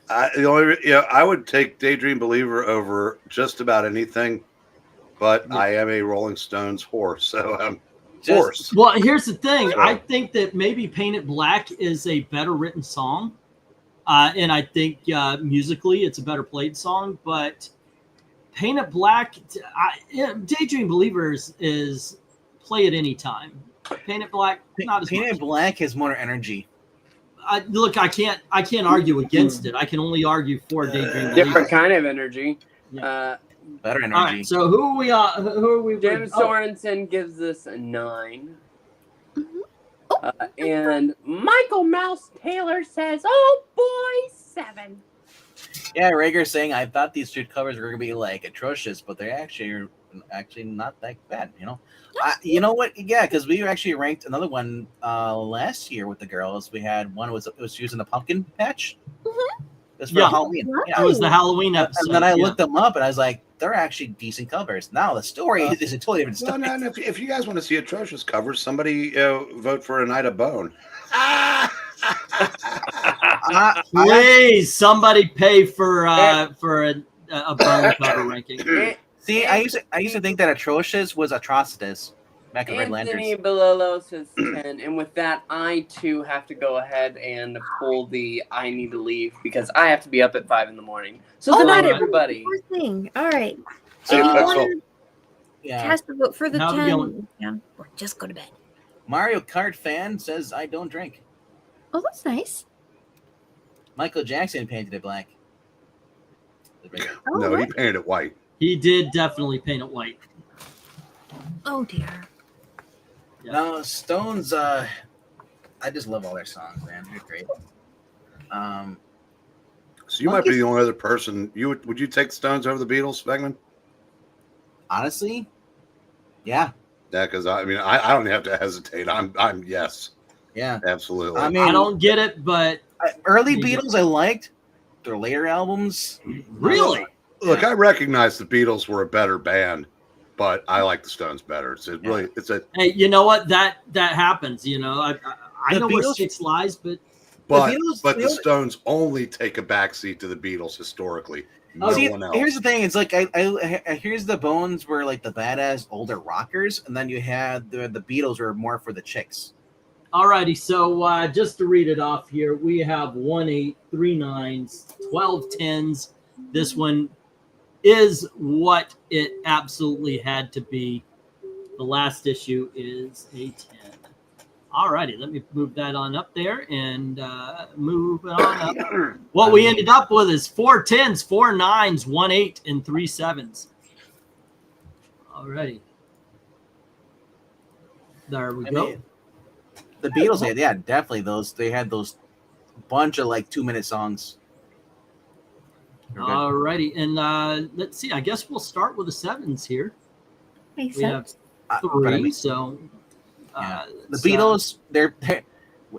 I would take Daydream Believer over just about anything, but I am a Rolling Stones whore, so horse. Well, here's the thing. I think that maybe Painted Black is a better written song, and I think musically it's a better played song. But Painted Black, Daydream Believers is play at any time. Painted Black, not as Painted much. Black has more energy. Look, I can't argue against it. I can only argue for Daydream Believer. Different kind of energy. Better energy. All right, so who are we? Jim Sorensen gives this a 9. And Michael Mouse Taylor says, "Oh boy, 7." Yeah, Rager's saying I thought these two covers were going to be like atrocious, but they're actually not that bad. You know, you know what? Yeah, because we actually ranked another one last year with the girls. We had one it was using the pumpkin patch. It was for Halloween. Yeah, it was the Halloween episode. And then I looked them up, and I was like, they're actually decent covers. Now the story is a totally different story. No, if you guys want to see atrocious covers, somebody vote for a Night of Bone. Please, somebody pay for a bone cover ranking. See, I used to think that atrocious was atrocitus back in Red Anthony Lanterns. Bilolo says 10. And with that, I too have to go ahead and pull the I need to leave because I have to be up at 5 in the morning. So good night, everybody. Poor thing. All right. See, So you that's want all. to cast a vote for the How are we 10? going? Yeah. Or just go to bed. Mario Kart fan says I don't drink. Oh, that's nice. Michael Jackson painted it black. Oh, No, he painted it white. He did definitely paint it white. Oh dear. No, Stones. I just love all their songs, man. They're great. So you might be the only other person. Would you take Stones over the Beatles, Spegman? Honestly, yeah. Yeah, because I don't have to hesitate. I'm yes. Yeah, absolutely. I don't get it, but early Beatles I liked. Their later albums, really. Look, I recognize the Beatles were a better band, but I like the Stones better. It's Hey, you know what? That happens. You know, I know where Beatles- Six lies, but the Stones only take a backseat to the Beatles historically. No one else. Here's the thing: it's like I here's the Bones were like the badass older rockers, and then you had the Beatles were more for the chicks. Alrighty, so just to read it off here, we have 1 8, 3 9s, 12 10s. This one is what it absolutely had to be. The last issue is a 10. Alrighty, let me move that on up there and move it on up. What we ended up with is 4 10s, 4 9s, 1 8, and 3 7s. Alrighty. There we go. The Beatles, yeah, definitely those. They had those bunch of like 2-minute songs. Alrighty, and let's see. I guess we'll start with the 7s here. Makes We have sense. 3, so The Beatles, they're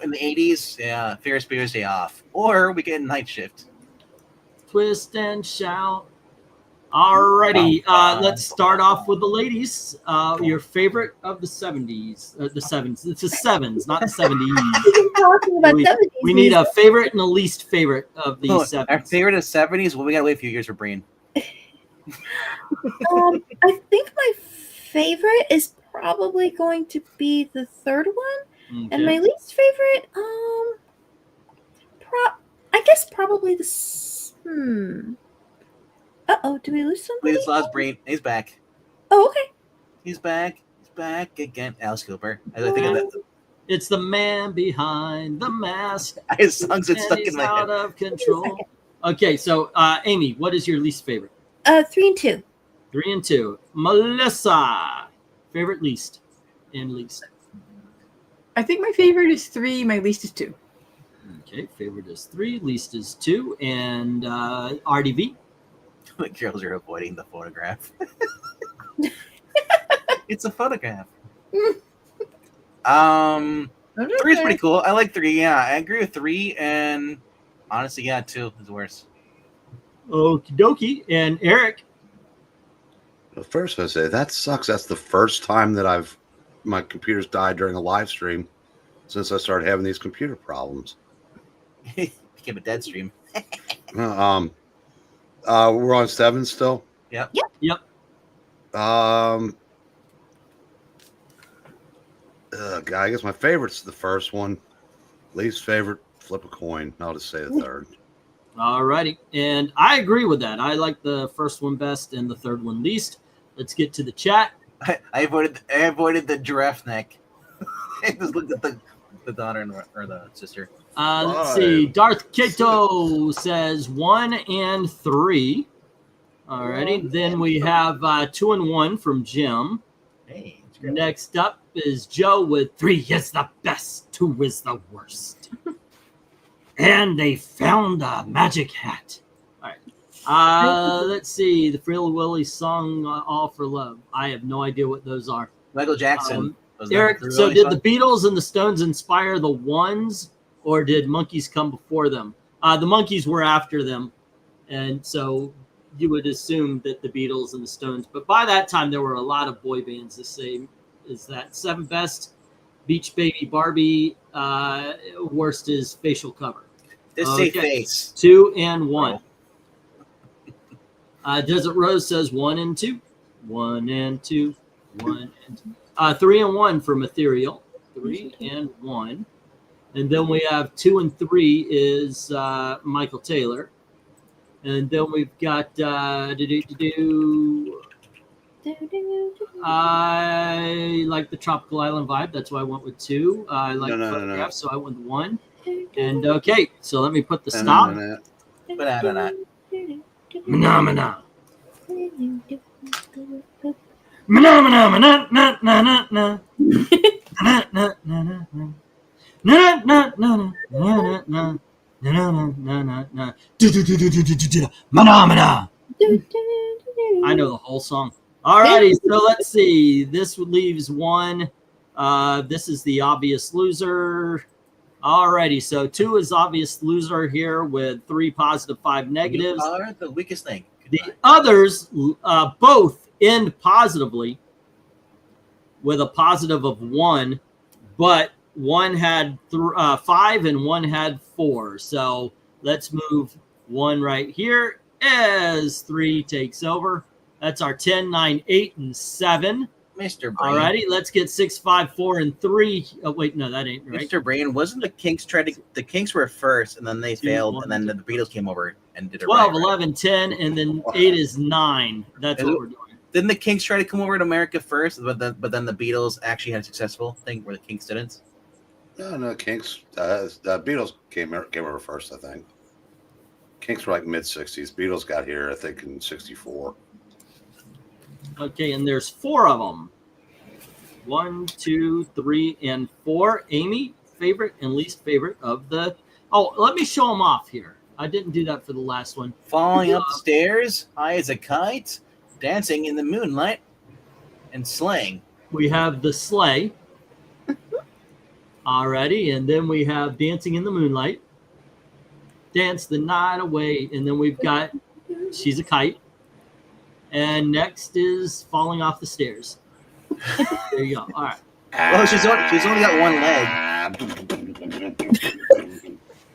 in the 80s. Yeah, Ferris Bueller's Day Off, or we get Night Shift. Twist and Shout. Alrighty, let's start off with the ladies. Your favorite of the 70s, the sevens. It's the sevens, not the 70s. We need a favorite and a least favorite of the sevens. Our favorite of 70s? Well, we gotta wait a few years for Breen. I think my favorite is probably going to be the third one, and my least favorite, I guess probably the. Uh-oh, did we lose somebody? We lost Breen. He's back. Oh, okay. He's back. He's back again. Alice Cooper. I think of that. It's the man behind the mask. His songs get stuck in my out head. of control. Okay, so Amy, what is your least favorite? 3 and 2. 3 and 2. Melissa, favorite, least, and least. I think my favorite is 3. My least is 2. Okay, favorite is 3, least is 2, and RDV. The girls are avoiding the photograph. It's a photograph. 3 is pretty cool. I like 3. Yeah, I agree with 3, and honestly, yeah, 2 is worse. Okie dokie. And Eric. Well, first, I say that sucks. That's the first time that my computer's died during a live stream since I started having these computer problems. Became a dead stream. We're on 7 still. Yep. God, I guess my favorite's the first one. Least favorite, flip a coin. I'll just say the third. All righty. And I agree with that. I like the first one best and the third one least. Let's get to the chat. I avoided the giraffe neck. I just looked at the daughter or the sister. Let's see. Darth Kato says 1 and 3. Alrighty. Then we have 2 and 1 from Jim. Hey, next up is Joe with 3 is the best, 2 is the worst. And they found a magic hat. All right. Let's see. The Frill Willie song All for Love. I have no idea what those are. Michael Jackson. Eric, so did the Beatles and the Stones inspire the Ones, or did Monkeys come before them? The Monkeys were after them, and so you would assume that the Beatles and the Stones. But by that time, there were a lot of boy bands the same as that. 7 best, Beach Baby, Barbie. Worst is Facial Cover. Just say face. 2 and 1. Desert Rose says 1 and 2. 1 and 2. 1 and 2. 3 and 1 from Ethereal. 3 and 1. And then we have 2 and 3 is Michael Taylor. And then we've got I like the Tropical Island vibe. That's why I went with 2. I like photographs, so I went with 1. And okay, so let me put the stop. Phenomena. I know the whole song. Alrighty, so let's see. This leaves 1. This is the obvious loser. Alrighty, so 2 is obvious loser here with 3 positive, 5 negatives. You are the weakest thing. The others both end positively with a positive of 1, but one had 5 and one had 4. So let's move 1 right here as 3 takes over. That's our 10, 9, 8, and 7. Mr. Brain. Alrighty, let's get 6, 5, 4, and 3. Oh wait, no, that ain't right. Mr. Brain, wasn't the Kinks the Kinks were first, and then they failed, and then the Beatles came over and did it 12, right, 11, 10, and then 8 is 9. That's what we're doing. Didn't the Kinks try to come over to America first, but then the Beatles actually had a successful thing where the Kinks didn't? No, Kinks. The Beatles came over first, I think. Kinks were like mid-60s. Beatles got here, I think, in 64. Okay, and there's 4 of them. 1, 2, 3, and 4. Amy, favorite and least favorite of the... Oh, let me show them off here. I didn't do that for the last one. Falling up the stairs, high as a kite, dancing in the moonlight, and slaying. We have the sleigh. Alrighty, and then we have dancing in the moonlight. Dance the night away. And then we've got she's a kite. And next is falling off the stairs. There you go. All right. Well, she's only got one leg.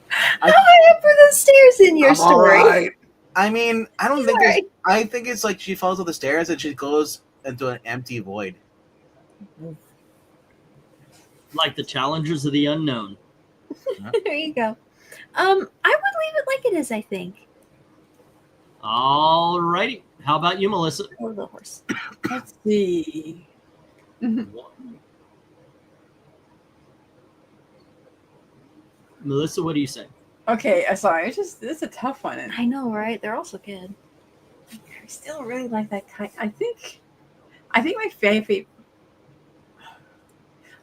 How high up are the stairs in your story? Right. I mean, I don't She's think all there's. right. I think it's like she falls up the stairs and she goes into an empty void. Like the challengers of the unknown. There you go. I would leave it like it is, I think. All righty. How about you, Melissa? Oh, the horse. Let's see. Melissa, what do you say? Okay, sorry. It's a tough one. I know, right? They're also good. I still really like that kite. I think my favorite.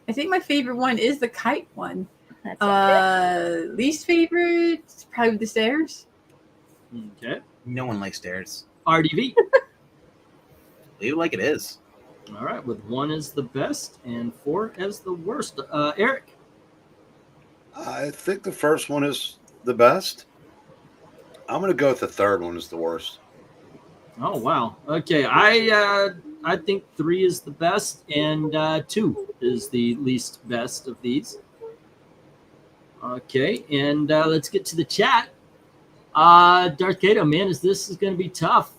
I think my favorite one is the kite one. That's okay. Least favorite is probably the stairs. Okay. No one likes stairs. RDV. Leave it like it is. All right. With 1 as the best and 4 as the worst. Eric. I think the first one is the best. I'm going to go with the third one is the worst. Oh, wow. Okay. I think 3 is the best and 2 is the least best of these. Okay. And let's get to the chat. Darth Kato, man, this is going to be tough.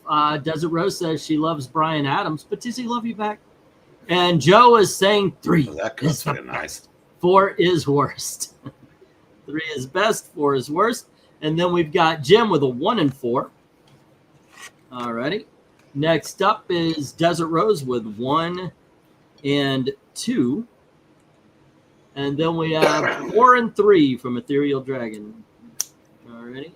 Desert Rose says she loves Brian Adams, but does he love you back? And Joe is saying 3. Oh, that's pretty nice. 4 is worst. 3 is best, 4 is worst. And then we've got Jim with a 1 and 4. Alrighty. Next up is Desert Rose with 1 and 2. And then we have 4 and 3 from Ethereal Dragon. Alrighty.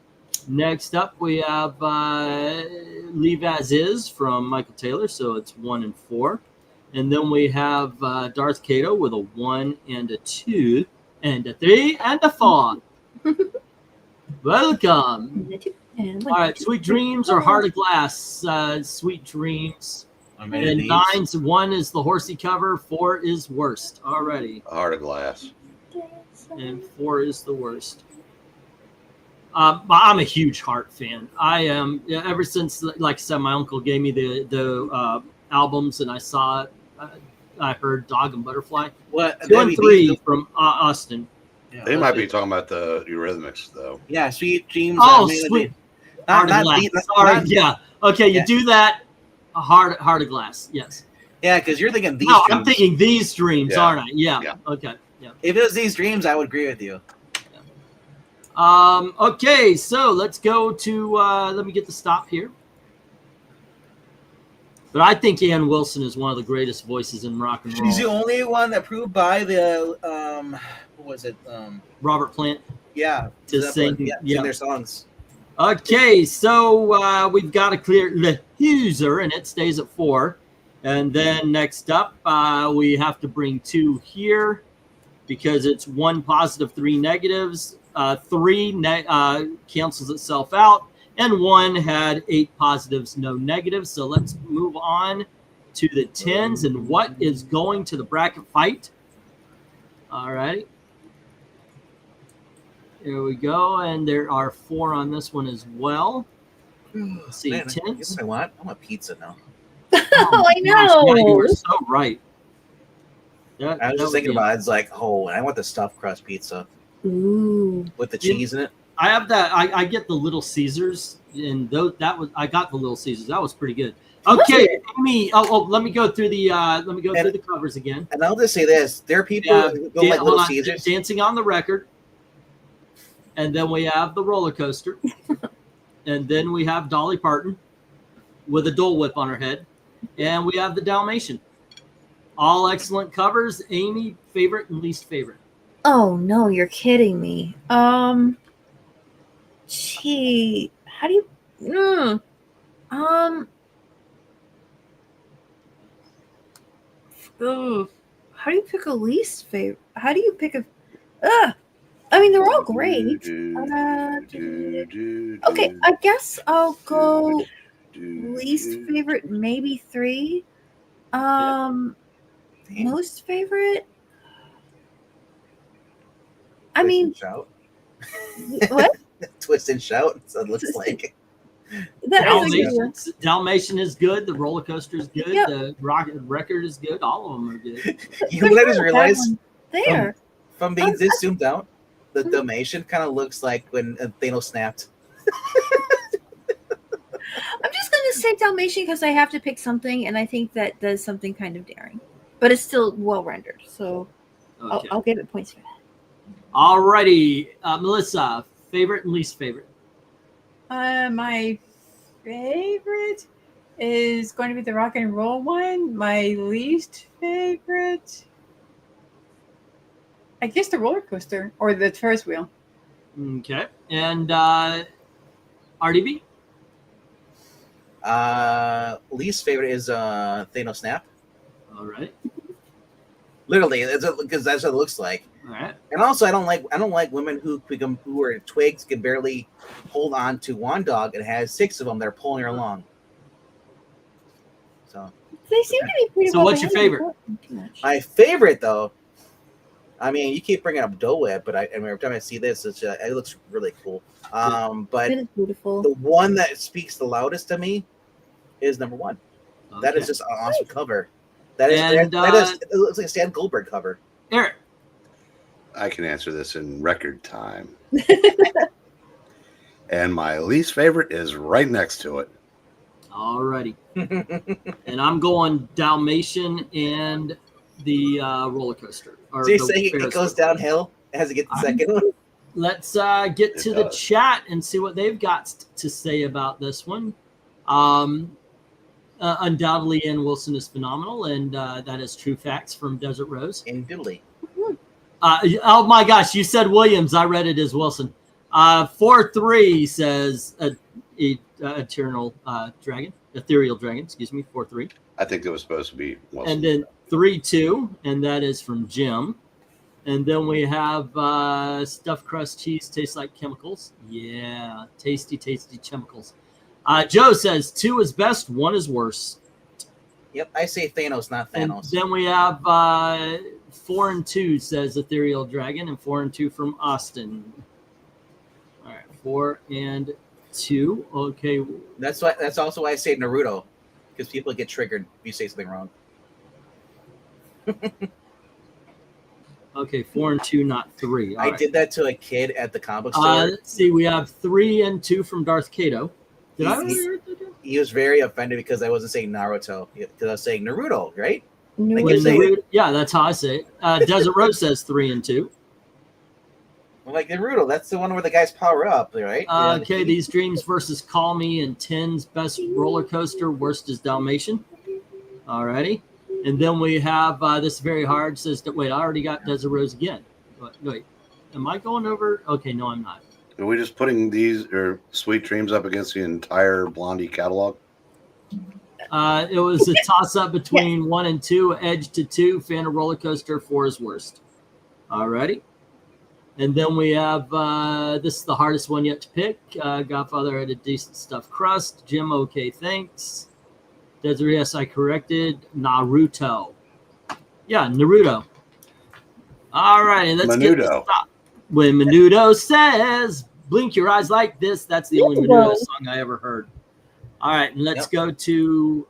Next up, we have Leave As Is from Michael Taylor, so it's 1 and 4. And then we have Darth Kato with a 1 and a 2, and a 3 and a 4. Welcome. All right, Sweet Dreams or Heart of Glass? Sweet Dreams. And 9's 1 is the horsey cover, 4 is worst. Already. Heart of Glass. And 4 is the worst. I'm a huge Heart fan. I am ever since, like I said, my uncle gave me the albums, and I saw it. I heard Dog and Butterfly. What? 2 and 3 from Austin. Yeah, They might be talking about the Eurythmics, though. Yeah, Sweet Dreams. Oh, Sweet. Heart of Glass. Sorry, yeah. Okay, you do that. Heart of Glass. Yes. Yeah, because you're thinking these. No, dreams. I'm thinking these dreams, Yeah. aren't I? Yeah. Yeah. Okay. Yeah. If it was these dreams, I would agree with you. Okay, so let's go to let me get the stop here. But I think Ann Wilson is one of the greatest voices in rock and roll. She's the only one that proved by the what was it? Robert Plant. Yeah, To sing, sing their songs. Okay, so we've got a clear Le User, and it stays at 4. And then next up, we have to bring 2 here because it's 1 positive, 3 negatives. 3 cancels itself out, and 1 had 8 positives, no negatives. So let's move on to the 10s and what is going to the bracket fight. All right. Here we go, and there are 4 on this one as well. Let's see, Man, 10s. guess I want a pizza now. Oh, I Gosh, know. yeah, you were so right. I was just thinking about it. It's like, oh, I want the stuffed crust pizza Ooh. with the cheese in it. I have that. I get the Little Caesars, and I got the Little Caesars. That was pretty good. Okay, Amy. Let me go through the through the covers again. And I'll just say this: there are people who go like Little Caesars. Dancing on the Record, and then we have the Roller Coaster, and then we have Dolly Parton with a Dole Whip on her head, and we have the Dalmatian. All excellent covers. Amy, favorite and least favorite. Oh no, you're kidding me. Gee, how do you? How do you pick a least favorite? How do you pick a? I mean, they're all great. Okay, I guess I'll go least favorite, maybe 3. Most favorite. I mean, Shout. what? Twist and shout. So it looks like. That is a good one. Dalmatian is good. The roller coaster is good. Yep. The rocket record is good. All of them are good. You know what I just realized? There. From being this zoomed out, the Dalmatian kind of looks like when Thanos snapped. I'm just going to say Dalmatian because I have to pick something, and I think that does something kind of daring. But it's still well rendered, so Okay. I'll give it points for that. Alrighty, Melissa, favorite and least favorite. My favorite is going to be the rock and roll one. My least favorite, I guess, the roller coaster or the Ferris wheel. Okay, and RDB. Least favorite is Thanos snap. All right. Literally, because that's what it looks like. All right. And also, I don't like women who are twigs can barely hold on to one dog and has 6 of them that are pulling her along. So They seem to be pretty So well what's your favorite? behaved. my favorite, though, I mean, you keep bringing up Doe Web, but I mean, every time I see this, it looks really cool. But It is beautiful. the one that speaks the loudest to me is number 1. That is just an awesome cover. That is it looks like a Stan Goldberg cover. Eric. I can answer this in record time. And my least favorite is right next to it. Alrighty. And I'm going Dalmatian and the roller coaster. So you're saying it goes downhill as it gets the second one? Let's get to the chat and see what they've got to say about this one. Undoubtedly, Ann Wilson is phenomenal, and that is true facts from Desert Rose. Indubitably. Oh my gosh, you said Williams. I read it as Wilson. 4-3 says ethereal dragon. Excuse me. 4-3. I think it was supposed to be Wilson. And then 3-2, and that is from Jim. And then we have stuffed crust cheese tastes like chemicals. Yeah, tasty chemicals. Joe says 2 is best, 1 is worse. Yep, I say Thanos, not Thanos. And then we have 4-2 says ethereal dragon, and 4-2 from Austin. All right, 4-2. Okay, That's also why I say Naruto, because people get triggered if you say something wrong. Okay, 4-2, not 3. All I right. did that to a kid at the comic book store. Let's see. We have 3-2 from Darth Kato. Did I? He was very offended because I wasn't saying Naruto, because I was saying Naruto, right? Like Wait, you say it. yeah, that's how I say it. Desert Rose says 3-2. I'm like Naruto, that's the one where the guys power up, right? Okay, These Dreams versus Call Me and 10's best roller coaster, worst is Dalmatian. Alrighty. And then we have this very hard says that wait, I already got Desert Rose again. Wait, am I going over? Okay, no, I'm not. Are we just putting these or Sweet Dreams up against the entire Blondie catalog? It was a toss up between 1 and 2, Edge to 2, Fan of Roller Coaster, 4 is worst. Alrighty. And then we have this is the hardest one yet to pick. Godfather had a decent stuffed crust. Jim, okay, thanks. Desiree, yes, I corrected. Naruto. Yeah, Naruto. All right, and let's get this stop. When Menudo says, blink your eyes like this, that's the only Menudo song I ever heard. All right, and let's go to,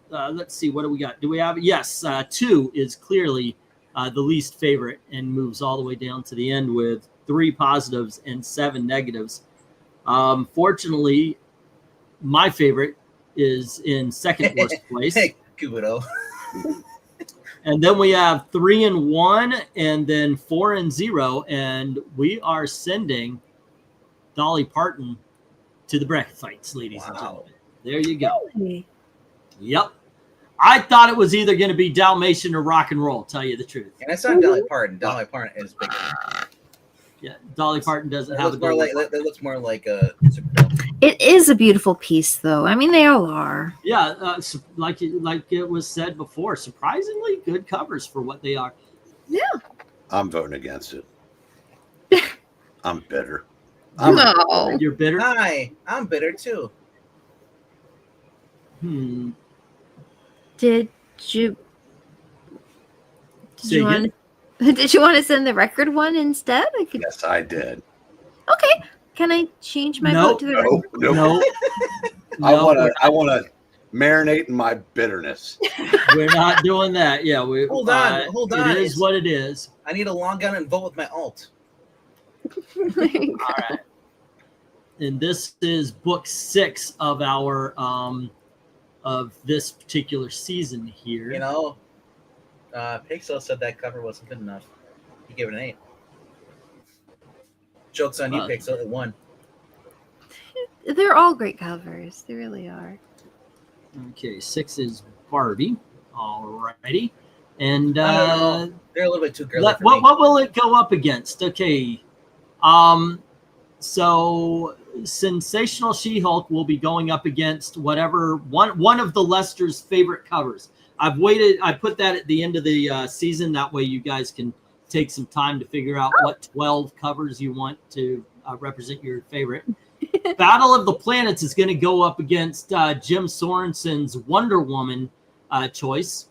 let's see, what do we got? Do we have, yes, 2 is clearly the least favorite and moves all the way down to the end with 3 positives and 7 negatives. Fortunately, my favorite is in second worst place. Kudo. And then we have 3-1 and then 4-0. And we are sending Dolly Parton to the bracket fights, ladies and gentlemen. There you go. Really? Yep. I thought it was either going to be Dalmatian or rock and roll, tell you the truth. And it's not Dolly Parton. Dolly Parton is big. Yeah, Dolly Parton doesn't have a more like that looks more like a. It is a beautiful piece, though. I mean, they all are. Yeah, like it was said before, surprisingly good covers for what they are. Yeah. I'm voting against it. I'm bitter. No. You're bitter? Hi, I'm bitter too. Did you Say again? Did you want to send the record one instead? Yes, I did. Okay. Can I change my No. vote to the No. I want to marinate in my bitterness. We're not doing that. Yeah, we Hold on. It is what it is. I need to log on and vote with my alt. All right. And this is book 6 of our of this particular season here. You know, Pixel said that cover wasn't good enough. He gave it an 8. Joke's on you, Pixel. It won. They're all great covers. They really are. Okay, 6 is Barbie. Alrighty. And they're a little bit too girly. What will it go up against? Okay. So Sensational She-Hulk will be going up against whatever one of the Lester's favorite covers. I've waited. I put that at the end of the season. That way you guys can take some time to figure out what 12 covers you want to represent your favorite. Battle of the Planets is going to go up against Jim Sorensen's Wonder Woman choice.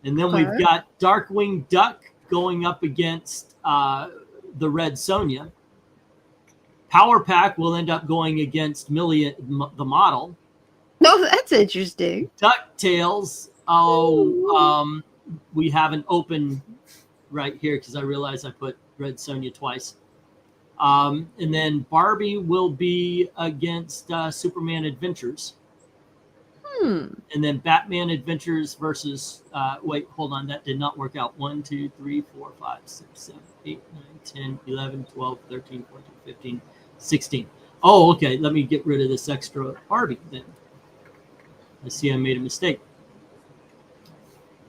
And then we've got Darkwing Duck going up against the Red Sonja. Power Pack will end up going against Millie, the model. No, that's interesting. DuckTales. We have an open right here because I realized I put Red Sonja twice. And then Barbie will be against Superman Adventures. And then Batman Adventures versus wait, hold on, that did not work out. 1, 2, 3, 4, 5, 6, 7, 8, 9, 10, 11, 12, 13, 14, 15, 16. Oh, okay. Let me get rid of this extra Barbie then. I see I made a mistake.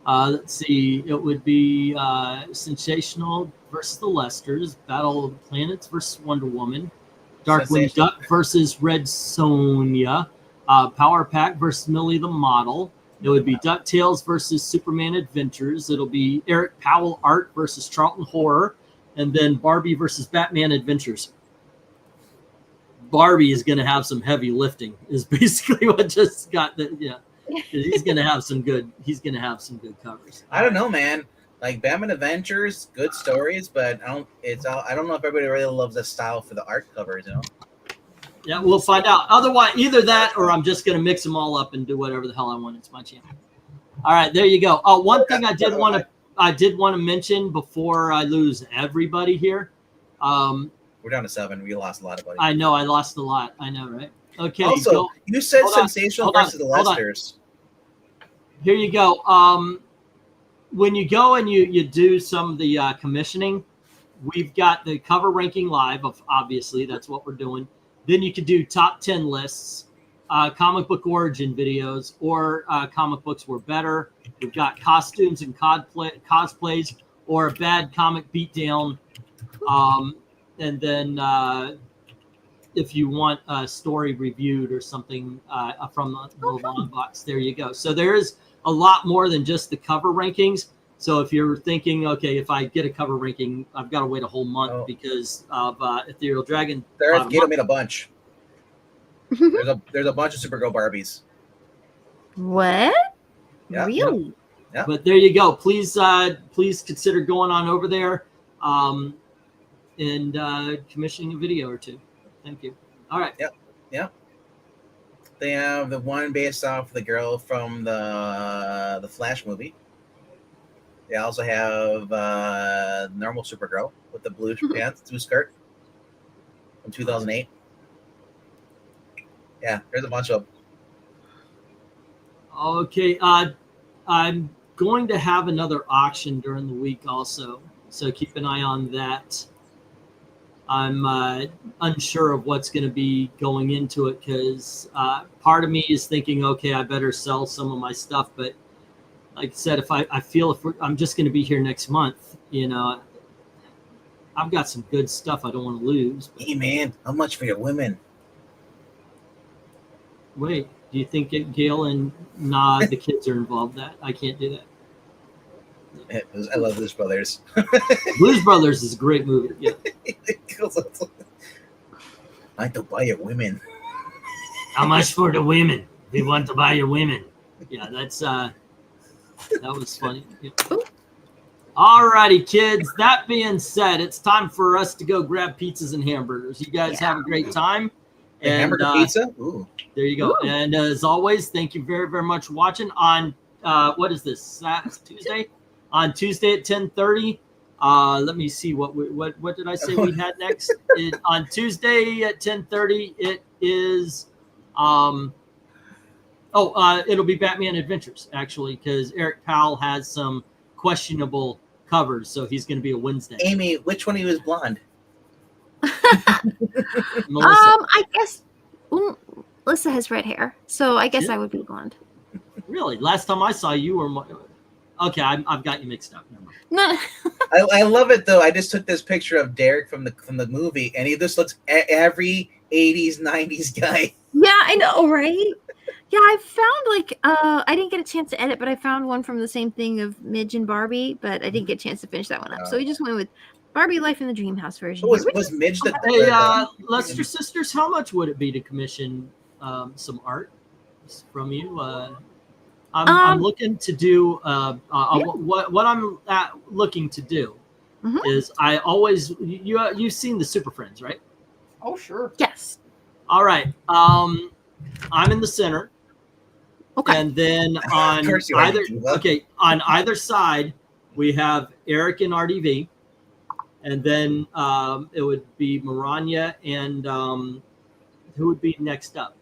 Let's see. It would be Sensational versus the Lesters, Battle of the Planets versus Wonder Woman, Darkwing Duck versus Red Sonja, Power Pack versus Millie the Model. It would be DuckTales versus Superman Adventures. It'll be Eric Powell Art versus Charlton Horror, and then Barbie versus Batman Adventures. Barbie is going to have some heavy lifting. Is basically what just got the He's going to have some good. He's going to have some good covers. I don't know, man. Like Batman Adventures, good stories, but I don't know if everybody really loves the style for the art covers. You know. Yeah, we'll find out. Otherwise, either that or I'm just going to mix them all up and do whatever the hell I want. It's my channel. All right, there you go. Oh, one thing I did want to mention before I lose everybody here. We're down to 7. We lost a lot of buddies. I know I lost a lot. I know, right? Okay. Also, you said Sensational versus the Lesters. Here you go. When you go and you do some of the commissioning, we've got the cover ranking live. Obviously, that's what we're doing. Then you could do top 10 lists, comic book origin videos, or comic books were better. We've got costumes and cosplays, or a bad comic beatdown. And then if you want a story reviewed or something from the long box, there you go. So there is a lot more than just the cover rankings. So if you're thinking, okay, if I get a cover ranking, I've got to wait a whole month because of Ethereal Dragon. Gato made a bunch. There's a bunch of Supergirl Barbies. What? Yeah. Really? Yeah. But there you go. Please consider going on over there and commissioning a video or two. Thank you. All right. Yep. They have the one based off the girl from the Flash movie. They also have normal Supergirl with the blue pants, blue skirt from 2008. Yeah, there's a bunch of them. Okay. I'm going to have another auction during the week also, so keep an eye on that. I'm unsure of what's going to be going into it because part of me is thinking, okay, I better sell some of my stuff. But like I said, if I feel I'm just going to be here next month, I've got some good stuff I don't want to lose. Hey, man, how much for your women? Wait, do you think Gail and the kids are involved? That I can't do that. I love Blues Brothers. Blues Brothers is a great movie. Yeah. I like to buy your women. How much for the women? We want to buy your women. Yeah, that's that was funny. Yeah. All righty, kids. That being said, it's time for us to go grab pizzas and hamburgers. You guys have a great time. The hamburger pizza? Ooh. There you go. Ooh. And as always, thank you very, very much for watching on, what is this, Tuesday? On Tuesday at 10:30. Let me see, what did I say we had next? On Tuesday at 10:30, it is, it'll be Batman Adventures, actually, because Eric Powell has some questionable covers, so he's going to be a Wednesday. Amy, which one of you is blonde? I guess Melissa has red hair, so I guess I would be blonde. Really? Last time I saw you were okay. I've got you mixed up. No. I love it though. I just took this picture of Derek from the movie, and he just looks every 80s 90s guy. Yeah, I know, right? Yeah, I found I didn't get a chance to edit, but I found one from the same thing of Midge and Barbie, but I didn't get a chance to finish that one up. So we just went with Barbie Life in the Dream House version. Was Midge the Hey, Lester Sisters, how much would it be to commission some art from you? I'm looking to do what I'm looking to do is I always you've seen the Super Friends, right? Oh, sure. Yes. All right. I'm in the center. Okay. And then on either side we have Eric and RDV, and then it would be Maranya and who would be next up?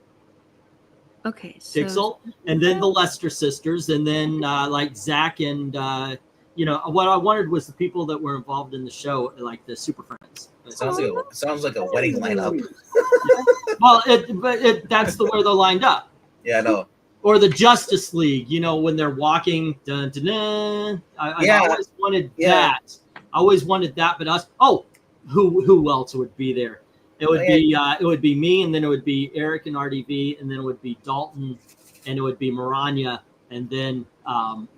Okay, so Pixel, and then the Lester sisters, and then like Zach and what I wanted was the people that were involved in the show, like the Super Friends. Sounds like a wedding lineup. Well, that's the way they're lined up. Yeah, I know. Or the Justice League, when they're walking. Dun, dun, dun. I always wanted that. I always wanted that, but us. Oh, who else would be there? It would be me, and then it would be Eric and RDV, and then it would be Dalton, and it would be Maranya, and then Shout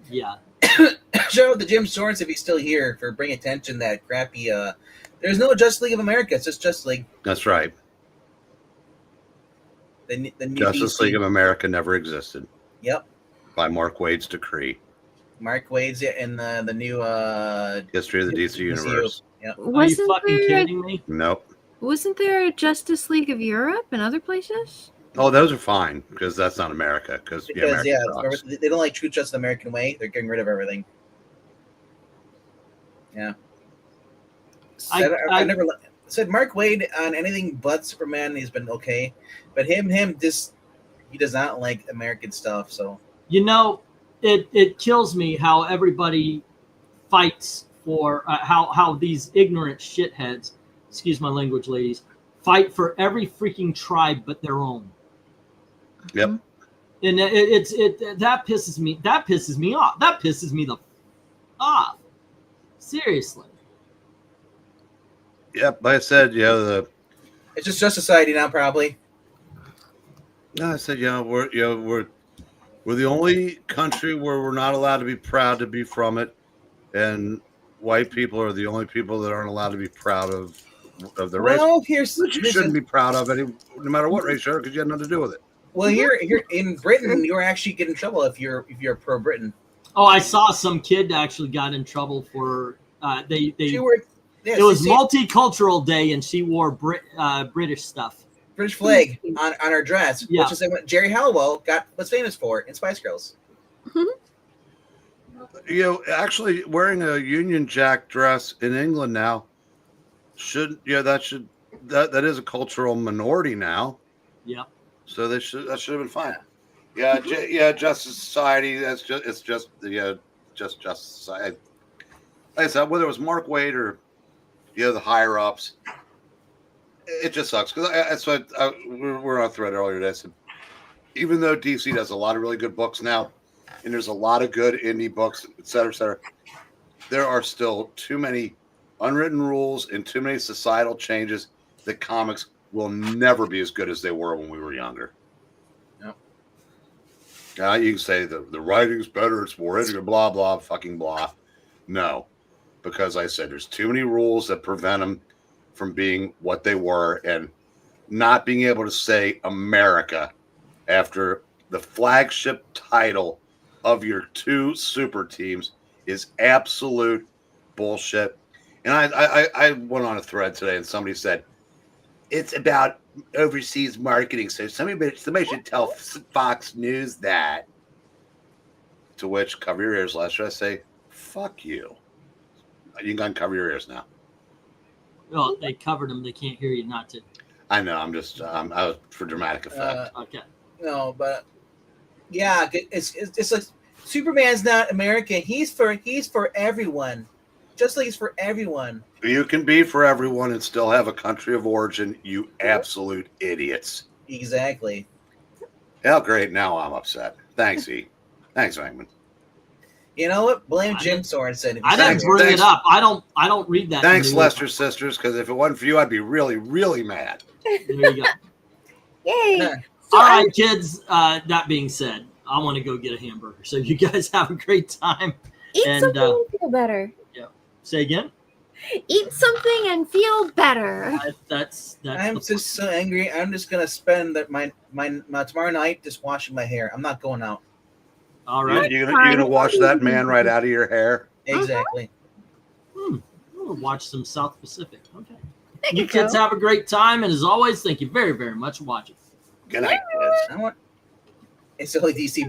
out to Jim Sorens if he's still here for bringing attention that crappy. There's no Justice League of America. It's just Justice League. That's right. The new Justice DC. League of America never existed. Yep. By Mark Waid's decree. Mark Waid's in the new History of the DC Universe. Yep. Are you fucking kidding me? Nope. Wasn't there a Justice League of Europe and other places? Oh, those are fine because that's not America. Because they don't like true justice the American way. They're getting rid of everything. Yeah. I never said Mark Waid on anything but Superman. He's been okay, but he does not like American stuff. So it kills me how everybody fights for how these ignorant shitheads, excuse my language, ladies, fight for every freaking tribe but their own. Yep. And that pisses me. That pisses me off. That pisses me off. Seriously. Yep. Like I said, it's just society now, probably. No, I said, we're the only country where we're not allowed to be proud to be from it, and white people are the only people that aren't allowed to be proud of the race. Well, you shouldn't be proud of no matter what race you are, because you had nothing to do with it. Well, here in Britain, you're actually getting in trouble if you're pro Britain. Oh, I saw some kid actually got in trouble for it was Multicultural Day, and she wore British stuff. British flag on her dress, which is what Jerry Halliwell was famous for in Spice Girls. Actually wearing a Union Jack dress in England now that is a cultural minority now. Yeah. So that should have been fine. Yeah, Justice Society. It's just Justice Society. Like I said, whether it was Mark Waid or the higher ups, it just sucks because that's what we're on a thread earlier today. I said, even though DC does a lot of really good books now, and there's a lot of good indie books, et cetera, there are still too many unwritten rules and too many societal changes that comics will never be as good as they were when we were younger. Yep. You can say the writing's better, it's more interesting, blah, blah, fucking blah. No, because I said there's too many rules that prevent them from being what they were, and not being able to say America after the flagship title of your two super teams is absolute bullshit. And I went on a thread today, and somebody said it's about overseas marketing. So somebody should tell Fox News that. To which, cover your ears, Lester. I say, fuck you. You can uncover your ears now. Well, they covered them. They can't hear you not to. I know. I'm just I was for dramatic effect. Okay. No, but yeah, it's like Superman's not American. He's for everyone, just like he's for everyone. You can be for everyone and still have a country of origin. You absolute idiots. Exactly. Hell, great. Now I'm upset. Thanks, E. Thanks, Raymond. You know what? Blame Jim Sorensen. I didn't bring it up. I don't read that. Thanks, Lester Sisters, because if it wasn't for you, I'd be really, really mad. There you go. Yay! All right, kids. That being said, I want to go get a hamburger. So you guys have a great time. Eat And, something and feel better. Yeah. Say again. Eat something and feel better. That's. I'm just so angry. I'm just gonna spend my tomorrow night just washing my hair. I'm not going out. All right. You're gonna wash that man right out of your hair. Exactly. I'm gonna watch some South Pacific. Okay. There You you kids go. have a great time, and as always, thank you very, very much for watching. Good night, kids. It's only DC